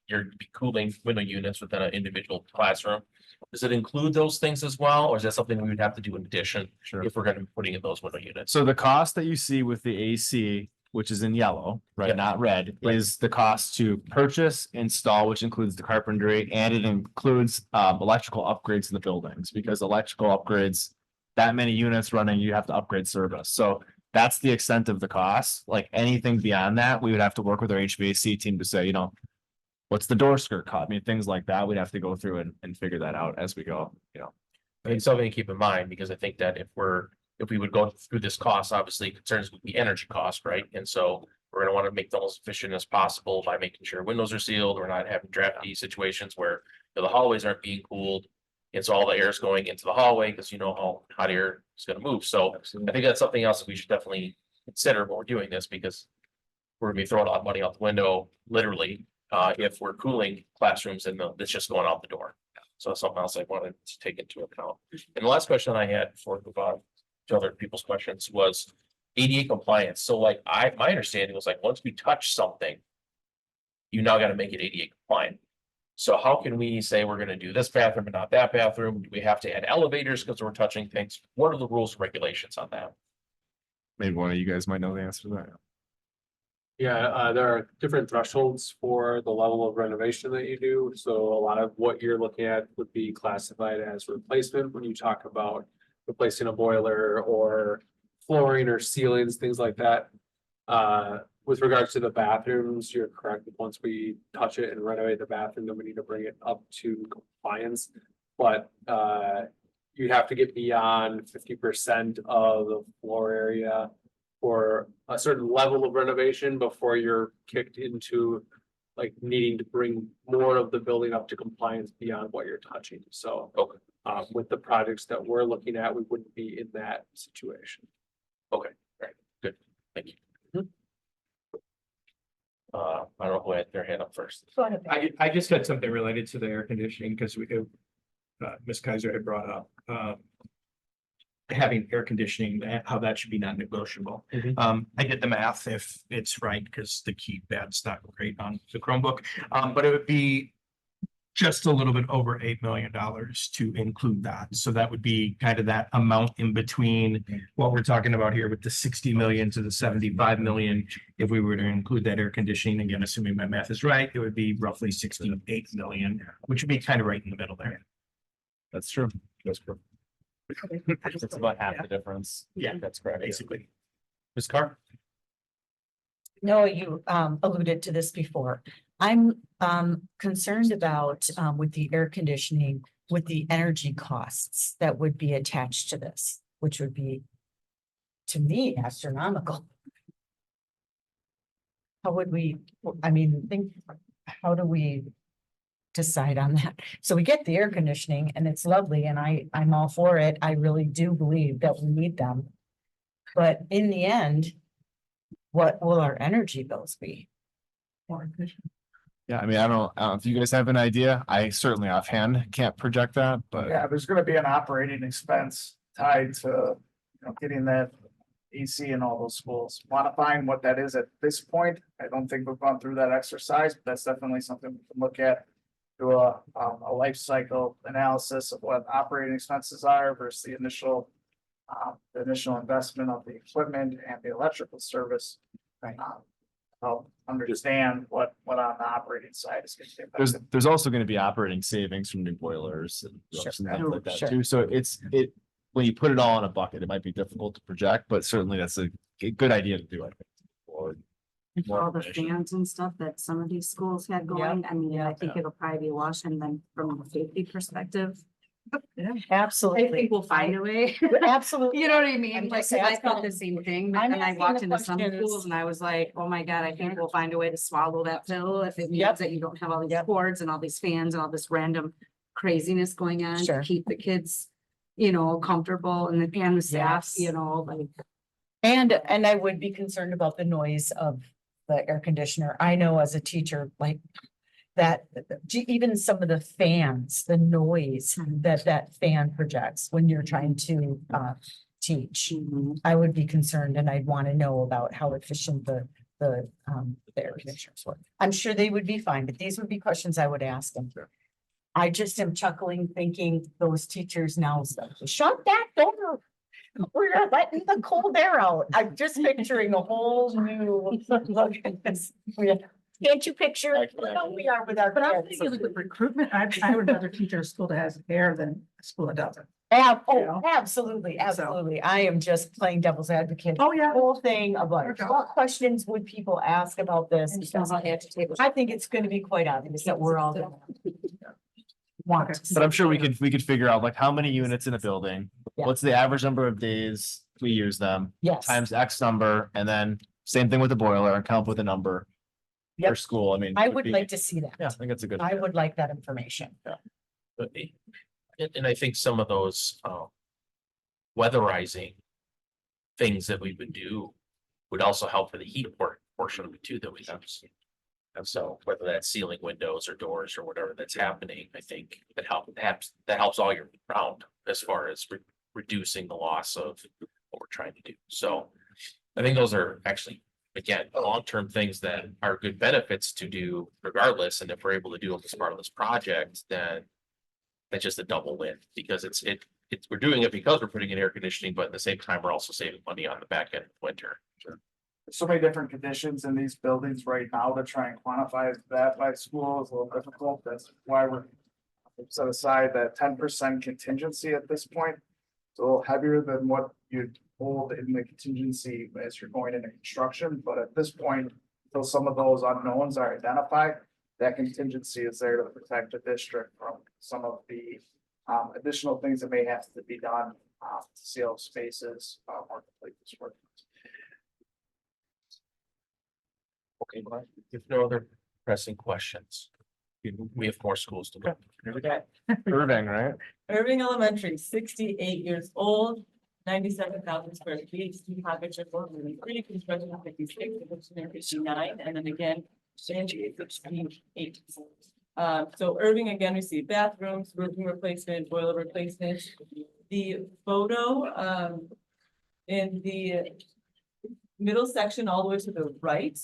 Speaker 1: you're cooling window units within an individual classroom. Does it include those things as well, or is that something we would have to do in addition
Speaker 6: Sure.
Speaker 1: if we're gonna be putting in those window units?
Speaker 6: So the cost that you see with the AC, which is in yellow, right,
Speaker 1: Yeah.
Speaker 6: not red,
Speaker 1: Right.
Speaker 6: is the cost to purchase, install, which includes the carpentry, and it includes electrical upgrades in the buildings, because electrical upgrades, that many units running, you have to upgrade service. So that's the extent of the cost. Like anything beyond that, we would have to work with our HVAC team to say, you know, what's the door skirt cut? I mean, things like that, we'd have to go through and figure that out as we go, you know.
Speaker 1: I think something to keep in mind, because I think that if we would go through this cost, obviously concerns would be energy cost, right? And so we're gonna want to make them as efficient as possible by making sure windows are sealed. We're not having drafty situations where the hallways aren't being cooled. And so all the air is going into the hallway, because you know how hot air is gonna move. So I think that's something else that we should definitely consider when we're doing this, because we're gonna be throwing a lot of money out the window, literally, if we're cooling classrooms and it's just going out the door. So that's something else I wanted to take into account. And the last question I had before we move on to other people's questions was ADA compliance. So like my understanding was like, once we touch something, you now got to make it ADA compliant. So how can we say we're gonna do this bathroom but not that bathroom? Do we have to add elevators because we're touching things? What are the rules and regulations on that?
Speaker 6: Maybe one of you guys might know the answer to that.
Speaker 14: Yeah, there are different thresholds for the level of renovation that you do. So a lot of what you're looking at would be classified as replacement when you talk about replacing a boiler or flooring or ceilings, things like that. With regards to the bathrooms, you're correct. Once we touch it and renovate the bathroom, then we need to bring it up to compliance. But you have to get beyond 50% of the floor area for a certain level of renovation before you're kicked into like needing to bring more of the building up to compliance beyond what you're touching. So with the projects that we're looking at, we wouldn't be in that situation.
Speaker 1: Okay, right, good, thank you. I don't know who had their hand up first.
Speaker 10: I just had something related to the air conditioning because Ms. Kaiser had brought up having air conditioning, how that should be non-negotiable. I did the math if it's right, because the keypad's not great on the Chromebook, but it would be just a little bit over $8 million to include that. So that would be kind of that amount in between what we're talking about here with the 60 million to the 75 million. If we were to include that air conditioning, again, assuming my math is right, it would be roughly 68 million, which would be kind of right in the middle there.
Speaker 6: That's true. That's true. It's about half the difference.
Speaker 10: Yeah,
Speaker 1: That's correct.
Speaker 10: basically.
Speaker 1: Ms. Carr?
Speaker 8: No, you alluded to this before. I'm concerned about with the air conditioning, with the energy costs that would be attached to this, which would be, to me, astronomical. How would we, I mean, how do we decide on that? So we get the air conditioning and it's lovely and I'm all for it. I really do believe that we need them. But in the end, what will our energy bills be?
Speaker 6: Yeah, I mean, I don't know if you guys have an idea. I certainly offhand can't project that, but
Speaker 15: Yeah, there's gonna be an operating expense tied to, you know, getting that AC in all those schools. Quantifying what that is at this point, I don't think we've gone through that exercise, but that's definitely something we can look at. Do a life cycle analysis of what operating expenses are versus the initial investment of the equipment and the electrical service. Help understand what on the operating side is going to be.
Speaker 6: there's also going to be operating savings from new boilers and
Speaker 8: Sure.
Speaker 6: stuff like that
Speaker 8: Sure.
Speaker 6: too. So when you put it all in a bucket, it might be difficult to project, but certainly that's a good idea to do, I think. Or more
Speaker 3: All the
Speaker 6: information.
Speaker 3: fans and stuff that some of these schools had going, I mean, I think it'll probably be washed, and then from a safety perspective, I
Speaker 8: Absolutely.
Speaker 3: think we'll find a way.
Speaker 8: Absolutely.
Speaker 3: You know what I mean?
Speaker 8: I'm
Speaker 3: Like,
Speaker 8: just
Speaker 3: 'cause I
Speaker 8: asking-
Speaker 3: felt the same thing,
Speaker 8: I'm
Speaker 3: and I
Speaker 8: asking
Speaker 3: walked
Speaker 8: the
Speaker 3: into some
Speaker 8: questions.
Speaker 3: schools and I was like, oh my God, I think we'll find a way to swallow that pill if it
Speaker 8: Yep.
Speaker 3: means that you don't have all these
Speaker 8: Yep.
Speaker 3: cords and all these fans and all this random craziness going on
Speaker 8: Sure.
Speaker 3: to keep the kids, you know, comfortable and the staff,
Speaker 8: Yes.
Speaker 3: you know, like.
Speaker 8: And I would be concerned about the noise of the air conditioner. I know as a teacher, like that, even some of the fans, the noise that fan projects when you're trying to teach. I would be concerned and I'd want to know about how efficient the air conditioners work. I'm sure they would be fine, but these would be questions I would ask them. I just am chuckling, thinking those teachers now, shut that door. We're letting the cold air out. I'm just picturing a whole new look at this. Can't you picture how we are with our
Speaker 4: But I'm
Speaker 8: kids?
Speaker 4: thinking with recruitment, I would rather teach at a school that has air than a school that doesn't.
Speaker 8: Absolutely, absolutely. I am just playing devil's advocate.
Speaker 4: Oh, yeah.
Speaker 8: Whole thing about what questions would people ask about this? Because I think it's going to be quite obvious that we're all gonna want.
Speaker 6: But I'm sure we could figure out like how many units in a building,
Speaker 8: Yeah.
Speaker 6: what's the average number of days we use them,
Speaker 8: Yes.
Speaker 6: times X number, and then same thing with the boiler and come up with a number for
Speaker 8: Yep.
Speaker 6: school. I mean.
Speaker 8: I
Speaker 6: it
Speaker 8: would
Speaker 6: be-
Speaker 8: like to see that.
Speaker 6: Yeah, I think that's a good.
Speaker 8: I would like that information.
Speaker 1: But and I think some of those weatherizing things that we would do would also help for the heat portion of it too that we have. And so whether that's ceiling windows or doors or whatever that's happening, I think that helps all year round as far as reducing the loss of what we're trying to do. So I think those are actually, again, long-term things that are good benefits to do regardless. And if we're able to do them as part of this project, then that's just a double win because we're doing it because we're putting in air conditioning, but at the same time, we're also saving money on the back end of winter.
Speaker 15: So many different conditions in these buildings right now to try and quantify that by school is a little difficult. That's why we're set aside that 10% contingency at this point. It's a little heavier than what you'd hold in the contingency as you're going into construction, but at this point, until some of those unknowns are identified, that contingency is there to protect the district from some of the additional things that may have to be done to seal spaces or complete this work.
Speaker 1: Okay, Glenn, if no other pressing questions, we have more schools to go.
Speaker 6: Irving, right?
Speaker 13: Irving Elementary, 68 years old, 97,000 square feet, student population 403, construction of 56, eviction 59, and then again, Shanty is 68. So Irving again received bathrooms, roofing replacement, boiler replacement. The photo in the middle section all the way to the right,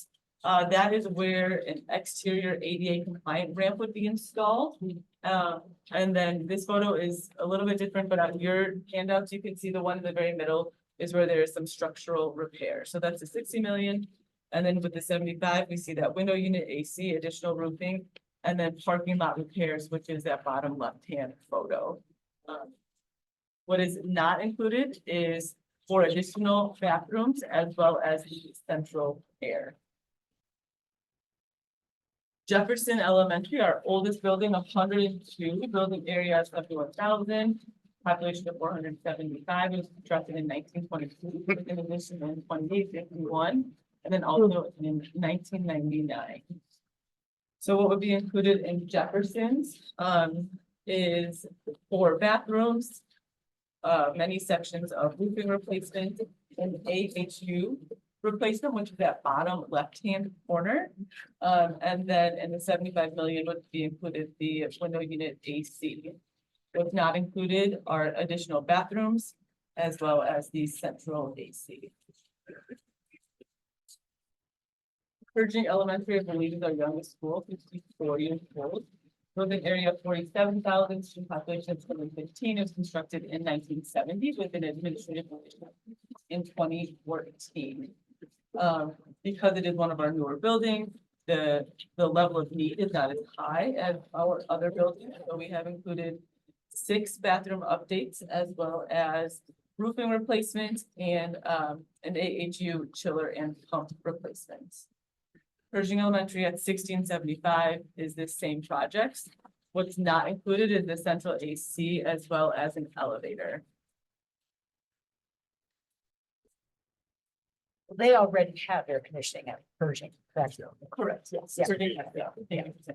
Speaker 13: that is where an exterior ADA compliant ramp would be installed. And then this photo is a little bit different, but on your handouts, you can see the one in the very middle is where there is some structural repair. So that's a 60 million. And then with the 75, we see that window unit AC, additional roofing, and then parking lot repairs, which is that bottom left-hand photo. What is not included is 4 additional bathrooms as well as the central air. Jefferson Elementary, our oldest building, 102, building area is 71,000, population of 475, it was constructed in 1922, with an addition in 2851, and then also in 1999. So what would be included in Jefferson's is 4 bathrooms, many sections of roofing replacement, and AHU replacement, which is that bottom left-hand corner. And then in the 75 million would be included the window unit AC. What's not included are additional bathrooms as well as the central AC. Pershing Elementary, I believe, is our youngest school, 54 years old. Building area of 47,000, student population of 715, it was constructed in 1970 with an administrative division in 2014. Because it is one of our newer buildings, the level of need is not as high as our other buildings, so we have included 6 bathroom updates as well as roofing replacement and an AHU chiller and pump replacements. Pershing Elementary at 1675 is the same projects. What's not included is the central AC as well as an elevator.
Speaker 8: They already have air conditioning at Pershing, correct?
Speaker 13: Correct, yes.
Speaker 8: Yeah.
Speaker 13: Pershing, yeah.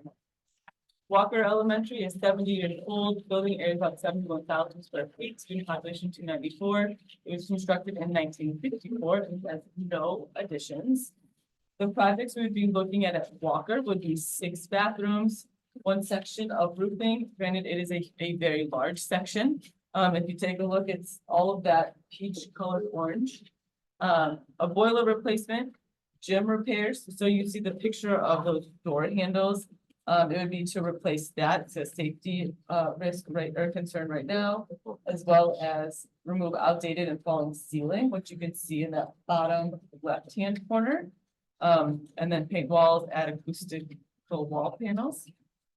Speaker 13: Walker Elementary is 70 years old, building area about 71,000 square feet, student population 294. It was constructed in 1954 and has no additions. The projects we would be looking at Walker would be 6 bathrooms, 1 section of roofing. Granted, it is a very large section. If you take a look, it's all of that peach colored orange. A boiler replacement, gym repairs, so you see the picture of those door handles. It would be to replace that, it's a safety risk right or concern right now, as well as remove outdated and falling ceiling, which you can see in that bottom left-hand corner. And then paint walls, add acoustical wall panels.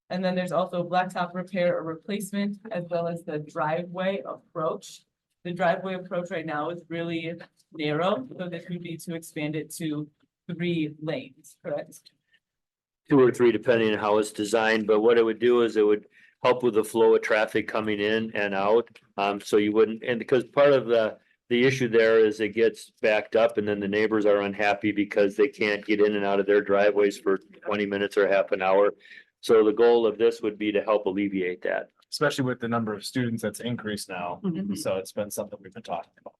Speaker 13: And then there's also blacktop repair or replacement, as well as the driveway approach. The driveway approach right now is really narrow, so this would be to expand it to 3 lanes, correct?
Speaker 12: 2 or 3, depending on how it's designed, but what it would do is it would help with the flow of traffic coming in and out. So you wouldn't, and because part of the issue there is it gets backed up and then the neighbors are unhappy because they can't get in and out of their driveways for 20 minutes or half an hour. So the goal of this would be to help alleviate that.
Speaker 6: Especially with the number of students that's increased now.
Speaker 13: Mhm.
Speaker 6: So it's been something we've been talking about.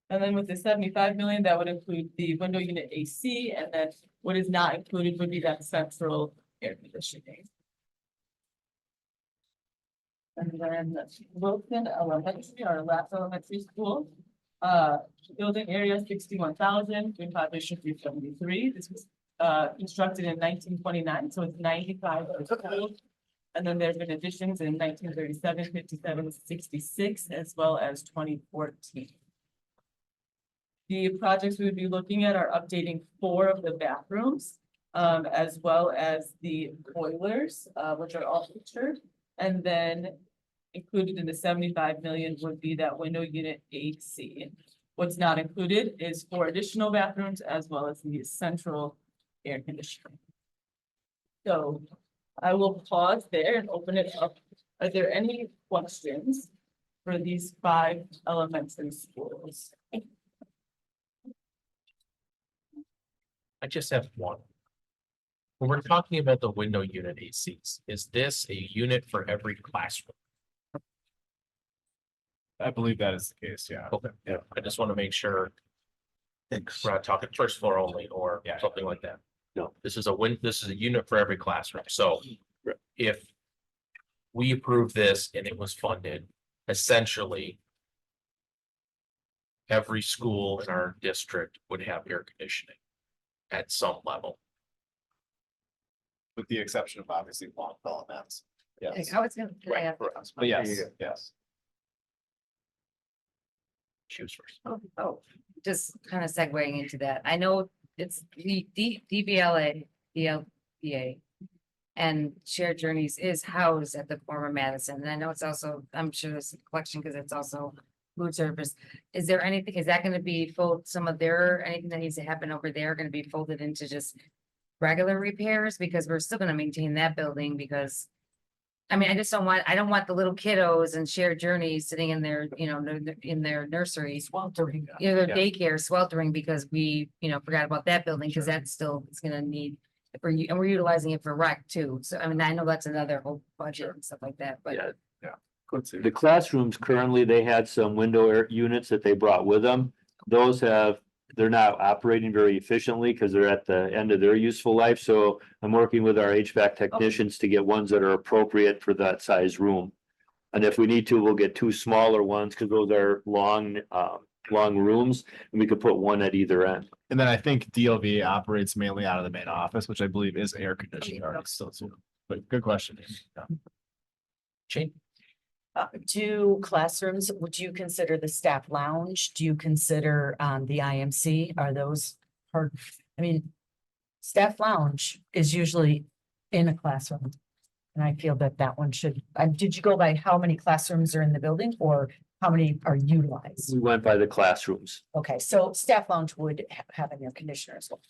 Speaker 13: And then with the 75 million, that would include the window unit AC, and then what is not included would be that central air conditioning. And then Wilson Elementary, our last elementary school, building area 61,000, student population 373. This was constructed in 1929, so it's 95 years old. And then there's been additions in 1937, 57, 66, as well as 2014. The projects we would be looking at are updating 4 of the bathrooms, as well as the boilers, which are all featured. And then included in the 75 million would be that window unit AC. What's not included is 4 additional bathrooms as well as the central air conditioning. So I will pause there and open it up. Are there any questions for these 5 elementary schools?
Speaker 1: I just have one. When we're talking about the window unit ACs, is this a unit for every classroom?
Speaker 6: I believe that is the case, yeah.
Speaker 1: Okay, yeah, I just want to make sure. We're not talking first floor only or something like that.
Speaker 12: No.
Speaker 1: This is a unit for every classroom, so if we approve this and it was funded, essentially every school in our district would have air conditioning at some level.
Speaker 6: With the exception of obviously Longfellow events. Yes.
Speaker 5: I was gonna,
Speaker 1: Right, for us.
Speaker 6: But yes, yes.
Speaker 1: Choose first.
Speaker 5: oh, just kind of segueing into that. I know it's the DBLA, DLBA. And Shared Journeys is housed at the former Madison. And I know it's also, I'm sure there's a collection because it's also food service. Is there anything, is that gonna be some of their, anything that needs to happen over there gonna be folded into just regular repairs? Because we're still gonna maintain that building because I mean, I don't want the little kiddos and Shared Journeys sitting in their, in their nursery. Sweltering. Their daycare sweltering because we, forgot about that building because that's still, it's gonna need. And we're utilizing it for rec too. So I mean, I know that's another whole budget and stuff like that, but.
Speaker 12: Yeah. The classrooms currently, they had some window air units that they brought with them. They're not operating very efficiently because they're at the end of their useful life. So I'm working with our HVAC technicians to get ones that are appropriate for that size room. And if we need to, we'll get 2 smaller ones because those are long rooms and we could put one at either end.
Speaker 6: And then I think DLV operates mainly out of the main office, which I believe is air conditioning already still. But good question. Yeah.
Speaker 1: Shane?
Speaker 8: Do classrooms, would you consider the staff lounge? Do you consider the IMC? Are those part? I mean, staff lounge is usually in a classroom. And I feel that one should, did you go by how many classrooms are in the building or how many are utilized?
Speaker 12: We went by the classrooms.
Speaker 8: Okay, so staff lounge would have an air conditioner as well.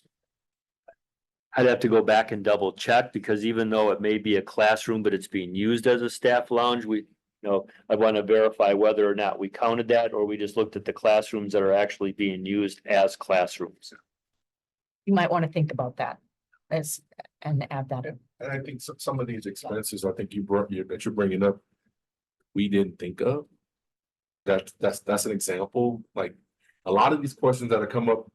Speaker 12: I'd have to go back and double check because even though it may be a classroom, but it's being used as a staff lounge, I want to verify whether or not we counted that or we just looked at the classrooms that are actually being used as classrooms.
Speaker 8: You might want to think about that and add that in.
Speaker 2: And I think some of these expenses, I think that you're bringing up, we didn't think of. That's an example, like a lot of these questions that have come up,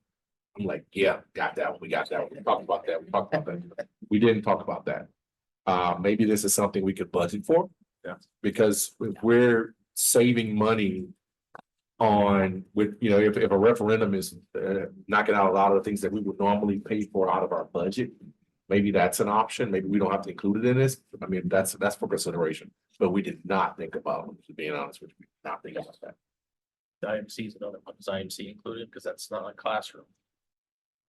Speaker 2: I'm like, yeah, got that one, we got that one, we talked about that, we didn't talk about that. Maybe this is something we could budget for.
Speaker 6: Yeah.
Speaker 2: Because if we're saving money on with, you know, if a referendum is knocking out a lot of the things that we would normally pay for out of our budget. Maybe that's an option. Maybe we don't have to include it in this. I mean, that's for consideration, but we did not think about, to being honest with you, we did not think about that.
Speaker 1: IMC is another one. Is IMC included? Because that's not a classroom.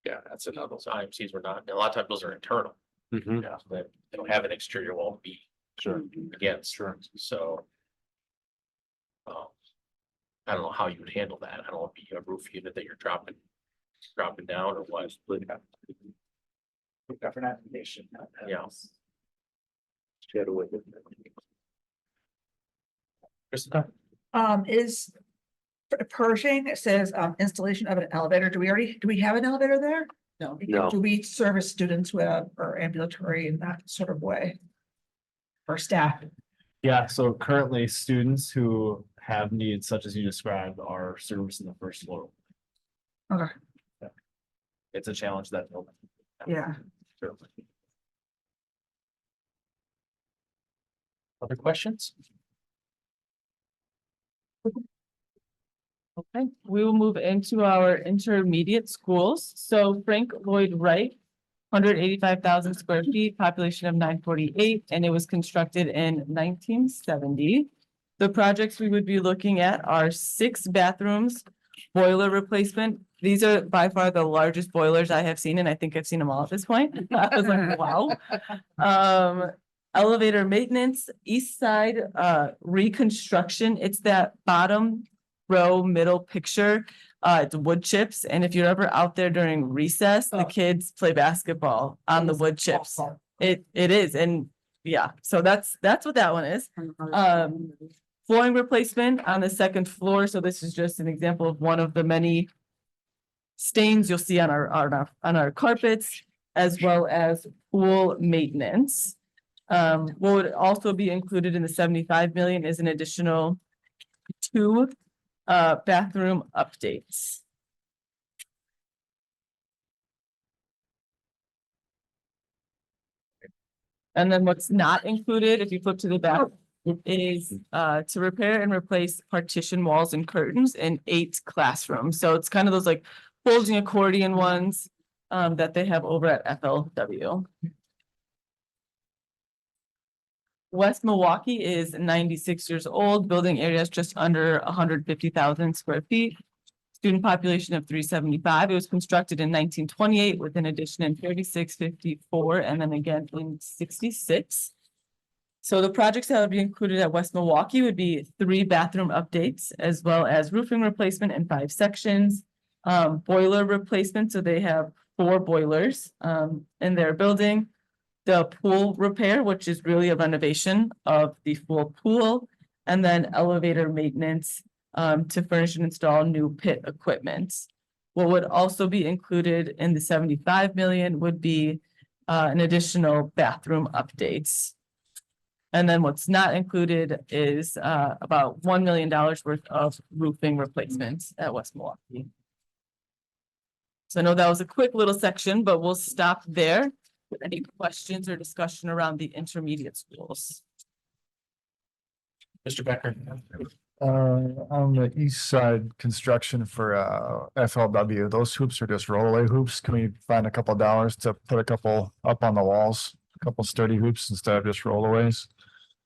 Speaker 2: Yeah, that's another.
Speaker 1: So IMCs were not, and a lot of times those are internal.
Speaker 7: Mhm.
Speaker 1: Yeah, so they don't have an exterior wall to be.
Speaker 2: Sure.
Speaker 1: Against. Sure. So. I don't know how you would handle that. I don't know if you have a roof unit that you're dropping down or what.
Speaker 15: Different application.
Speaker 1: Yeah. Kristen?
Speaker 4: Is Pershing, it says, installation of an elevator. Do we have an elevator there? No.
Speaker 7: No.
Speaker 4: Do we service students who are ambulatory in that sort of way? Or staff?
Speaker 6: Yeah, so currently students who have needs such as you described are serviced in the first floor.
Speaker 4: Okay,
Speaker 6: It's a challenge that.
Speaker 4: yeah.
Speaker 1: Other questions?
Speaker 13: Okay, we will move into our intermediate schools. So Frank Lloyd Wright, 185,000 square feet, population of 948, and it was constructed in 1970. The projects we would be looking at are 6 bathrooms, boiler replacement. These are by far the largest boilers I have seen, and I think I've seen them all at this point. I was like, wow. Elevator maintenance, east side, reconstruction. It's that bottom row, middle picture. It's wood chips, and if you're ever out there during recess, the kids play basketball on the wood chips. It is, and yeah, so that's what that one is. Flooring replacement on the second floor. So this is just an example of one of the many stains you'll see on our carpets, as well as pool maintenance. What would also be included in the 75 million is an additional 2 bathroom updates. And then what's not included, if you flip to the back, is to repair and replace partition walls and curtains in 8 classrooms. So it's kind of those like bulging accordion ones that they have over at FLW. West Milwaukee is 96 years old. Building area is just under 150,000 square feet. Student population of 375. It was constructed in 1928 with an addition in 36, 54, and then again in 66. So the projects that would be included at West Milwaukee would be 3 bathroom updates, as well as roofing replacement in 5 sections. Boiler replacement, so they have 4 boilers in their building. The pool repair, which is really a renovation of the full pool, and then elevator maintenance to furnish and install new pit equipment. What would also be included in the 75 million would be an additional bathroom updates. And then what's not included is about $1 million worth of roofing replacements at West Milwaukee. So I know that was a quick little section, but we'll stop there. Any questions or discussion around the intermediate schools?
Speaker 1: Mr. Becker?
Speaker 6: On the east side construction for FLW, those hoops are just rollaway hoops. Can we find a couple of dollars to put a couple up on the walls? A couple sturdy hoops instead of just rollaways?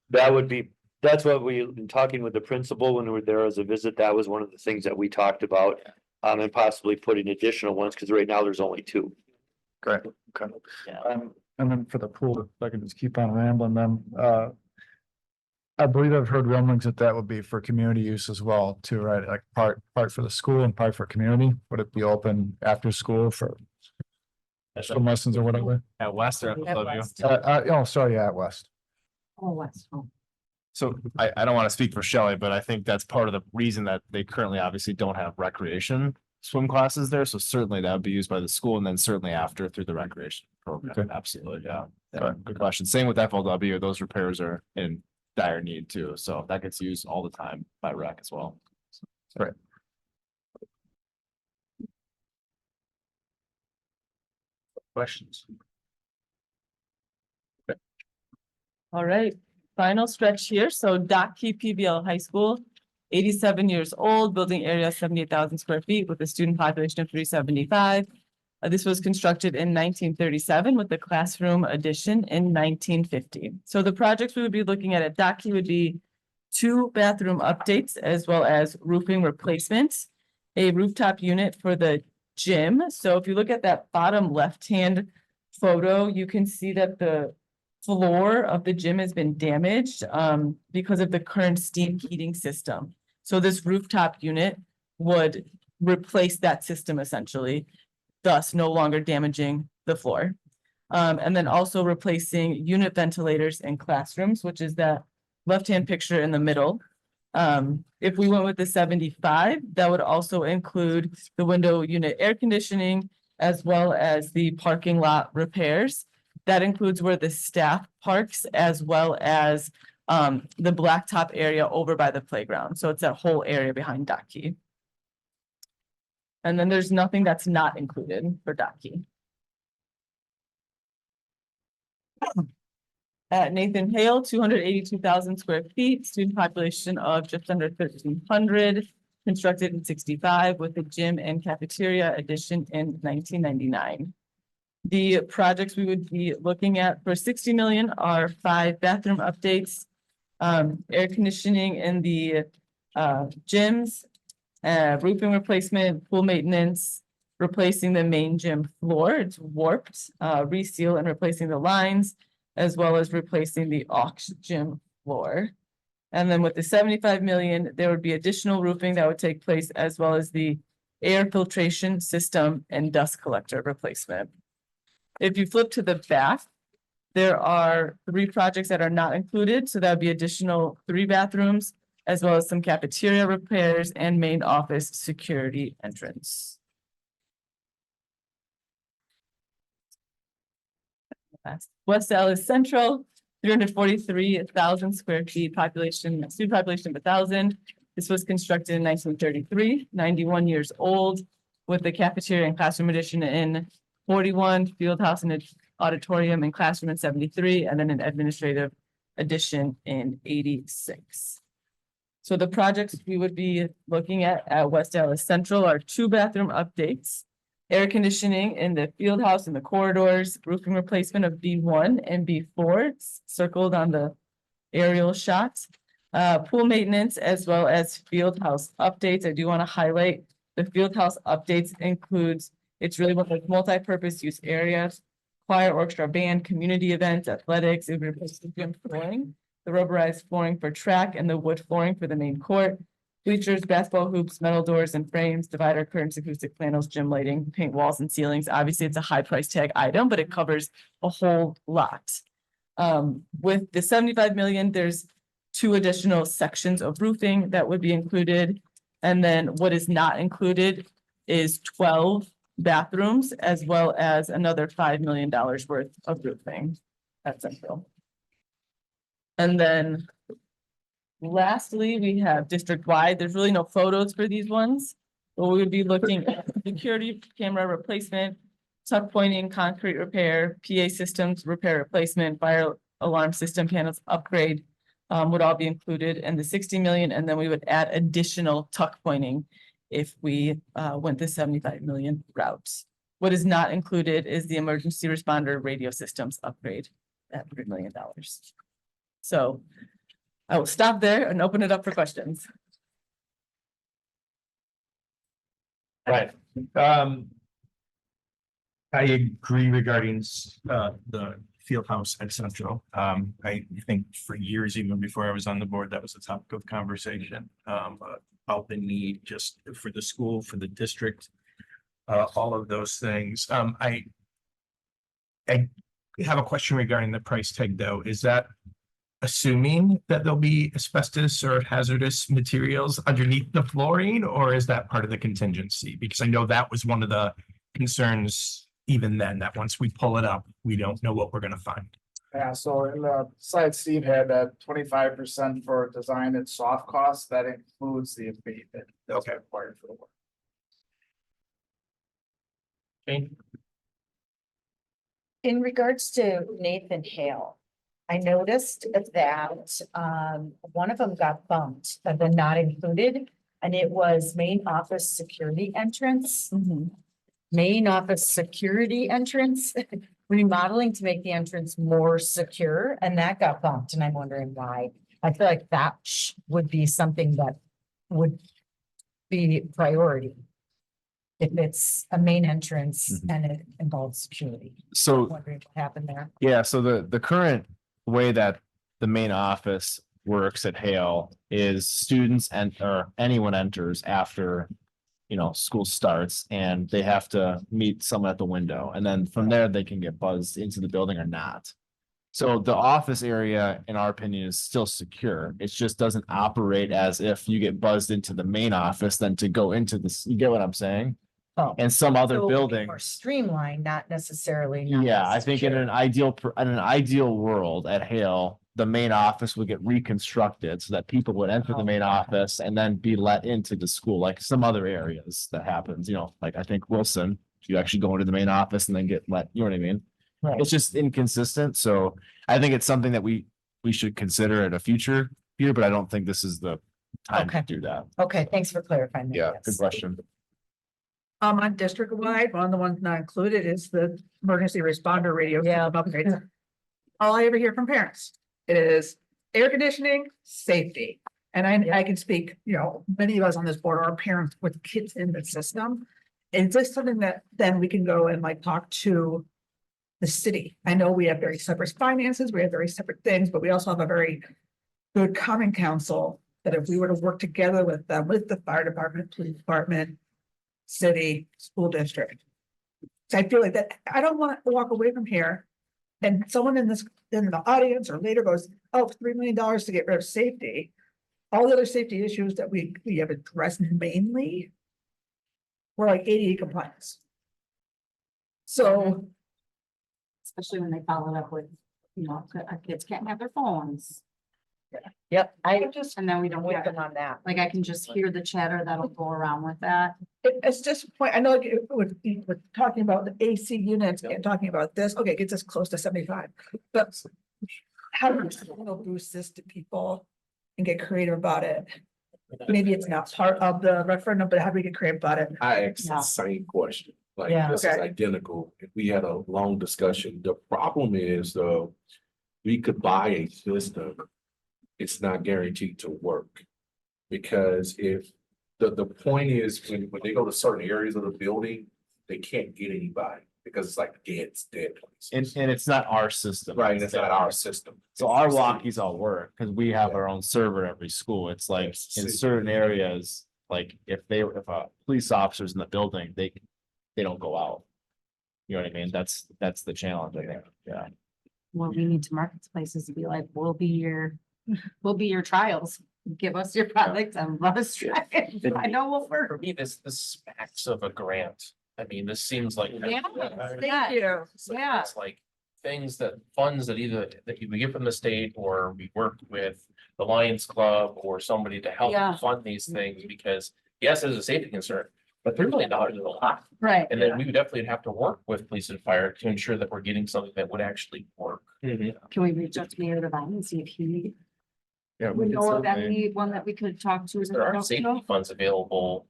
Speaker 12: That's what we, in talking with the principal when we were there as a visit, that was one of the things that we talked about. And possibly putting additional ones, because right now there's only 2.
Speaker 6: Great, okay.
Speaker 12: Yeah.
Speaker 6: And then for the pool, if I can just keep on rambling them, I believe I've heard rumblings that would be for community use as well too, right? Like part for the school and part for community. Would it be open after school for swim lessons or whatever?
Speaker 10: At West or
Speaker 5: At
Speaker 10: FLW?
Speaker 5: West.
Speaker 6: Oh, sorry, yeah, at West.
Speaker 3: Oh, West.
Speaker 6: So I don't want to speak for Shelley, but I think that's part of the reason that they currently obviously don't have recreation swim classes there. So certainly that would be used by the school and then certainly after through the recreation program. Okay. Absolutely, yeah. Good question. Same with FLW. Those repairs are in dire need too. So that gets used all the time by rec as well. Right.
Speaker 1: Questions?
Speaker 13: All right, final stretch here. So Doc Key PBL High School. 87 years old, building area 78,000 square feet with a student population of 375. This was constructed in 1937 with the classroom addition in 1950. So the projects we would be looking at Docky would be 2 bathroom updates as well as roofing replacements, a rooftop unit for the gym. So if you look at that bottom left-hand photo, you can see that the floor of the gym has been damaged because of the current steam heating system. So this rooftop unit would replace that system essentially, thus no longer damaging the floor. And then also replacing unit ventilators in classrooms, which is that left-hand picture in the middle. If we went with the 75, that would also include the window unit air conditioning as well as the parking lot repairs. That includes where the staff parks as well as the blacktop area over by the playground. So it's that whole area behind Docky. And then there's nothing that's not included for Docky. At Nathan Hale, 282,000 square feet, student population of just under 1,300, constructed in 65 with a gym and cafeteria addition in 1999. The projects we would be looking at for 60 million are 5 bathroom updates, air conditioning in the gyms, roofing replacement, pool maintenance, replacing the main gym floor, it's warped, reseal and replacing the lines, as well as replacing the aux gym floor. And then with the 75 million, there would be additional roofing that would take place as well as the air filtration system and dust collector replacement. If you flip to the back, there are 3 projects that are not included. So that would be additional 3 bathrooms, as well as some cafeteria repairs and main office security entrance. West Dallas Central, 343,000 square feet population, student population of 1,000. This was constructed in 1933, 91 years old, with the cafeteria and classroom addition in 41, field house and auditorium and classroom in 73, and then an administrative addition in 86. So the projects we would be looking at West Dallas Central are 2 bathroom updates, air conditioning in the field house and the corridors, roofing replacement of B1 and B4, it's circled on the aerial shots, pool maintenance, as well as field house updates. I do want to highlight the field house updates includes, it's really one of the multi-purpose use areas, choir, orchestra, band, community events, athletics, it would replace the gym flooring, the rubberized flooring for track and the wood flooring for the main court, bleachers, basketball hoops, metal doors and frames, divider curtains, acoustic panels, gym lighting, paint walls and ceilings. Obviously, it's a high price tag item, but it covers a whole lot. With the 75 million, there's 2 additional sections of roofing that would be included. And then what is not included is 12 bathrooms, as well as another $5 million worth of roofing at Central. And then lastly, we have district-wide. There's really no photos for these ones, but we would be looking at security camera replacement, tuck pointing, concrete repair, PA systems repair replacement, fire alarm system panels upgrade would all be included in the 60 million. And then we would add additional tuck pointing if we went the 75 million routes. What is not included is the emergency responder radio systems upgrade at $100 million. So I will stop there and open it up for questions.
Speaker 10: Right. I agree regarding the field house at Central. I think for years, even before I was on the board, that was a topic of conversation about the need just for the school, for the district, all of those things. I have a question regarding the price tag though. Is that assuming that there'll be asbestos or hazardous materials underneath the flooring, or is that part of the contingency? Because I know that was one of the concerns even then, that once we pull it up, we don't know what we're going to find.
Speaker 15: Yeah, so in the slide Steve had that 25% for design and soft costs, that includes the abatement that's required for the work.
Speaker 1: Okay.
Speaker 8: In regards to Nathan Hale, I noticed that, one of them got bumped, but then not included. And it was main office security entrance. Main office security entrance, remodeling to make the entrance more secure, and that got bumped, and I'm wondering why. I feel like that would be something that would be priority. If it's a main entrance and it involves security.
Speaker 6: So
Speaker 8: Wondering what happened there.
Speaker 6: yeah, so the current way that the main office works at Hale is students or anyone enters after, school starts and they have to meet someone at the window. And then from there, they can get buzzed into the building or not. So the office area, in our opinion, is still secure. It just doesn't operate as if you get buzzed into the main office, then to go into this, you get what I'm saying?
Speaker 8: Oh.
Speaker 6: And some other
Speaker 8: So it would be
Speaker 6: building.
Speaker 8: more streamlined, not necessarily. not
Speaker 6: Yeah, I think in
Speaker 8: secure.
Speaker 6: in an ideal world at Hale, the main office would get reconstructed so that people would enter the main office and then be let into the school, like some other areas that happens, like I think Wilson, you actually go into the main office and then get let, you know what I mean?
Speaker 8: Right.
Speaker 6: It's just inconsistent, so I think it's something that we should consider at a future year, but I don't think this is the time to
Speaker 8: Okay.
Speaker 6: do that.
Speaker 8: Okay, thanks for clarifying. that,
Speaker 6: Yeah,
Speaker 8: yes.
Speaker 6: good question.
Speaker 4: On district wide, one of the ones not included is the emergency responder radio.
Speaker 8: Yeah.
Speaker 4: Upgrades. All I ever hear from parents is air conditioning, safety. And I can speak, many of us on this board are parents with kids in the system. Is this something that then we can go and like talk to the city? I know we have very separate finances, we have very separate things, but we also have a very good common council that if we were to work together with them, with the fire department, police department, city, school district. So I feel like that, I don't want to walk away from here and someone in the audience or later goes, oh, $3 million to get rid of safety. All the other safety issues that we have addressed mainly were like ADA compliance. So,
Speaker 3: Especially when they follow it up with, our kids can't have their phones.
Speaker 8: Yep, I
Speaker 3: And then we don't
Speaker 8: with
Speaker 3: get
Speaker 8: them on that.
Speaker 3: like, I can just hear the chatter that'll go around with that.
Speaker 4: it's just a point, I know like, we're talking about the AC units and talking about this, okay, it gets us close to 75, but how do we boost this to people and get creative about it? Maybe it's not part of the referendum, but how do we get creative about it?
Speaker 2: I asked
Speaker 3: Yeah.
Speaker 2: the same question, like,
Speaker 8: Yeah.
Speaker 2: this is
Speaker 4: Okay.
Speaker 2: identical, and we had a long discussion. The problem is, though, we could buy a system. It's not guaranteed to work. Because if, the point is, when they go to certain areas of the building, they can't get anybody, because it's like dead places.
Speaker 6: And it's not our system.
Speaker 2: Right, it's not our system.
Speaker 6: So our walkies all work, because we have our own server at every school. It's like in certain areas, like if a police officer's in the building, they don't go out. You know what I mean? That's the challenge, I think. Yeah.
Speaker 3: Well, we need to market to places to be like, we'll be your trials. Give us your product and let us try it. I know we'll
Speaker 1: For
Speaker 3: work.
Speaker 1: me, this smacks of a grant. I mean, this seems like.
Speaker 3: Yeah,
Speaker 4: Thank you.
Speaker 3: Yeah.
Speaker 1: It's like funds that we get from the state or we work with the Lions Club or somebody to help
Speaker 3: Yeah.
Speaker 1: fund these things, because yes, there's a safety concern, but $3 million is a lot.
Speaker 3: Right.
Speaker 1: And then we would definitely have to work with police and fire to ensure that we're getting something that would actually work.
Speaker 3: Can we reach out to Mayor Devine and see if he
Speaker 6: Yeah.
Speaker 3: would
Speaker 6: could
Speaker 3: know of
Speaker 6: certainly-
Speaker 3: anyone that we could talk to?
Speaker 1: There are safety funds available.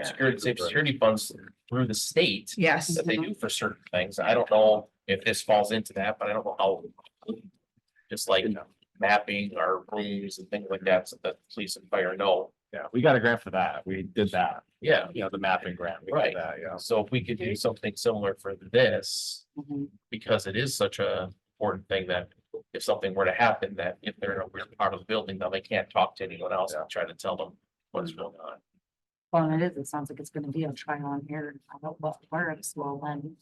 Speaker 1: Security funds through the state
Speaker 4: Yes.
Speaker 1: that they do for certain things. I don't know if this falls into that, but I don't know how. Just like mapping our rooms and things like that, so that police and fire know.
Speaker 6: Yeah, we got a grant for that. We did that.
Speaker 1: Yeah,
Speaker 6: The mapping grant. We did
Speaker 1: Right.
Speaker 6: that, yeah.
Speaker 1: so if we could do something similar for this,
Speaker 3: Mhm.
Speaker 1: because it is such a important thing that. If something were to happen, that if they're in a weird part of the building, then they can't talk to anyone else and try to tell them what's going on.
Speaker 3: Well, it sounds like it's gonna be a trial on here. I don't know what works, well, then.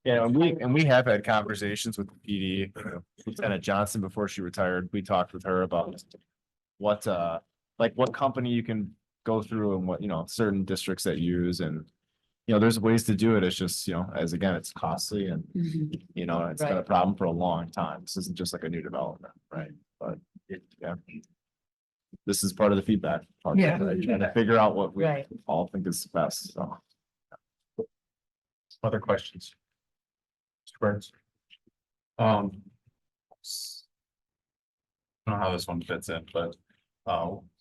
Speaker 6: Yeah, and we have had conversations with the PD, Lieutenant Johnson, before she retired. We talked with her about what company you can go through and what, certain districts that use, and there's ways to do it. It's just, it's costly and, it's been a problem for a long time. This isn't just like a new development, right? But this is part of the feedback. Part of it, right? Trying to figure out what we
Speaker 8: Right.
Speaker 6: all think is best, so.
Speaker 1: Other questions? Mr. Burns?
Speaker 11: I don't know how this one fits in, but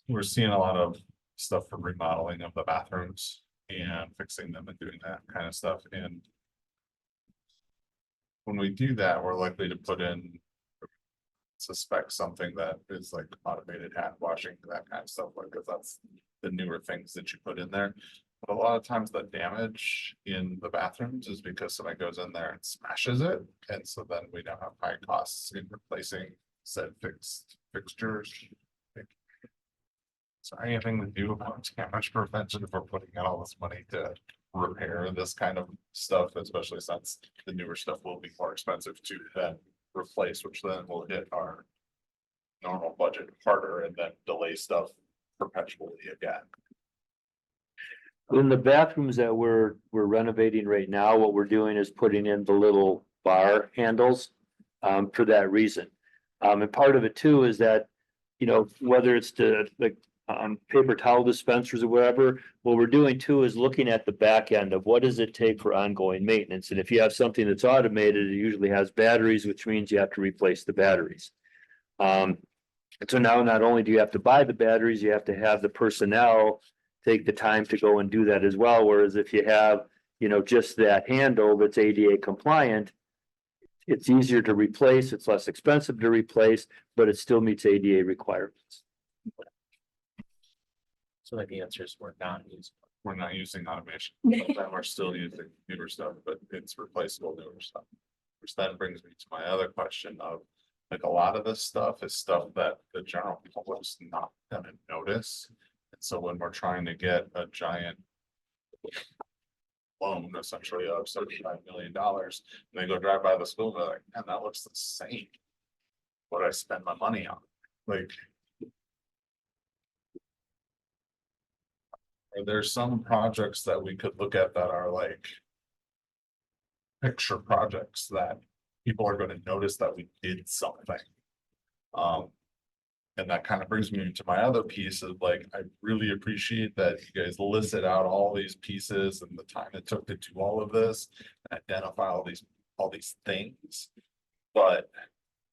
Speaker 11: we're seeing a lot of stuff for remodeling of the bathrooms and fixing them and doing that kind of stuff. And when we do that, we're likely to put in suspect something that is like automated hand washing, that kind of stuff, like, because that's the newer things that you put in there. But a lot of times the damage in the bathrooms is because somebody goes in there and smashes it. And so then we now have high costs in replacing said fixtures. Is there anything to do about damage prevention if we're putting out all this money to repair this kind of stuff, especially since the newer stuff will be more expensive to then replace, which then will hit our normal budget harder and then delay stuff perpetually again.
Speaker 12: In the bathrooms that we're renovating right now, what we're doing is putting in the little bar handles for that reason. And part of it too is that, you know, whether it's the paper towel dispensers or whatever, what we're doing too is looking at the back end of what does it take for ongoing maintenance. And if you have something that's automated, it usually has batteries, which means you have to replace the batteries. And so now not only do you have to buy the batteries, you have to have the personnel take the time to go and do that as well. Whereas if you have, you know, just that handle that's ADA compliant, it's easier to replace, it's less expensive to replace, but it still meets ADA requirements.
Speaker 1: So like the answer is we're not using.
Speaker 11: We're not using automation, but we're still using newer stuff, but it's replaceable newer stuff. Which then brings me to my other question of, like, a lot of this stuff is stuff that the general public's not gonna notice. And so when we're trying to get a giant loan essentially of $75 million, and they go drive by the school, they're like, man, that looks the same. What I spend my money on, like. Are there some projects that we could look at that are like picture projects that people are going to notice that we did something? And that kind of brings me to my other piece of, like, I really appreciate that you guys listed out all these pieces and the time it took to do all of this, and identify all these things. But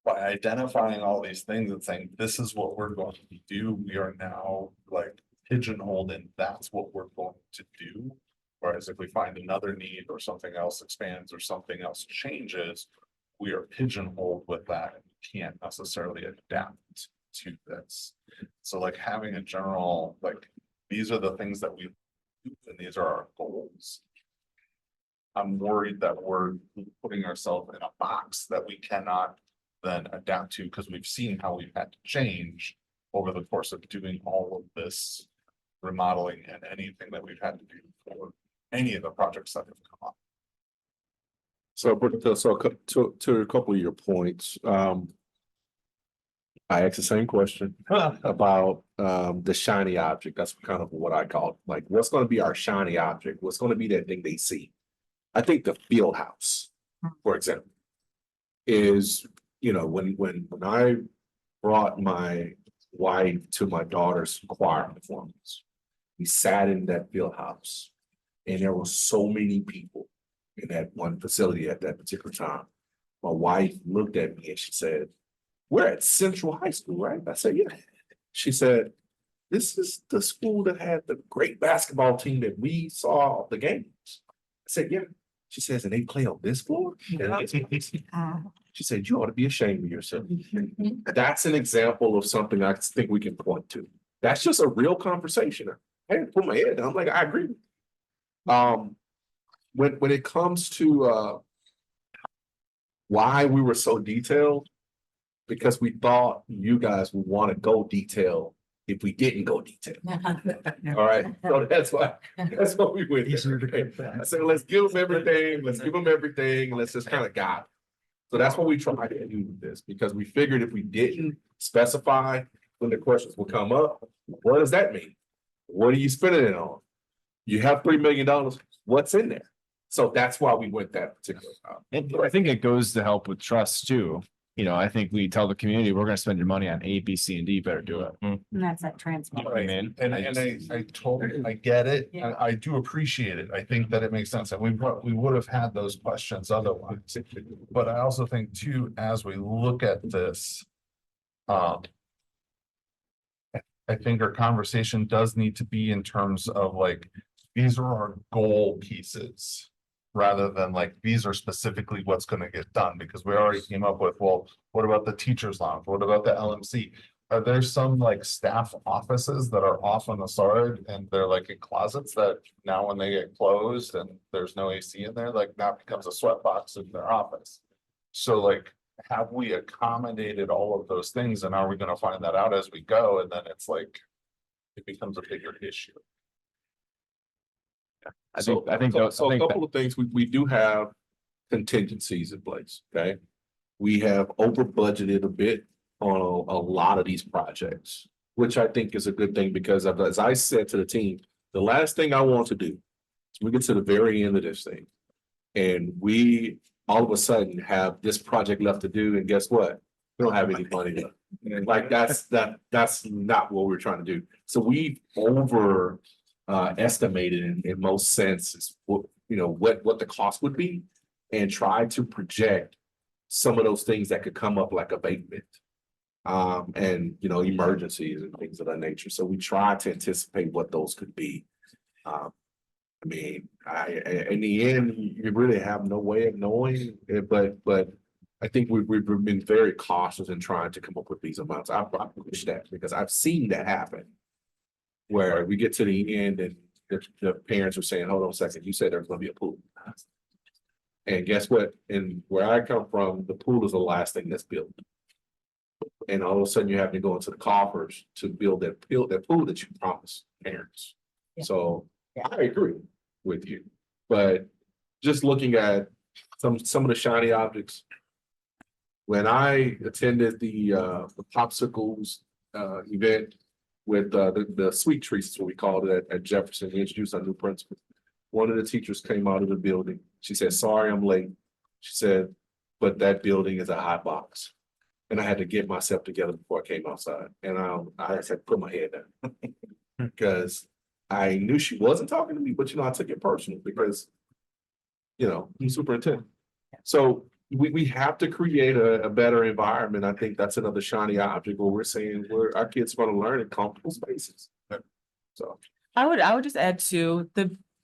Speaker 11: by identifying all these things and saying, this is what we're going to do, we are now like pigeonholed and that's what we're going to do. Whereas if we find another need or something else expands or something else changes, we are pigeonholed with that and we can't necessarily adapt to this. So like having a general, like, these are the things that we do and these are our goals. I'm worried that we're putting ourselves in a box that we cannot then adapt to, because we've seen how we've had to change over the course of doing all of this remodeling and anything that we've had to do for any of the projects that have come up.
Speaker 2: So, but so to a couple of your points, I asked the same question about the shiny object. That's kind of what I call it. Like, what's going to be our shiny object? What's going to be that thing they see? I think the field house, for example, is, you know, when I brought my wife to my daughter's choir performance, we sat in that field house and there were so many people in that one facility at that particular time. My wife looked at me and she said, "We're at Central High School, right?" I said, "Yeah." She said, "This is the school that had the great basketball team that we saw the games." I said, "Yeah." She says, "And they play on this floor?" She said, "You ought to be ashamed of yourself." That's an example of something I think we can point to. That's just a real conversation. I had to put my head down. I'm like, I agree. When it comes to why we were so detailed, because we thought you guys would want to go detail if we didn't go detail. All right, so that's why we went there. I said, let's give them everything, let's just kind of guide. So that's what we tried to do with this, because we figured if we didn't specify when the questions will come up, what does that mean? What are you spending it on? You have $3 million, what's in there? So that's why we went that particular route.
Speaker 6: And I think it goes to help with trust too. You know, I think we tell the community, we're gonna spend your money on A, B, C, and D, better do it.
Speaker 3: And that's that transfer.
Speaker 11: Right, and I totally, I get it, and I do appreciate it, I think that it makes sense, and we would have had those questions otherwise. But I also think too, as we look at this, I think our conversation does need to be in terms of like, these are our goal pieces. Rather than like, these are specifically what's gonna get done, because we already came up with, well, what about the teacher's lounge? What about the LMC? Are there some like staff offices that are off on the side and they're like in closets that now when they get closed and there's no AC in there, like now it becomes a sweatbox in their office? So like, have we accommodated all of those things, and are we gonna find that out as we go? And then it's like, it becomes a bigger issue.
Speaker 6: I think those-
Speaker 2: So
Speaker 6: I
Speaker 2: a
Speaker 6: think
Speaker 2: couple of things, we do have contingencies in place, okay? We have over budgeted a bit on a lot of these projects, which I think is a good thing, because as I said to the team, the last thing I want to do is we get to the very end of this thing. And we all of a sudden have this project left to do, and guess what? We don't have any money left. And like, that's not what we're trying to do. So we over estimated in most senses, what the cost would be, and try to project some of those things that could come up, like abatement. And emergencies and things of that nature. So we try to anticipate what those could be. In the end, you really have no way of knowing, but I think we've been very cautious in trying to come up with these amounts. I push that because I've seen that happen. Where we get to the end and the parents are saying, hold on a second, you said there's gonna be a pool. And guess what? And where I come from, the pool is the last thing that's built. And all of a sudden you have to go into the coffers to build that pool that you promised parents.
Speaker 8: Yeah.
Speaker 2: So I agree with you, but just looking at some of the shiny objects. When I attended the popsicles event with the sweet treats, is what we called it at Jefferson, we introduced our new principal. One of the teachers came out of the building. She said, "Sorry, I'm late." She said, "But that building is a hot box." And I had to get myself together before I came outside. And I had to put my head down. Because I knew she wasn't talking to me, but I took it personal because, I'm superintendent. So we have to create a better environment. I think that's another shiny object where we're saying where our kids are going to learn in comfortable spaces. So
Speaker 13: I would just add to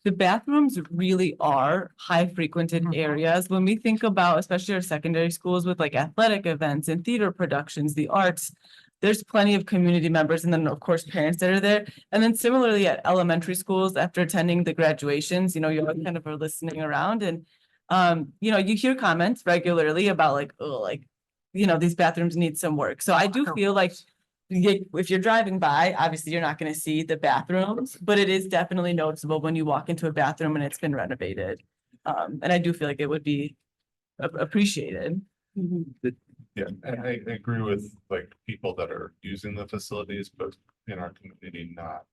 Speaker 13: the bathrooms really are high frequented areas. When we think about, especially our secondary schools with like athletic events and theater productions, the arts, there's plenty of community members and then of course parents that are there. And then similarly at elementary schools, after attending the graduations, you all kind of are listening around and you hear comments regularly about like, oh, like, these bathrooms need some work. So I do feel like if you're driving by, obviously you're not going to see the bathrooms, but it is definitely noticeable when you walk into a bathroom and it's been renovated. And I do feel like it would be appreciated.
Speaker 11: Yeah, and I agree with like people that are using the facilities, but in our community, not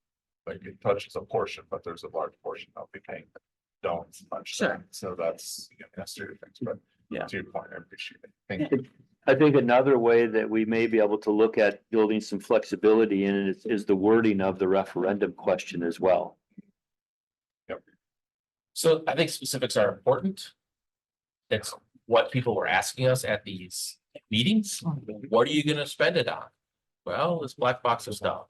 Speaker 11: like it touches a portion, but there's a large portion of the paying that don't touch that. So that's necessary things, but to your point, I appreciate it. Thank you.
Speaker 12: I think another way that we may be able to look at building some flexibility in it is the wording of the referendum question as well.
Speaker 1: So I think specifics are important. It's what people were asking us at these meetings. What are you gonna spend it on? Well, this black box of stuff.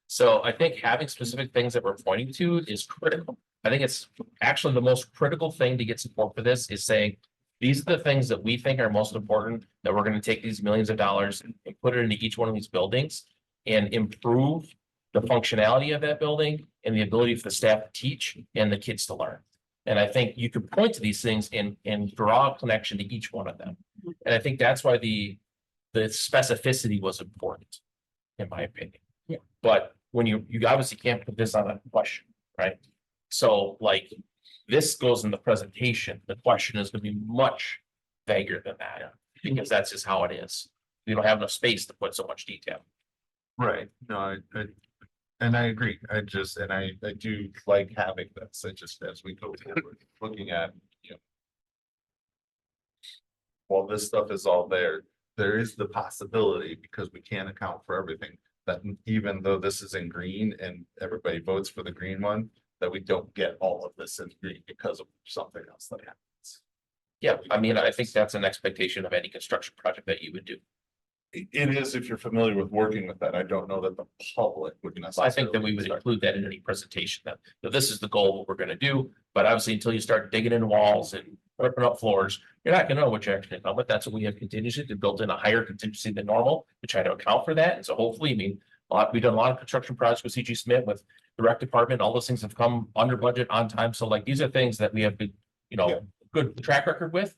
Speaker 1: So I think having specific things that we're pointing to is critical. I think it's actually the most critical thing to get support for this is saying, these are the things that we think are most important, that we're gonna take these millions of dollars and put it into each one of these buildings and improve the functionality of that building and the ability for the staff to teach and the kids to learn. And I think you could point to these things and draw a connection to each one of them. And I think that's why the specificity was important, in my opinion.
Speaker 3: Yeah.
Speaker 1: But when you obviously can't put this on a question, right? So like, this goes in the presentation. The question is gonna be much vaguer than that, because that's just how it is. We don't have enough space to put so much detail.
Speaker 11: Right, no, and I agree, I do like having this, as we go forward, looking at, while this stuff is all there is the possibility, because we can't account for everything, that even though this is in green and everybody votes for the green one, that we don't get all of this in green because of something else that happens.
Speaker 1: Yeah, I mean, I think that's an expectation of any construction project that you would do.
Speaker 11: It is if you're familiar with working with that. I don't know that the public would
Speaker 1: So
Speaker 11: necessarily.
Speaker 1: I think that we would include that in any presentation, that this is the goal, what we're gonna do. But obviously, until you start digging in walls and ripping up floors, you're not gonna know what you're actually gonna come with. That's what we have contingency to build in a higher contingency than normal to try to account for that. And so hopefully, I mean, we've done a lot of construction projects with CG Smith, with the rec department, all those things have come under budget on time. So like, these are things that we have good, good track record with.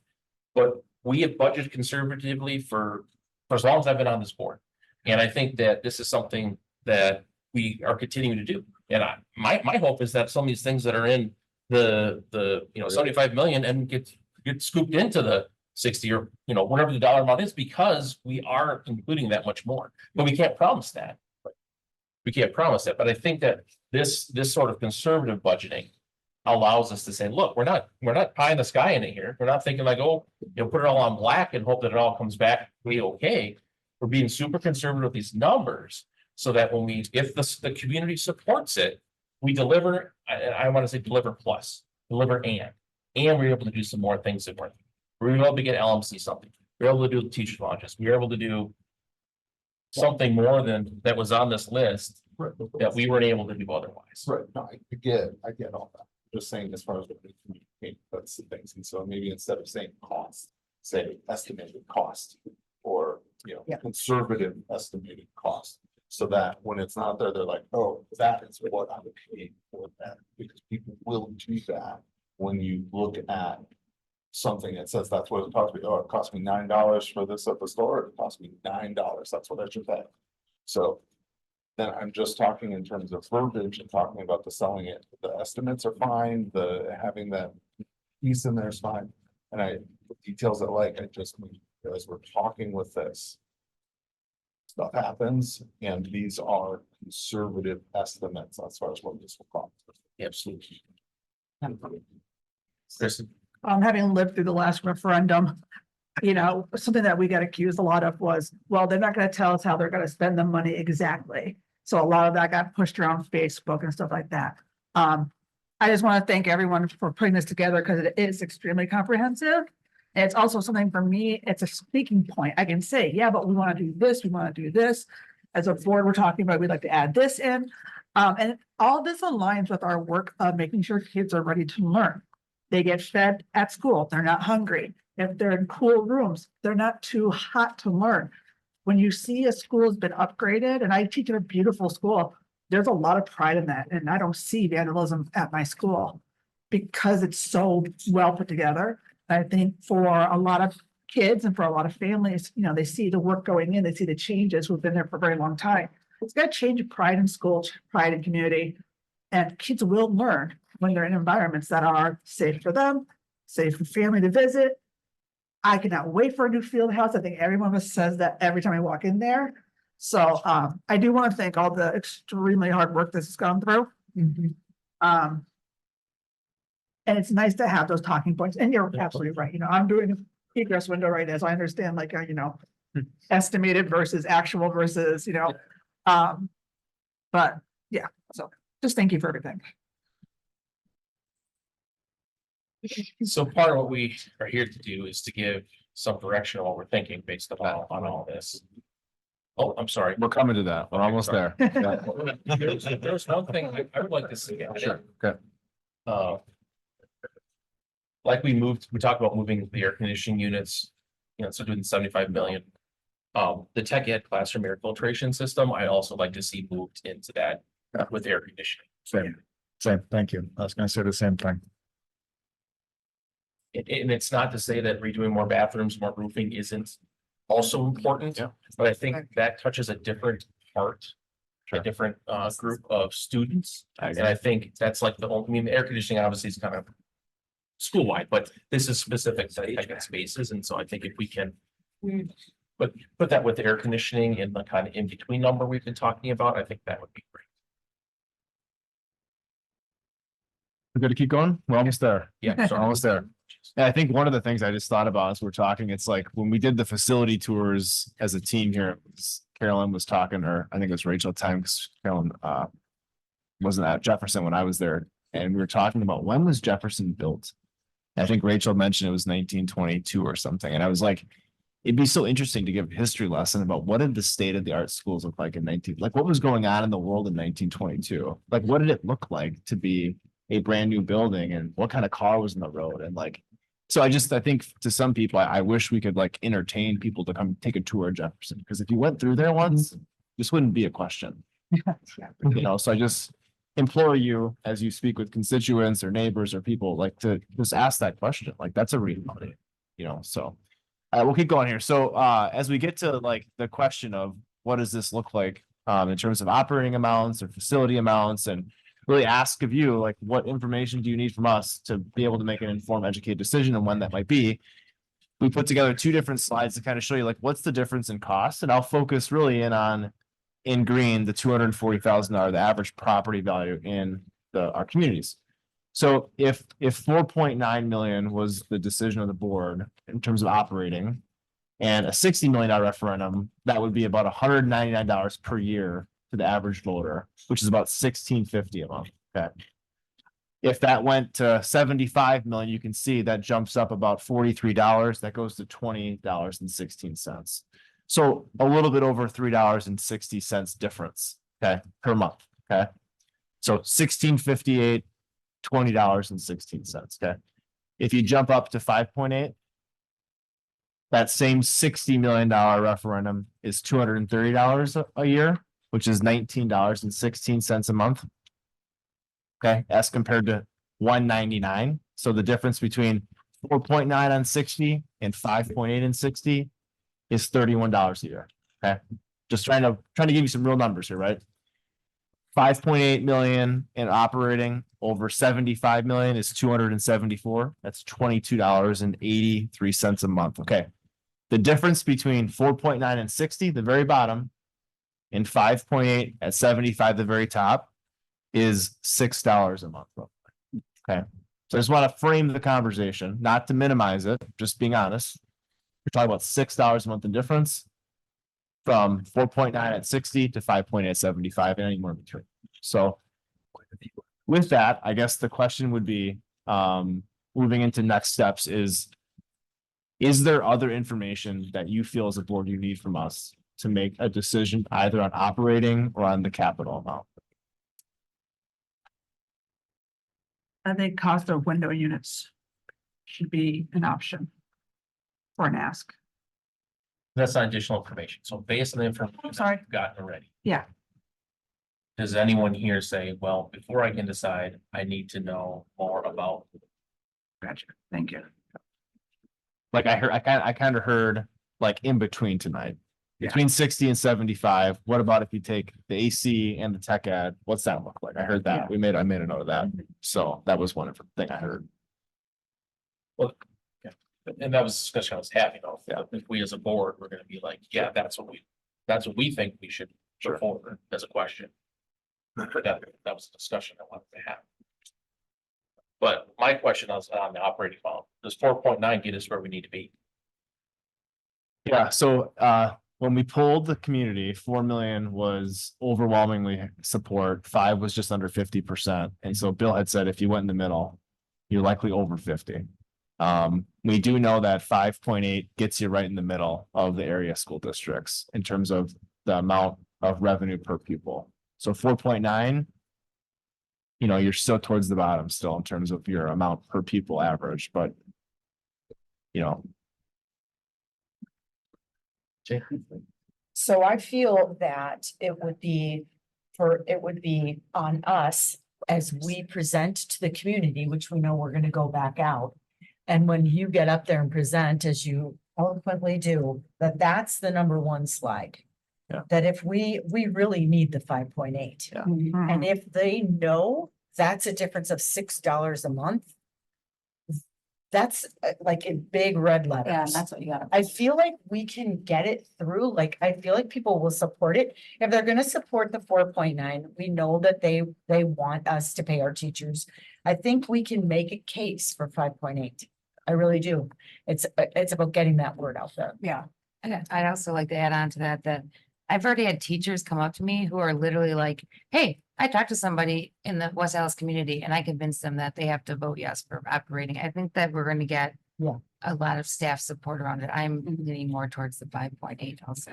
Speaker 1: But we have budgeted conservatively for as long as I've been on this board. And I think that this is something that we are continuing to do. And my hope is that some of these things that are in the 75 million and get scooped into the 60 or, whatever the dollar amount is, because we are including that much more. But we can't promise that. We can't promise that. But I think that this sort of conservative budgeting allows us to say, look, we're not pie in the sky in it here. We're not thinking like, oh, put it all on black and hope that it all comes back way okay. We're being super conservative with these numbers so that if the community supports it, we deliver. I want to say deliver plus, deliver and we're able to do some more things that we're able to get LMC something. We're able to do teacher launches. We're able to do something more than that was on this list that we weren't able to do otherwise.
Speaker 11: Right, no, I get all that. Just saying as far as what we communicate, that's the things. And so maybe instead of saying cost, say estimated cost or, conservative estimated cost. So that when it's not there, they're like, oh, that is what I'm paying for that. Because people will do that when you look at something that says that's what it cost me. Oh, it cost me $9 for this at the store. It cost me $9. That's what I should pay. So then I'm just talking in terms of verbiage and talking about the selling it. The estimates are fine, having that piece in there is fine. And the details I just, as we're talking with this, stuff happens, and these are conservative estimates as far as what this will cost.
Speaker 1: Absolutely. Kristen?
Speaker 4: Having lived through the last referendum, something that we got accused a lot of was, well, they're not gonna tell us how they're gonna spend the money exactly. So a lot of that got pushed around Facebook and stuff like that. I just want to thank everyone for putting this together because it is extremely comprehensive. And it's also something for me, it's a speaking point. I can say, yeah, but we want to do this, we want to do this. As a board, we're talking about, we'd like to add this in. And all this aligns with our work of making sure kids are ready to learn. They get fed at school, they're not hungry. If they're in cool rooms, they're not too hot to learn. When you see a school has been upgraded, and I teach at a beautiful school, there's a lot of pride in that. And I don't see vandalism at my school because it's so well put together. I think for a lot of kids and for a lot of families, they see the work going in, they see the changes. We've been there for a very long time. It's got to change pride in school, pride in community, and kids will learn when they're in environments that are safe for them, safe for family to visit. I cannot wait for a new field house. I think every one of us says that every time I walk in there. So I do want to thank all the extremely hard work this has gone through. And it's nice to have those talking points. And you're absolutely right. I'm doing an egress window right now, so I understand estimated versus actual versus, but yeah, so just thank you for everything.
Speaker 1: So part of what we are here to do is to give some direction on what we're thinking based upon on all this. Oh, I'm sorry.
Speaker 6: We're coming to that. We're almost there. Yeah.
Speaker 1: There's one thing I would like to see.
Speaker 6: Sure. Okay.
Speaker 1: Like we talked about moving the air conditioning units, so doing 75 million. The tech ed classroom air filtration system, I also like to see moved into that with air conditioning.
Speaker 6: Same. Thank you. I was gonna say the same thing.
Speaker 1: And it's not to say that redoing more bathrooms, more roofing isn't also important, but I think that touches a different part, a different group of students. And I think that's like the air conditioning obviously is kind of school-wide, but this is specific to tech spaces. And so I think if we can put that with the air conditioning and the kind of in-between number we've been talking about, I think that would be great.
Speaker 6: We're good to keep going? We're almost there.
Speaker 1: Yeah,
Speaker 6: So almost there. And I think one of the things I just thought about as we're talking, it's like when we did the facility tours as a team here, Carolyn was talking, or I think it was Rachel at the time, because Carolyn wasn't at Jefferson when I was there. And we were talking about when was Jefferson built? I think Rachel mentioned it was 1922 or something. And I was like, it'd be so interesting to give a history lesson about what did the state of the art schools look like in like what was going on in the world in 1922? Like, what did it look like to be a brand new building and what kind of car was in the road? And like, so I think to some people, I wish we could like entertain people to come take a tour of Jefferson, because if you went through there once, this wouldn't be a question. So I just implore you, as you speak with constituents or neighbors or people, like to just ask that question. Like, that's a reality, so. We'll keep going here. So as we get to like the question of what does this look like in terms of operating amounts or facility amounts, and really ask of you, like, what information do you need from us to be able to make an informed, educated decision and when that might be? We put together 2 different slides to kind of show you like what's the difference in cost, and I'll focus really in green the $240,000, the average property value in our communities. So if 4.9 million was the decision of the board in terms of operating, and a $60 million referendum, that would be about $199 per year to the average voter, which is about $16.50 a month. Okay. If that went to 75 million, you can see that jumps up about $43. That goes to $20.16. So a little bit over $3.60 difference, okay, per month. Okay. So $16.58. $20.16. Okay. If you jump up to 5.8, that same $60 million referendum is $230 a year, which is $19.16 a month. Okay, as compared to $199. So the difference between 4.9 on 60 and 5.8 and 60 is $31 a year. Okay, just trying to give you some real numbers here, right? 5.8 million in operating over 75 million is 274. That's $22.83 a month. Okay. The difference between 4.9 and 60, the very bottom, and 5.8 at 75, the very top, is $6 a month. Okay. So I just want to frame the conversation, not to minimize it, just being honest. We're talking about $6 a month in difference from 4.9 at 60 to 5.8 at 75 and anywhere in between. So with that, I guess the question would be, moving into next steps is there other information that you feel as a board you need from us to make a decision either on operating or on the capital amount?
Speaker 4: I think cost of window units should be an option for an ask.
Speaker 1: That's not additional information. So based on the information
Speaker 4: sorry.
Speaker 1: you've gotten already.
Speaker 4: Yeah.
Speaker 1: Does anyone here say, well, before I can decide, I need to know more about?
Speaker 4: Gotcha. Thank you.
Speaker 6: Like I kind of heard like in between tonight, between 60 and 75. What about if you take the AC and the tech ed? What's that look like? I heard that. I made a note of that. So that was one thing I heard.
Speaker 1: Well, and that was the discussion I was having. If we as a board, we're gonna be like, yeah, that's what we think we should put forward as a question. That was a discussion I wanted to have. But my question was on the operating model. Does 4.9 get us where we need to be?
Speaker 6: Yeah, so when we polled the community, 4 million was overwhelmingly support, 5 was just under 50%. And so Bill had said if you went in the middle, you're likely over 50. We do know that 5.8 gets you right in the middle of the area school districts in terms of the amount of revenue per pupil. So 4.9, you're still towards the bottom still in terms of your amount per pupil average, but
Speaker 8: So I feel that it would be on us as we present to the community, which we know we're going to go back out. And when you get up there and present, as you eloquently do, that's the number one slide.
Speaker 6: Yeah.
Speaker 8: That if we really need the 5.8.
Speaker 6: Yeah.
Speaker 8: And if they know that's a difference of $6 a month, that's like in big red letters.
Speaker 3: Yeah, that's what you gotta.
Speaker 8: I feel like we can get it through. Like, I feel like people will support it. If they're gonna support the 4.9, we know that they want us to pay our teachers. I think we can make a case for 5.8. I really do. It's about getting that word out there.
Speaker 3: Yeah.
Speaker 5: And I'd also like to add on to that I've already had teachers come up to me who are literally like, hey, I talked to somebody in the West Allis community and I convinced them that they have to vote yes for operating. I think that we're going to get a lot of staff support around it. I'm leaning more towards the 5.8 also.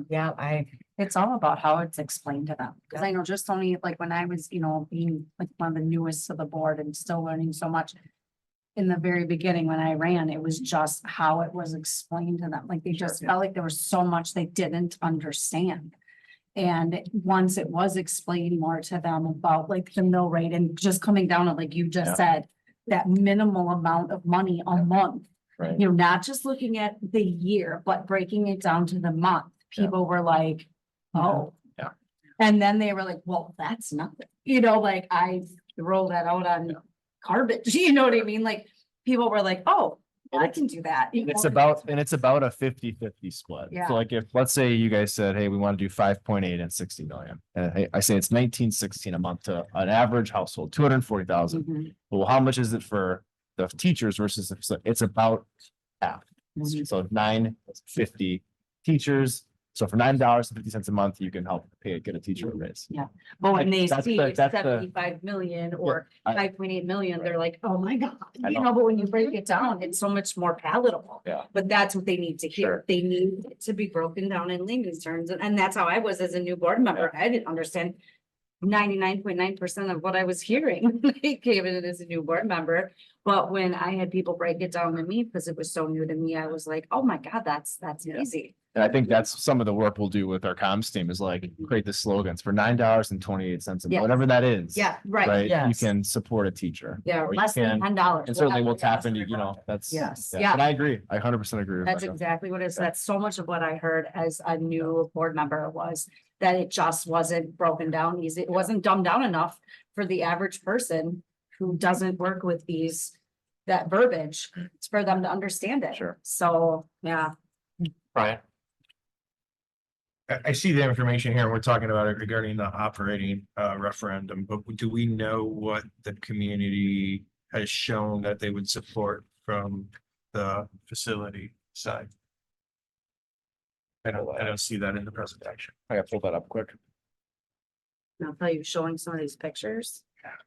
Speaker 3: Yeah, it's all about how it's explained to them, because I know just only like when I was, being like one of the newest to the board and still learning so much. In the very beginning, when I ran, it was just how it was explained to them, like they just felt like there was so much they didn't understand. And once it was explained more to them about like the mill rate and just coming down to, like you just said, that minimal amount of money a month.
Speaker 6: Right.
Speaker 3: Not just looking at the year, but breaking it down to the month. People were like, oh.
Speaker 6: Yeah.
Speaker 3: And then they were like, well, that's nothing, like I throw that out on garbage, you know what I mean? Like, people were like, oh, I can do that.
Speaker 6: It's about a 50-50 split.
Speaker 3: Yeah.
Speaker 6: So like if, let's say you guys said, hey, we want to do 5.8 and 60 million. And I say it's 1916 a month to an average household, 240,000.
Speaker 3: Mhm.
Speaker 6: Well, how much is it for the teachers versus, it's about half.
Speaker 3: Mhm.
Speaker 6: So 950 teachers. So for $9.50 a month, you can help get a teacher a raise.
Speaker 3: But when they
Speaker 6: That's
Speaker 3: see
Speaker 6: the- that's the-
Speaker 3: 75 million or
Speaker 6: I-
Speaker 3: 5.8 million, they're like, oh my God,
Speaker 6: I know.
Speaker 3: but when you break it down, it's so much more palatable.
Speaker 6: Yeah.
Speaker 3: But that's what they need to hear.
Speaker 6: Sure.
Speaker 3: They need it to be broken down in layman's terms. And that's how I was as a new board member. I didn't understand 99.9% of what I was hearing when I came in as a new board member. But when I had people break it down to me, because it was so new to me, I was like, oh my God, that's easy.
Speaker 6: And I think that's some of the work we'll do with our comms team is like create the slogans for $9.28,
Speaker 3: Yeah.
Speaker 6: whatever that is.
Speaker 3: Yeah, right.
Speaker 6: Right? You
Speaker 3: Yes.
Speaker 6: can support a teacher.
Speaker 3: Yeah,
Speaker 6: Or you
Speaker 3: less than
Speaker 6: can-
Speaker 3: $10.
Speaker 6: And certainly we'll
Speaker 3: whatever
Speaker 6: tap into,
Speaker 3: it
Speaker 6: that's.
Speaker 3: Yes.
Speaker 6: Yeah,
Speaker 3: Yeah.
Speaker 6: and I agree. I 100% agree.
Speaker 3: That's
Speaker 6: Rebecca.
Speaker 3: exactly what it is. That's so much of what I heard as a new board member was that it just wasn't broken down easy. It wasn't dumbed down enough for the average person who doesn't work with that verbiage. It's for them to understand it.
Speaker 6: Sure.
Speaker 3: So, yeah.
Speaker 1: Brian? I see the information here, and we're talking about it regarding the operating referendum, but do we know what the community has shown that they would support from the facility side? I don't see that in the presentation.
Speaker 6: I gotta pull that up quick.
Speaker 3: And I'll tell you, showing some of these pictures,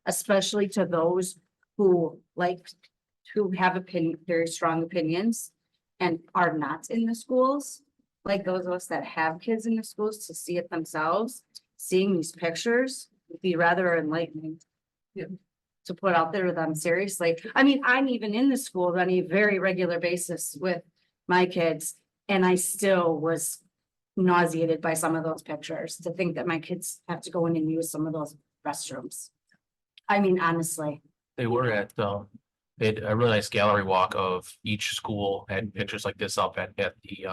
Speaker 3: especially to those who have very strong opinions and are not in the schools. Like those of us that have kids in the schools to see it themselves, seeing these pictures would be rather enlightening. To put out there to them seriously. I mean, I'm even in the school on a very regular basis with my kids, and I still was nauseated by some of those pictures to think that my kids have to go in and use some of those restrooms. I mean, honestly.
Speaker 1: They were at, they had a really nice gallery walk of each school, had pictures like this up at the,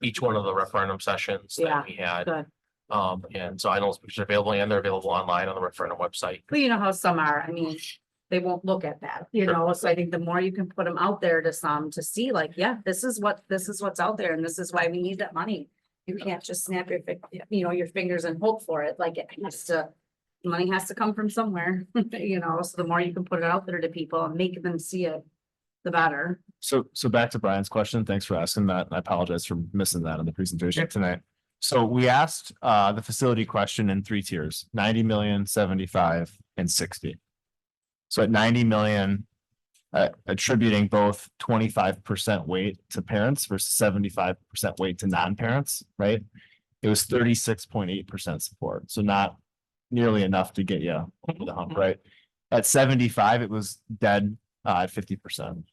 Speaker 1: each one of the referendum sessions
Speaker 3: Yeah,
Speaker 1: that we had.
Speaker 3: Good.
Speaker 1: And so I know those pictures are available and they're available online on the referendum website.
Speaker 3: But you know how some are, I mean, they won't look at that, so I think the more you can put them out there to some to see like, yeah, this is what's out there and this is why we need that money. You can't just snap your fingers and hope for it, like money has to come from somewhere, so the more you can put it out there to people and make them see it, the better.
Speaker 6: So back to Brian's question. Thanks for asking that. And I apologize for missing that in the presentation tonight. So we asked the facility question in 3 tiers, 90 million, 75 and 60. So at 90 million, attributing both 25% weight to parents versus 75% weight to non-parents, right? It was 36.8% support. So not nearly enough to get you over the hump, right? At 75, it was dead at 50%.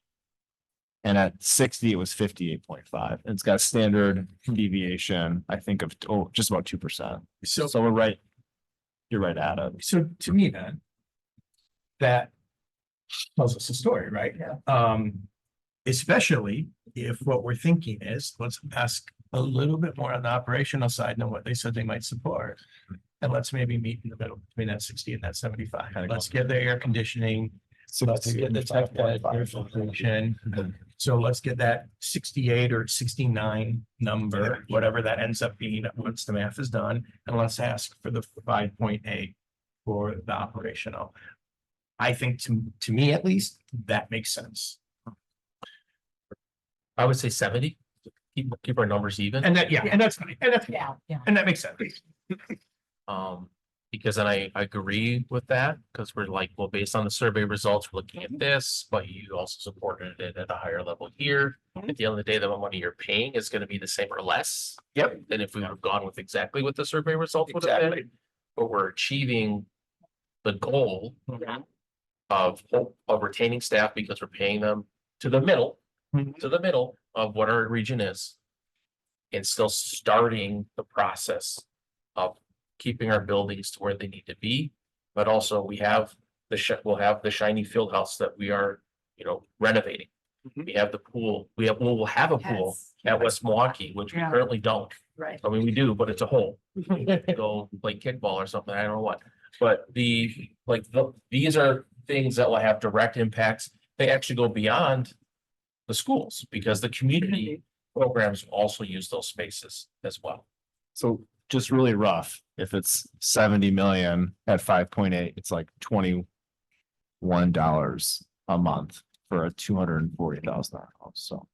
Speaker 6: And at 60, it was 58.5. And it's got a standard deviation, I think, of just about 2%. So we're right. You're right at it.
Speaker 10: So to me then, that tells us a story, right?
Speaker 3: Yeah.
Speaker 10: Especially if what we're thinking is, let's ask a little bit more on the operational side than what they said they might support. And let's maybe meet in the middle between that 60 and that 75. Let's get the air conditioning. Let's get the tech filtration. So let's get that 68 or 69 number, whatever that ends up being once the math is done. And let's ask for the 5.8 for the operational. I think to me, at least, that makes sense.
Speaker 1: I would say 70, keep our numbers even.
Speaker 10: And that, and that's fine. And that's,
Speaker 3: Yeah.
Speaker 10: and that makes sense.
Speaker 1: Because Because then I agree with that, because we're like, well, based on the survey results, we're looking at this, but you also supported it at a higher level here. At the end of the day, the money you're paying is gonna be the same or less.
Speaker 7: Yep.
Speaker 1: Than if we would have gone with exactly what the survey results would have been.
Speaker 7: Exactly.
Speaker 1: But we're achieving the goal of retaining staff because we're paying them to the middle of what our region is. And still starting the process of keeping our buildings to where they need to be. But also we have we'll have the shiny field house that we are, renovating. We have the pool, we'll have a pool at West Milwaukee, which we
Speaker 4: Yeah.
Speaker 1: currently don't.
Speaker 3: Right.
Speaker 1: I mean, we do, but it's a hole. Go play kickball or something, I don't know what. But these are things that will have direct impacts. They actually go beyond the schools because the community programs also use those spaces as well.
Speaker 6: So just really rough, if it's 70 million at 5.8, it's like $21 a month for a $240,000 house. So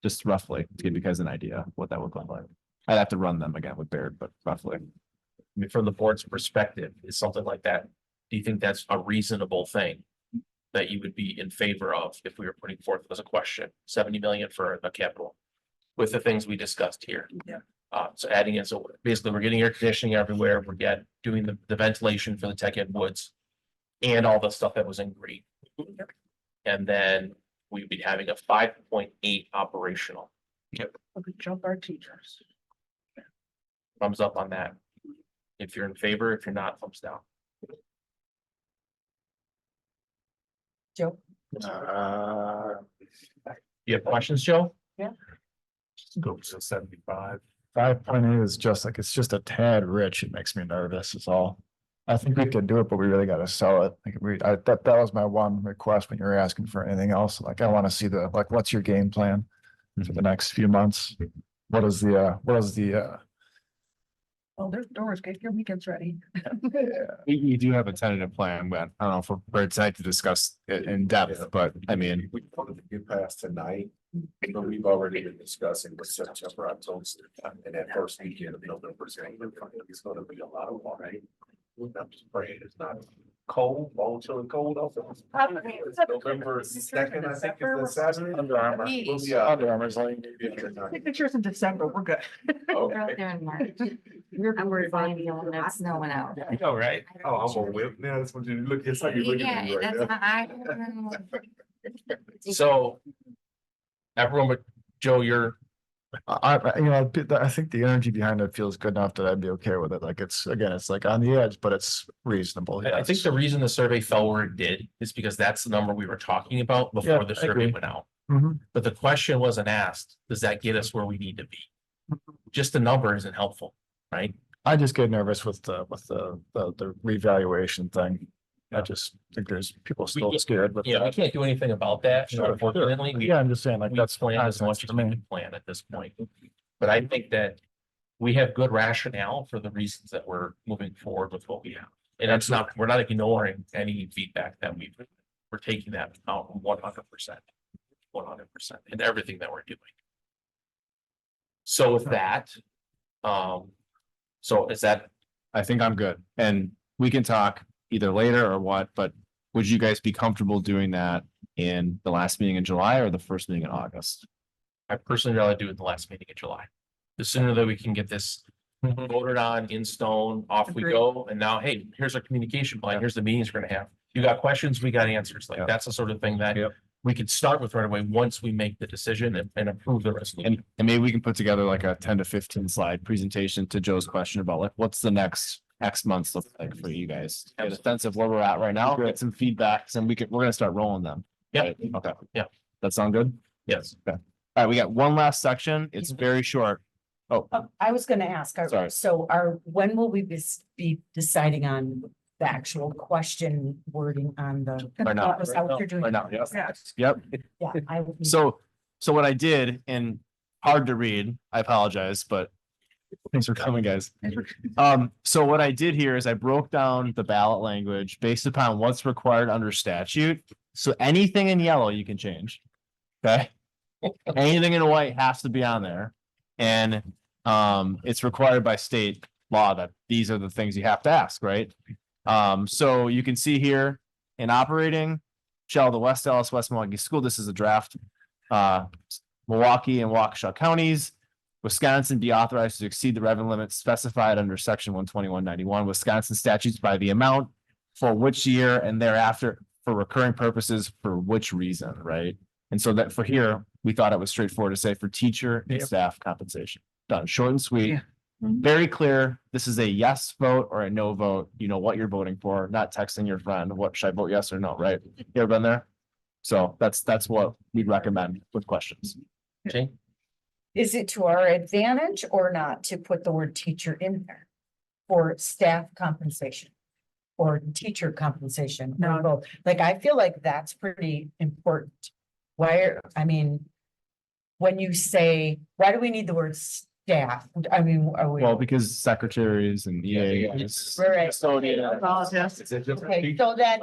Speaker 6: just roughly to give you guys an idea what that would look like. I'd have to run them again with Baird, but roughly.
Speaker 1: I mean, from the board's perspective, is something like that, do you think that's a reasonable thing? That you would be in favor of if we were putting forth as a question, 70 million for the capital? With the things we discussed here.
Speaker 4: Yeah.
Speaker 1: So adding in, so basically we're getting air conditioning everywhere, we're doing the ventilation for the Tech Ed Woods. And all the stuff that was in green. And then we'd be having a 5.8 operational.
Speaker 4: We jump our teachers.
Speaker 1: Thumbs up on that. If you're in favor, if you're not, thumbs down.
Speaker 8: Joe?
Speaker 1: You have questions, Joe?
Speaker 6: Go to 75. 5.8 is just like, it's just a tad rich. It makes me nervous is all. I think we could do it, but we really gotta sell it. Like that was my one request when you were asking for anything else. Like, I want to see what's your game plan for the next few months? What is the
Speaker 4: Oh, there's doors, get your weekends ready.
Speaker 6: we do have a tentative plan, but I don't know if we're excited to discuss it in depth, but I mean,
Speaker 2: We wanted to get past tonight, but we've already been discussing with September, October, and that first weekend of November. It's gonna be a lot of water, right? I'm just praying it's not cold, volatile and cold out there. November 2nd, I think is the Saturday.
Speaker 6: Under Armour.
Speaker 2: We'll be out.
Speaker 6: Under Armour's like.
Speaker 4: Signatures in December, we're good.
Speaker 5: They're out there in March. We're
Speaker 3: I'm worried about
Speaker 5: finding that's snowing out.
Speaker 1: I know, right?
Speaker 2: Oh, I'm gonna whip now. That's what you look, it's like you're looking at me
Speaker 5: Yeah,
Speaker 2: right
Speaker 5: that's
Speaker 2: now.
Speaker 5: not,
Speaker 1: So. Everyone but Joe, you're,
Speaker 6: I think the energy behind it feels good enough that I'd be okay with it. Like, it's like on the edge, but it's reasonable.
Speaker 1: I think
Speaker 6: yes.
Speaker 1: the reason the survey fell where it did is because that's the number we were talking about
Speaker 6: Yeah,
Speaker 1: before the
Speaker 6: I
Speaker 1: survey
Speaker 6: agree.
Speaker 1: went out.
Speaker 6: Mhm.
Speaker 1: But the question wasn't asked, does that get us where we need to be? Just the number isn't helpful, right?
Speaker 6: I just get nervous with the revaluation thing. I just think there's people still scared, but
Speaker 1: Yeah, we can't do anything about that,
Speaker 6: Sure,
Speaker 1: unfortunately. We-
Speaker 6: yeah, I'm just saying like
Speaker 1: We
Speaker 6: that's
Speaker 1: plan as much as we can plan at this point. But I think that we have good rationale for the reasons that we're moving forward with what we have. And it's not, we're not ignoring any feedback that we're taking that out 100%. 100% in everything that we're doing. So with that, so is that,
Speaker 6: I think I'm good. And we can talk either later or what, but would you guys be comfortable doing that in the last meeting in July or the first meeting in August?
Speaker 1: I personally rather do it the last meeting in July. The sooner that we can get this voted on in stone, off we go. And now, hey, here's our communication plan. Here's the meetings we're gonna have. You got questions, we got answers. Like,
Speaker 6: Yeah.
Speaker 1: that's the sort of thing that
Speaker 6: Yep.
Speaker 1: we could start with right away once we make the decision and approve the resolution.
Speaker 6: And maybe we can put together like a 10 to 15 slide presentation to Joe's question about like, what's the next X months look like for you guys? Get a sense of where we're at right now, get some feedbacks, and we're gonna start rolling them.
Speaker 1: Yeah.
Speaker 6: Right? Okay.
Speaker 1: Yeah.
Speaker 6: That sound good?
Speaker 1: Yes.
Speaker 6: All right, we got one last section. It's very short. Oh,
Speaker 8: I was gonna ask,
Speaker 6: Sorry.
Speaker 8: when will we be deciding on the actual question wording on the?
Speaker 6: Right now.
Speaker 8: Is that what you're doing?
Speaker 6: Right now, yep.
Speaker 4: Yes.
Speaker 6: Yep.
Speaker 8: Yeah, I would.
Speaker 6: So what I did, and hard to read, I apologize, but thanks for coming, guys. So what I did here is I broke down the ballot language based upon what's required under statute. So anything in yellow you can change. Okay? Anything in white has to be on there. And it's required by state law that these are the things you have to ask, right? So you can see here in operating, shall the West Dallas, West Milwaukee School, this is a draft. Milwaukee and Waukesha counties, Wisconsin be authorized to exceed the revenue limit specified under section 12191 Wisconsin statutes by the amount for which year and thereafter for recurring purposes for which reason, right? And so that for here, we thought it was straightforward to say for teacher and staff compensation. Done, short and sweet.
Speaker 4: Yeah.
Speaker 6: Very clear. This is a yes vote or a no vote. You know what you're voting for, not texting your friend, what should I vote yes or no, right? You ever been there? So that's what we'd recommend with questions.
Speaker 1: Jane?
Speaker 8: Is it to our advantage or not to put the word teacher in there? For staff compensation? Or teacher compensation? or both? Like, I feel like that's pretty important. I mean. When you say, why do we need the word staff? I mean, are we?
Speaker 6: Well, because secretaries and EAs.
Speaker 8: Right. Okay, so then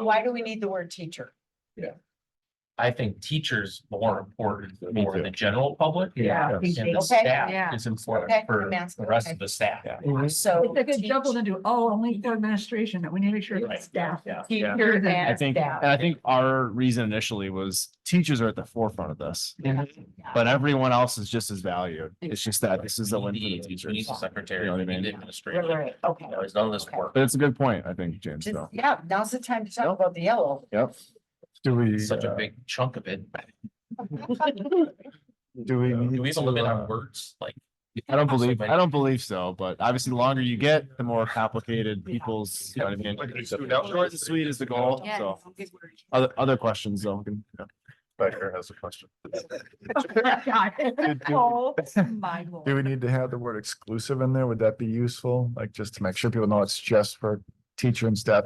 Speaker 8: why do we need the word teacher?
Speaker 1: I think teachers more important for the general public.
Speaker 4: Yeah.
Speaker 1: And the
Speaker 8: Okay.
Speaker 1: staff
Speaker 5: Yeah.
Speaker 1: is important
Speaker 8: Okay,
Speaker 1: for
Speaker 8: I'm asking,
Speaker 1: the rest
Speaker 8: okay.
Speaker 1: of the staff.
Speaker 8: So.
Speaker 4: They could double into, only for administration, that we need to make sure
Speaker 1: Right.
Speaker 4: it's staff.
Speaker 1: Yeah.
Speaker 8: Teacher
Speaker 6: I
Speaker 8: and
Speaker 6: think,
Speaker 8: staff.
Speaker 6: and I think our reason initially was teachers are at the forefront of this, but everyone else is just as valued. It's just that this is a win for the
Speaker 1: We need
Speaker 6: teachers.
Speaker 1: the secretary,
Speaker 6: You know what I
Speaker 1: we need
Speaker 6: mean?
Speaker 1: the administration.
Speaker 8: Right, okay.
Speaker 1: There's none of this work.
Speaker 6: But it's a good point, I think, James,
Speaker 8: Just,
Speaker 6: so.
Speaker 8: yeah, now's the time to talk about the yellow.
Speaker 6: Yep.
Speaker 11: Do we,
Speaker 1: Such a big chunk of it.
Speaker 11: do we
Speaker 1: Do
Speaker 11: need
Speaker 1: we have a limit
Speaker 11: to,
Speaker 1: on words? Like,
Speaker 6: I don't believe so, but obviously the longer you get, the more complicated people's, you know what I mean? Short and sweet is the goal,
Speaker 5: Yeah.
Speaker 6: so. Other questions though. we can- yeah.
Speaker 11: Becker has a question.
Speaker 4: Oh, my Lord.
Speaker 11: Do we need to have the word exclusive in there? Would that be useful? Like, just to make sure people know it's just for teacher and staff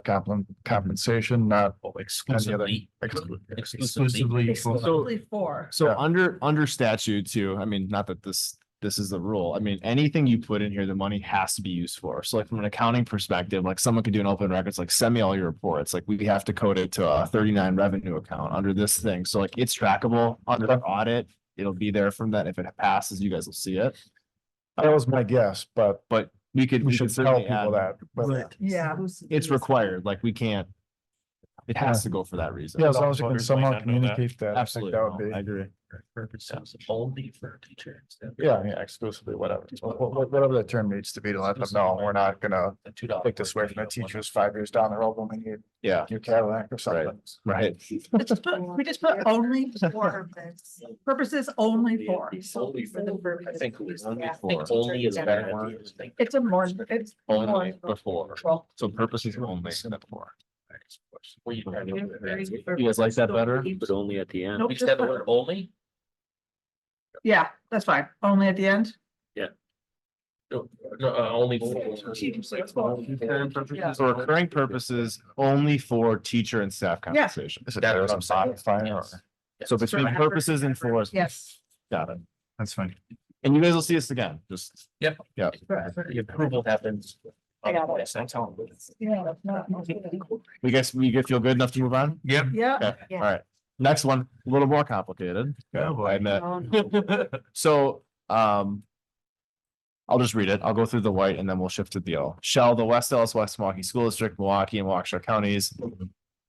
Speaker 11: compensation, not
Speaker 1: exclusively.
Speaker 11: exclusively.
Speaker 4: Exclusively for.
Speaker 6: So
Speaker 11: Yeah.
Speaker 6: under statute too, I mean, not that this is the rule. I mean, anything you put in here, the money has to be used for. So like from an accounting perspective, like someone could do an open records, like send me all your reports. Like we have to code it to a 39 revenue account under this thing. So like it's trackable under the audit. It'll be there from that. If it passes, you guys will see it.
Speaker 11: That was my guess, but
Speaker 6: But we could
Speaker 11: should tell
Speaker 6: certainly
Speaker 11: people
Speaker 6: add,
Speaker 11: that. But
Speaker 4: Yeah.
Speaker 6: it's required. Like we can't. It has to go for that reason.
Speaker 11: yeah, as long as you can
Speaker 10: Voters might
Speaker 11: somehow
Speaker 10: not know that.
Speaker 11: communicate that, I think
Speaker 6: Absolutely.
Speaker 11: that would
Speaker 6: No,
Speaker 11: be.
Speaker 6: I agree.
Speaker 1: Purposes only for teacher.
Speaker 11: Yeah, exclusively, whatever. Whatever that term needs to be to let them know, we're not gonna
Speaker 1: The $2.
Speaker 11: take this away from the teachers 5 years down the road when we need
Speaker 6: Yeah,
Speaker 11: new Cadillac or something.
Speaker 6: right.
Speaker 4: We just put only for purposes only for.
Speaker 1: Only for the purpose. I think
Speaker 6: Only
Speaker 1: only is a better word.
Speaker 4: It's a more, it's.
Speaker 6: Only before. So purposes only, not for. You guys like that better?
Speaker 12: But only at the end.
Speaker 4: Nope,
Speaker 1: We said the word only?
Speaker 4: Yeah, that's fine. Only at the end.
Speaker 1: No, only for.
Speaker 6: For recurring purposes, only for teacher and staff compensation.
Speaker 11: Is it
Speaker 1: That's
Speaker 11: there
Speaker 1: what I'm
Speaker 11: some
Speaker 1: saying.
Speaker 11: modifier or?
Speaker 6: So between purposes and for.
Speaker 4: Yes.
Speaker 6: Got it.
Speaker 11: That's fine.
Speaker 6: And you guys will see us again, just.
Speaker 1: Yep.
Speaker 6: Yeah.
Speaker 1: The approval happens.
Speaker 8: I got it.
Speaker 1: Yes, I tell them.
Speaker 4: Yeah, that's not.
Speaker 6: We guess we feel good enough to move on?
Speaker 1: Yep.
Speaker 4: Yeah.
Speaker 6: Okay,
Speaker 8: Yeah.
Speaker 6: all right. Next one, a little more complicated. I admit. So, I'll just read it. I'll go through the white and then we'll shift to the yellow. Shall the West Dallas West Milwaukee School District, Milwaukee and Waukesha counties,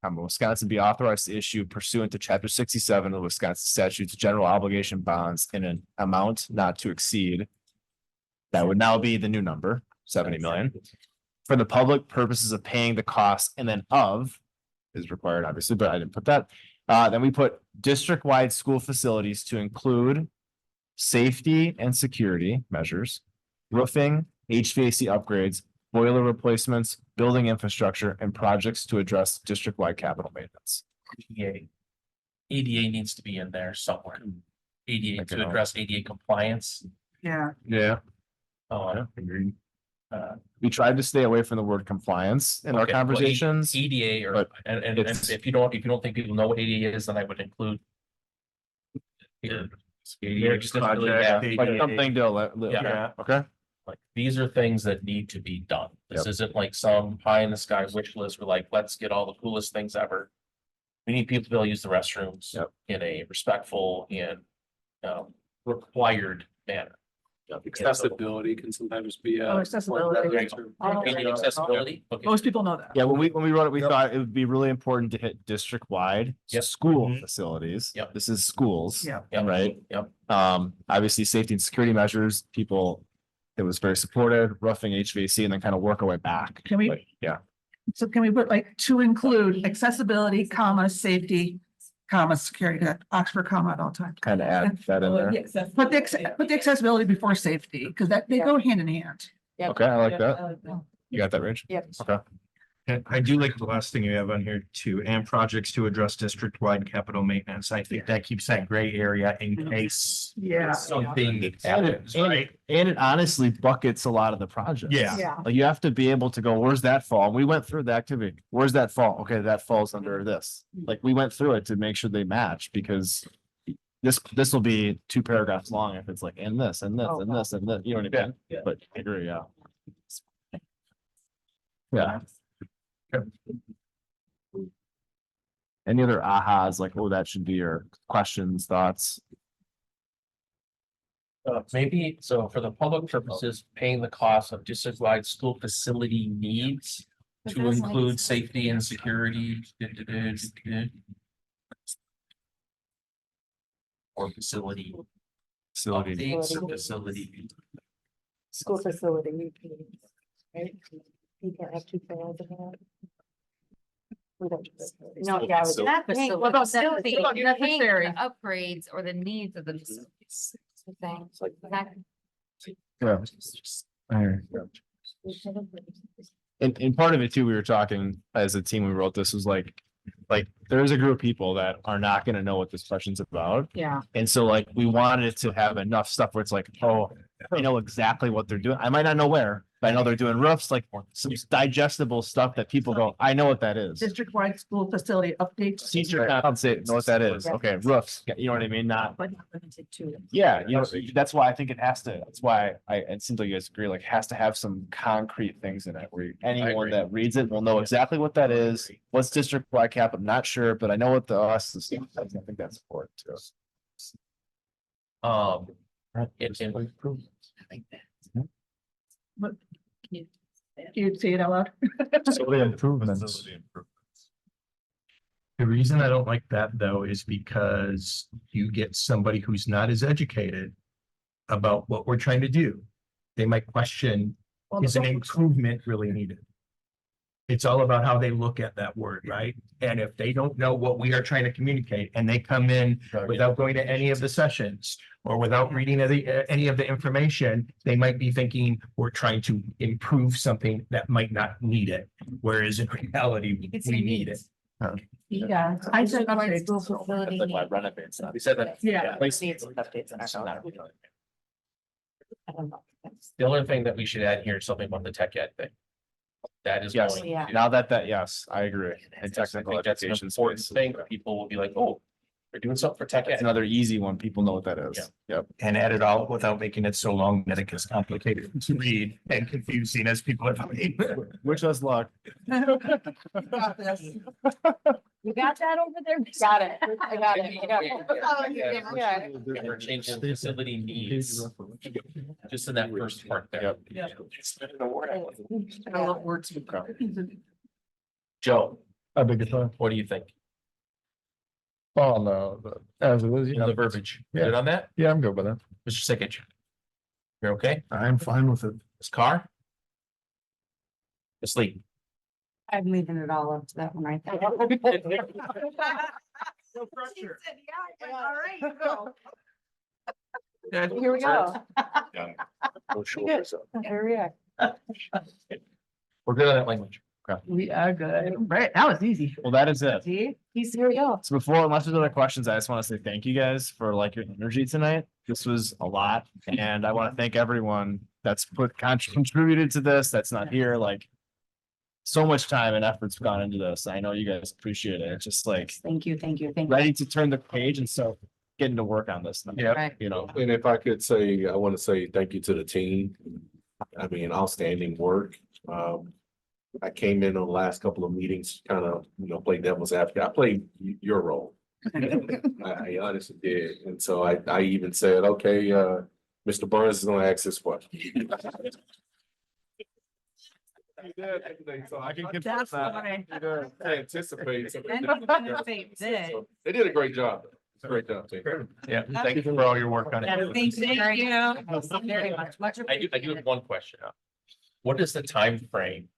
Speaker 6: Wisconsin be authorized to issue pursuant to chapter 67 of the Wisconsin statutes, general obligation bonds in an amount not to exceed. That would now be the new number, 70 million. For the public purposes of paying the cost and then of is required, obviously, but I didn't put that. Then we put district-wide school facilities to include safety and security measures, roofing, HVAC upgrades, boiler replacements, building infrastructure, and projects to address district-wide capital maintenance.
Speaker 1: ADA needs to be in there somewhere. ADA
Speaker 6: Like,
Speaker 1: to address ADA compliance.
Speaker 4: Yeah.
Speaker 6: Yeah.
Speaker 1: Agreed.
Speaker 6: We tried to stay away from the word compliance in our
Speaker 1: Okay, well,
Speaker 6: conversations.
Speaker 1: EDA or,
Speaker 6: but
Speaker 1: and
Speaker 6: it's-
Speaker 1: if you don't think people know what ADA is, then I would include. Yeah, just really, yeah,
Speaker 6: Like something to
Speaker 1: Yeah.
Speaker 6: okay,
Speaker 1: like, these are things that need to be done. This isn't like some pie in the sky wish list. We're like, let's get all the coolest things ever. We need people to be able to use the restrooms
Speaker 6: Yep.
Speaker 1: in a respectful and required manner.
Speaker 14: Accessibility can sometimes be.
Speaker 4: Oh, accessibility.
Speaker 1: Accessibility. Okay.
Speaker 4: Most people know that.
Speaker 6: Yeah, when we wrote it, we thought it would be really important to hit district-wide
Speaker 1: Yep.
Speaker 6: school
Speaker 1: Mhm.
Speaker 6: facilities.
Speaker 1: Yep.
Speaker 6: This is schools.
Speaker 4: Yeah.
Speaker 1: Yep.
Speaker 6: Right.
Speaker 1: Yep.
Speaker 6: Obviously, safety and security measures, people, it was very supported, roughing HVAC, and then kind of work our way back.
Speaker 4: Can we-
Speaker 6: But, yeah,
Speaker 4: So can we put like to include accessibility, comma, safety, comma, security, Oxford comma at all times.
Speaker 6: kind of add that in there.
Speaker 4: Put the accessibility before safety, because that, they go hand in hand.
Speaker 6: Okay, I like that. You got that, Rich?
Speaker 8: Yep.
Speaker 6: Okay.
Speaker 10: And I do like the last thing you have on here too, and projects to address district-wide capital maintenance. I think that keeps that gray area in case
Speaker 4: Yeah.
Speaker 10: something happens, right?
Speaker 6: And it honestly buckets a lot of the projects.
Speaker 10: Yeah.
Speaker 6: Like you have to be able to go, where's that fall? We went through the activity. Where's that fall? Okay, that falls under this. Like we went through it to make sure they match because this will be 2 paragraphs long if it's like, and this, and this, and this, and this, you know what I mean?
Speaker 10: Yeah.
Speaker 6: But I agree, yeah. Yeah. Any other ahas, like, oh, that should be your questions, thoughts?
Speaker 1: Maybe, so for the public purposes, paying the cost of district-wide school facility needs to include safety and security. Or facility.
Speaker 6: Facility.
Speaker 1: Updates or facility.
Speaker 8: School facility. Right? You can't have 2 things in there. No, yeah,
Speaker 5: You're not paying-
Speaker 4: What about
Speaker 5: facility?
Speaker 4: what about
Speaker 5: You're paying for
Speaker 4: necessary?
Speaker 5: the upgrades or the needs of the facilities. That's the thing. That-
Speaker 6: Yeah. And part of it too, we were talking as a team, we wrote this was like there's a group of people that are not gonna know what this question's about.
Speaker 5: Yeah.
Speaker 6: And so like, we wanted it to have enough stuff where it's like, oh, I know exactly what they're doing. I might not know where, but I know they're doing roofs, like some digestible stuff that people go, I know what that is.
Speaker 4: District-wide school facility updates.
Speaker 6: Teacher compensate, know what that is. Okay, roofs, you know what I mean? Not,
Speaker 8: But not limited to.
Speaker 6: yeah, you know, that's why I think it has to, that's why it seems like you guys agree, like, has to have some concrete things in it where anyone
Speaker 1: agree.
Speaker 6: that reads it will know exactly what that is. What's district-wide cap, I'm not sure, but I know what the us is. I think that's important too.
Speaker 4: You'd say it out loud.
Speaker 6: Facility improvements.
Speaker 10: The reason I don't like that though is because you get somebody who's not as educated about what we're trying to do. They might question, is an improvement really needed? It's all about how they look at that word, right? And if they don't know what we are trying to communicate and they come in without going to any of the sessions or without reading any of the information, they might be thinking we're trying to improve something that might not need it. Whereas in reality, we need it.
Speaker 4: Yeah. I said updates.
Speaker 5: School facility needs.
Speaker 1: We said that.
Speaker 4: Yeah.
Speaker 8: Needs updates in our code. I don't know.
Speaker 1: The only thing that we should add here is something about the tech ed thing. That is
Speaker 6: Yes,
Speaker 1: going.
Speaker 8: Yeah.
Speaker 6: now that, yes, I agree. And
Speaker 1: I
Speaker 6: technical
Speaker 1: think that's an
Speaker 6: education
Speaker 1: important
Speaker 6: space.
Speaker 1: thing. People will be like, oh, we're doing something for tech
Speaker 6: It's
Speaker 1: ed.
Speaker 6: another easy one. People know what that is. Yep.
Speaker 10: And add it all without making it so long that it gets complicated to read and confusing as people are.
Speaker 6: Wish us luck.
Speaker 8: You got that over there? Got it. I got it. I got it. Yeah.
Speaker 1: We're changing facility needs, just in that first part there.
Speaker 4: I love words.
Speaker 1: Joe,
Speaker 6: I beg your pardon.
Speaker 1: what do you think?
Speaker 6: Oh, no, as it was,
Speaker 1: On the verbiage, good on that?
Speaker 6: Yeah, I'm good with it.
Speaker 1: Mr. Sikich? You're okay?
Speaker 6: I'm fine with it.
Speaker 1: Ms. Carr? Ms. Lee?
Speaker 8: I'm leaving it all up to that one right there.
Speaker 4: No pressure.
Speaker 8: Here we go.
Speaker 1: Good.
Speaker 8: Here we are.
Speaker 1: We're good on that language.
Speaker 4: We are good. Right, that was easy.
Speaker 6: Well, that is it.
Speaker 4: See?
Speaker 8: Here we go.
Speaker 6: So before, unless there's other questions, I just want to say thank you guys for like your energy tonight. This was a lot. And I want to thank everyone that's contributed to this, that's not here, like. So much time and effort's gone into this. I know you guys appreciate it. It's just like
Speaker 8: Thank you, thank you, thank you.
Speaker 6: ready to turn the page and so getting to work on this.
Speaker 1: Yeah.
Speaker 5: Right.
Speaker 6: You know,
Speaker 2: And if I could say, I want to say thank you to the team. I mean, outstanding work. I came in on the last couple of meetings, kind of, played devil's advocate. I played your role. I honestly did. And so I even said, okay, Mr. Burns is gonna ask this question. So I can get.
Speaker 4: That's why.
Speaker 2: I anticipate.
Speaker 3: They
Speaker 2: They did a great job. Great job, team.
Speaker 1: Yeah, thank you for all your work on it.
Speaker 3: Thank you very much.
Speaker 1: I do have one question. What is the time frame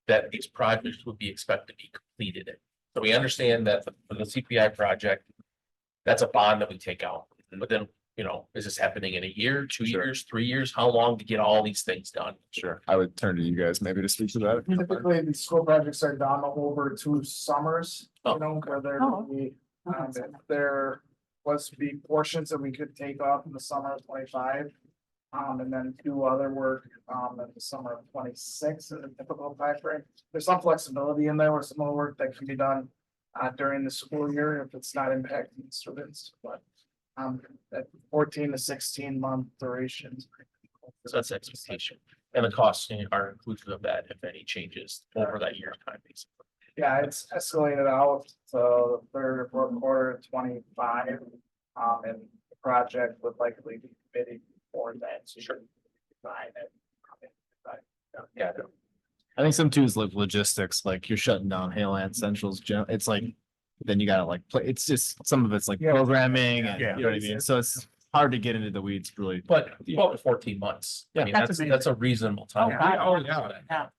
Speaker 1: that these projects would be expected to be completed in? So we understand that for the CPI project, that's a bond that we take out, but then, you know, is this happening in a year, 2
Speaker 6: Sure.
Speaker 1: years, 3 years? How long to get all these things done?
Speaker 6: Sure. I would turn to you guys maybe to speak to that.
Speaker 15: Typically, the school projects are done over 2 summers, you know, where there will be, if there was to be portions that we could take off in the summer of 25. And then do other work, in the summer of 26 is a typical timeframe. There's some flexibility in there with some of the work that can be done, during the school year if it's not impacting students, but. That 14 to 16 month durations.
Speaker 1: So that's expectation. And the costs are inclusive of that, if any changes over that year time. Basically.
Speaker 15: Yeah, it's escalated out to the third or fourth quarter of 25. And the project would likely be bidding for that. So sure.
Speaker 1: Yeah.
Speaker 6: I think some too is like logistics, like you're shutting down Hale Central's, it's like, then you gotta like play, it's just, some of it's like
Speaker 15: Yeah.
Speaker 6: programming and,
Speaker 1: Yeah.
Speaker 6: you know what I mean? So it's hard to get into the weeds really.
Speaker 1: But 12 to 14 months. I mean,
Speaker 4: That's
Speaker 1: that's a reasonable time.
Speaker 4: Yeah.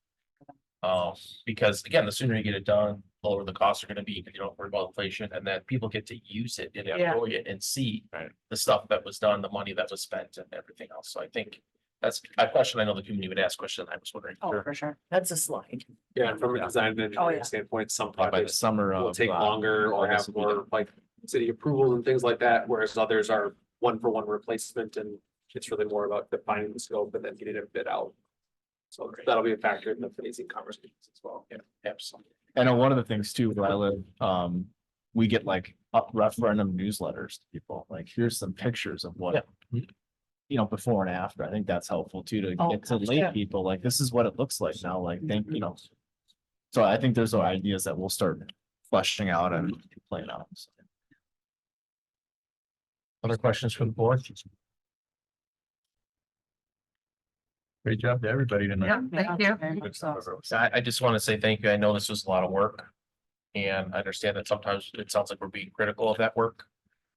Speaker 1: Because again, the sooner you get it done, the lower the costs are gonna be, because you don't worry about inflation, and then people get to use it and
Speaker 4: Yeah.
Speaker 1: enjoy it and see
Speaker 6: Right.
Speaker 1: the stuff that was done, the money that was spent and everything else. So I think that's a question I know the community would ask question. I was wondering.
Speaker 3: Oh, for sure. That's a slide.
Speaker 14: Yeah, and from a design and
Speaker 3: Oh,
Speaker 14: engineering
Speaker 3: yeah.
Speaker 14: standpoint, some
Speaker 6: By the
Speaker 14: projects
Speaker 6: summer
Speaker 14: will
Speaker 6: of.
Speaker 14: take longer or have
Speaker 6: August will be
Speaker 14: more like city approval and things like that, whereas others are 1-for-1 replacement and it's really more about defining the scope and then getting it bid out. So that'll be a factor in the phasing conversations as well.
Speaker 1: Yeah, absolutely.
Speaker 6: I know one of the things too, where I live, we get like up referendum newsletters to people, like, here's some pictures of what. You know, before and after, I think that's helpful too, to
Speaker 4: Oh,
Speaker 6: get to
Speaker 4: yeah.
Speaker 6: lay people, like, this is what it looks like now, like, you know. So I think those are ideas that we'll start fleshing out and playing out.
Speaker 1: Other questions from the board? Great job to everybody tonight.
Speaker 5: Thank you.
Speaker 1: I just want to say thank you. I know this was a lot of work. And I understand that sometimes it sounds like we're being critical of that work,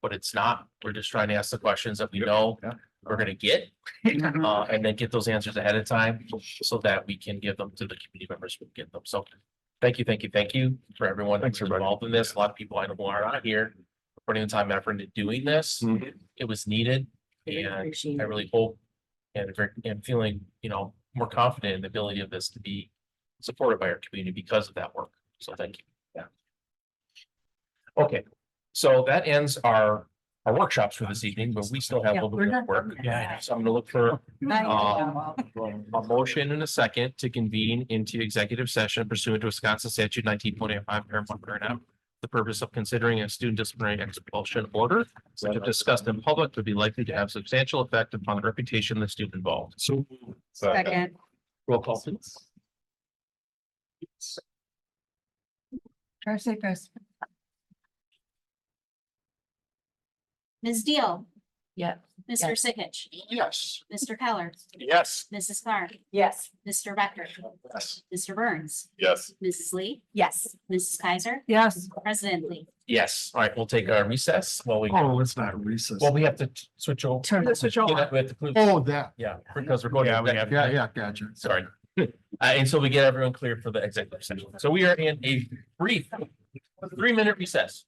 Speaker 1: but it's not. We're just trying to ask the questions that we know
Speaker 6: Yeah.
Speaker 1: we're gonna get. And then get those answers ahead of time so that we can give them to the community members who get them. So thank you for everyone that's involved in this. A lot of people I know who are not here, putting the time and effort into doing this. It was needed. And I really hope and feeling, you know, more confident in the ability of this to be supported by our community because of that work. So thank you. Yeah. Okay, so that ends our workshops for this evening, but we still have a little bit of work. Yeah, so I'm gonna look for a motion and a second to convene into executive session pursuant to Wisconsin statute 19.85 parent 1 parent F. The purpose of considering a student disciplinary expulsion order, which if discussed in public would be likely to have substantial effect upon the reputation of the student involved. So.
Speaker 3: Second.
Speaker 1: Roll call please.
Speaker 4: Try to say this.
Speaker 16: Ms. Deal,
Speaker 5: Yeah.
Speaker 16: Mr. Sikich,
Speaker 2: Yes.
Speaker 16: Mr. Keller,
Speaker 2: Yes.
Speaker 16: Mrs. Carr,
Speaker 3: Yes.
Speaker 16: Mr. Becker,
Speaker 2: Yes.
Speaker 16: Mr. Burns,
Speaker 11: Yes.
Speaker 16: Mrs. Lee,
Speaker 3: Yes.
Speaker 16: Mrs. Kaiser,
Speaker 4: Yes.
Speaker 16: President Lee.
Speaker 1: Yes, all right, we'll take a recess while we,
Speaker 6: It's not recess.
Speaker 1: well, we have to switch over.
Speaker 4: Switch over.
Speaker 1: We have to-
Speaker 6: That.
Speaker 1: Yeah, because we're going. to executive.
Speaker 6: gotcha.
Speaker 1: Sorry. And so we get everyone clear for the executive session. So we are in a brief 3-minute recess.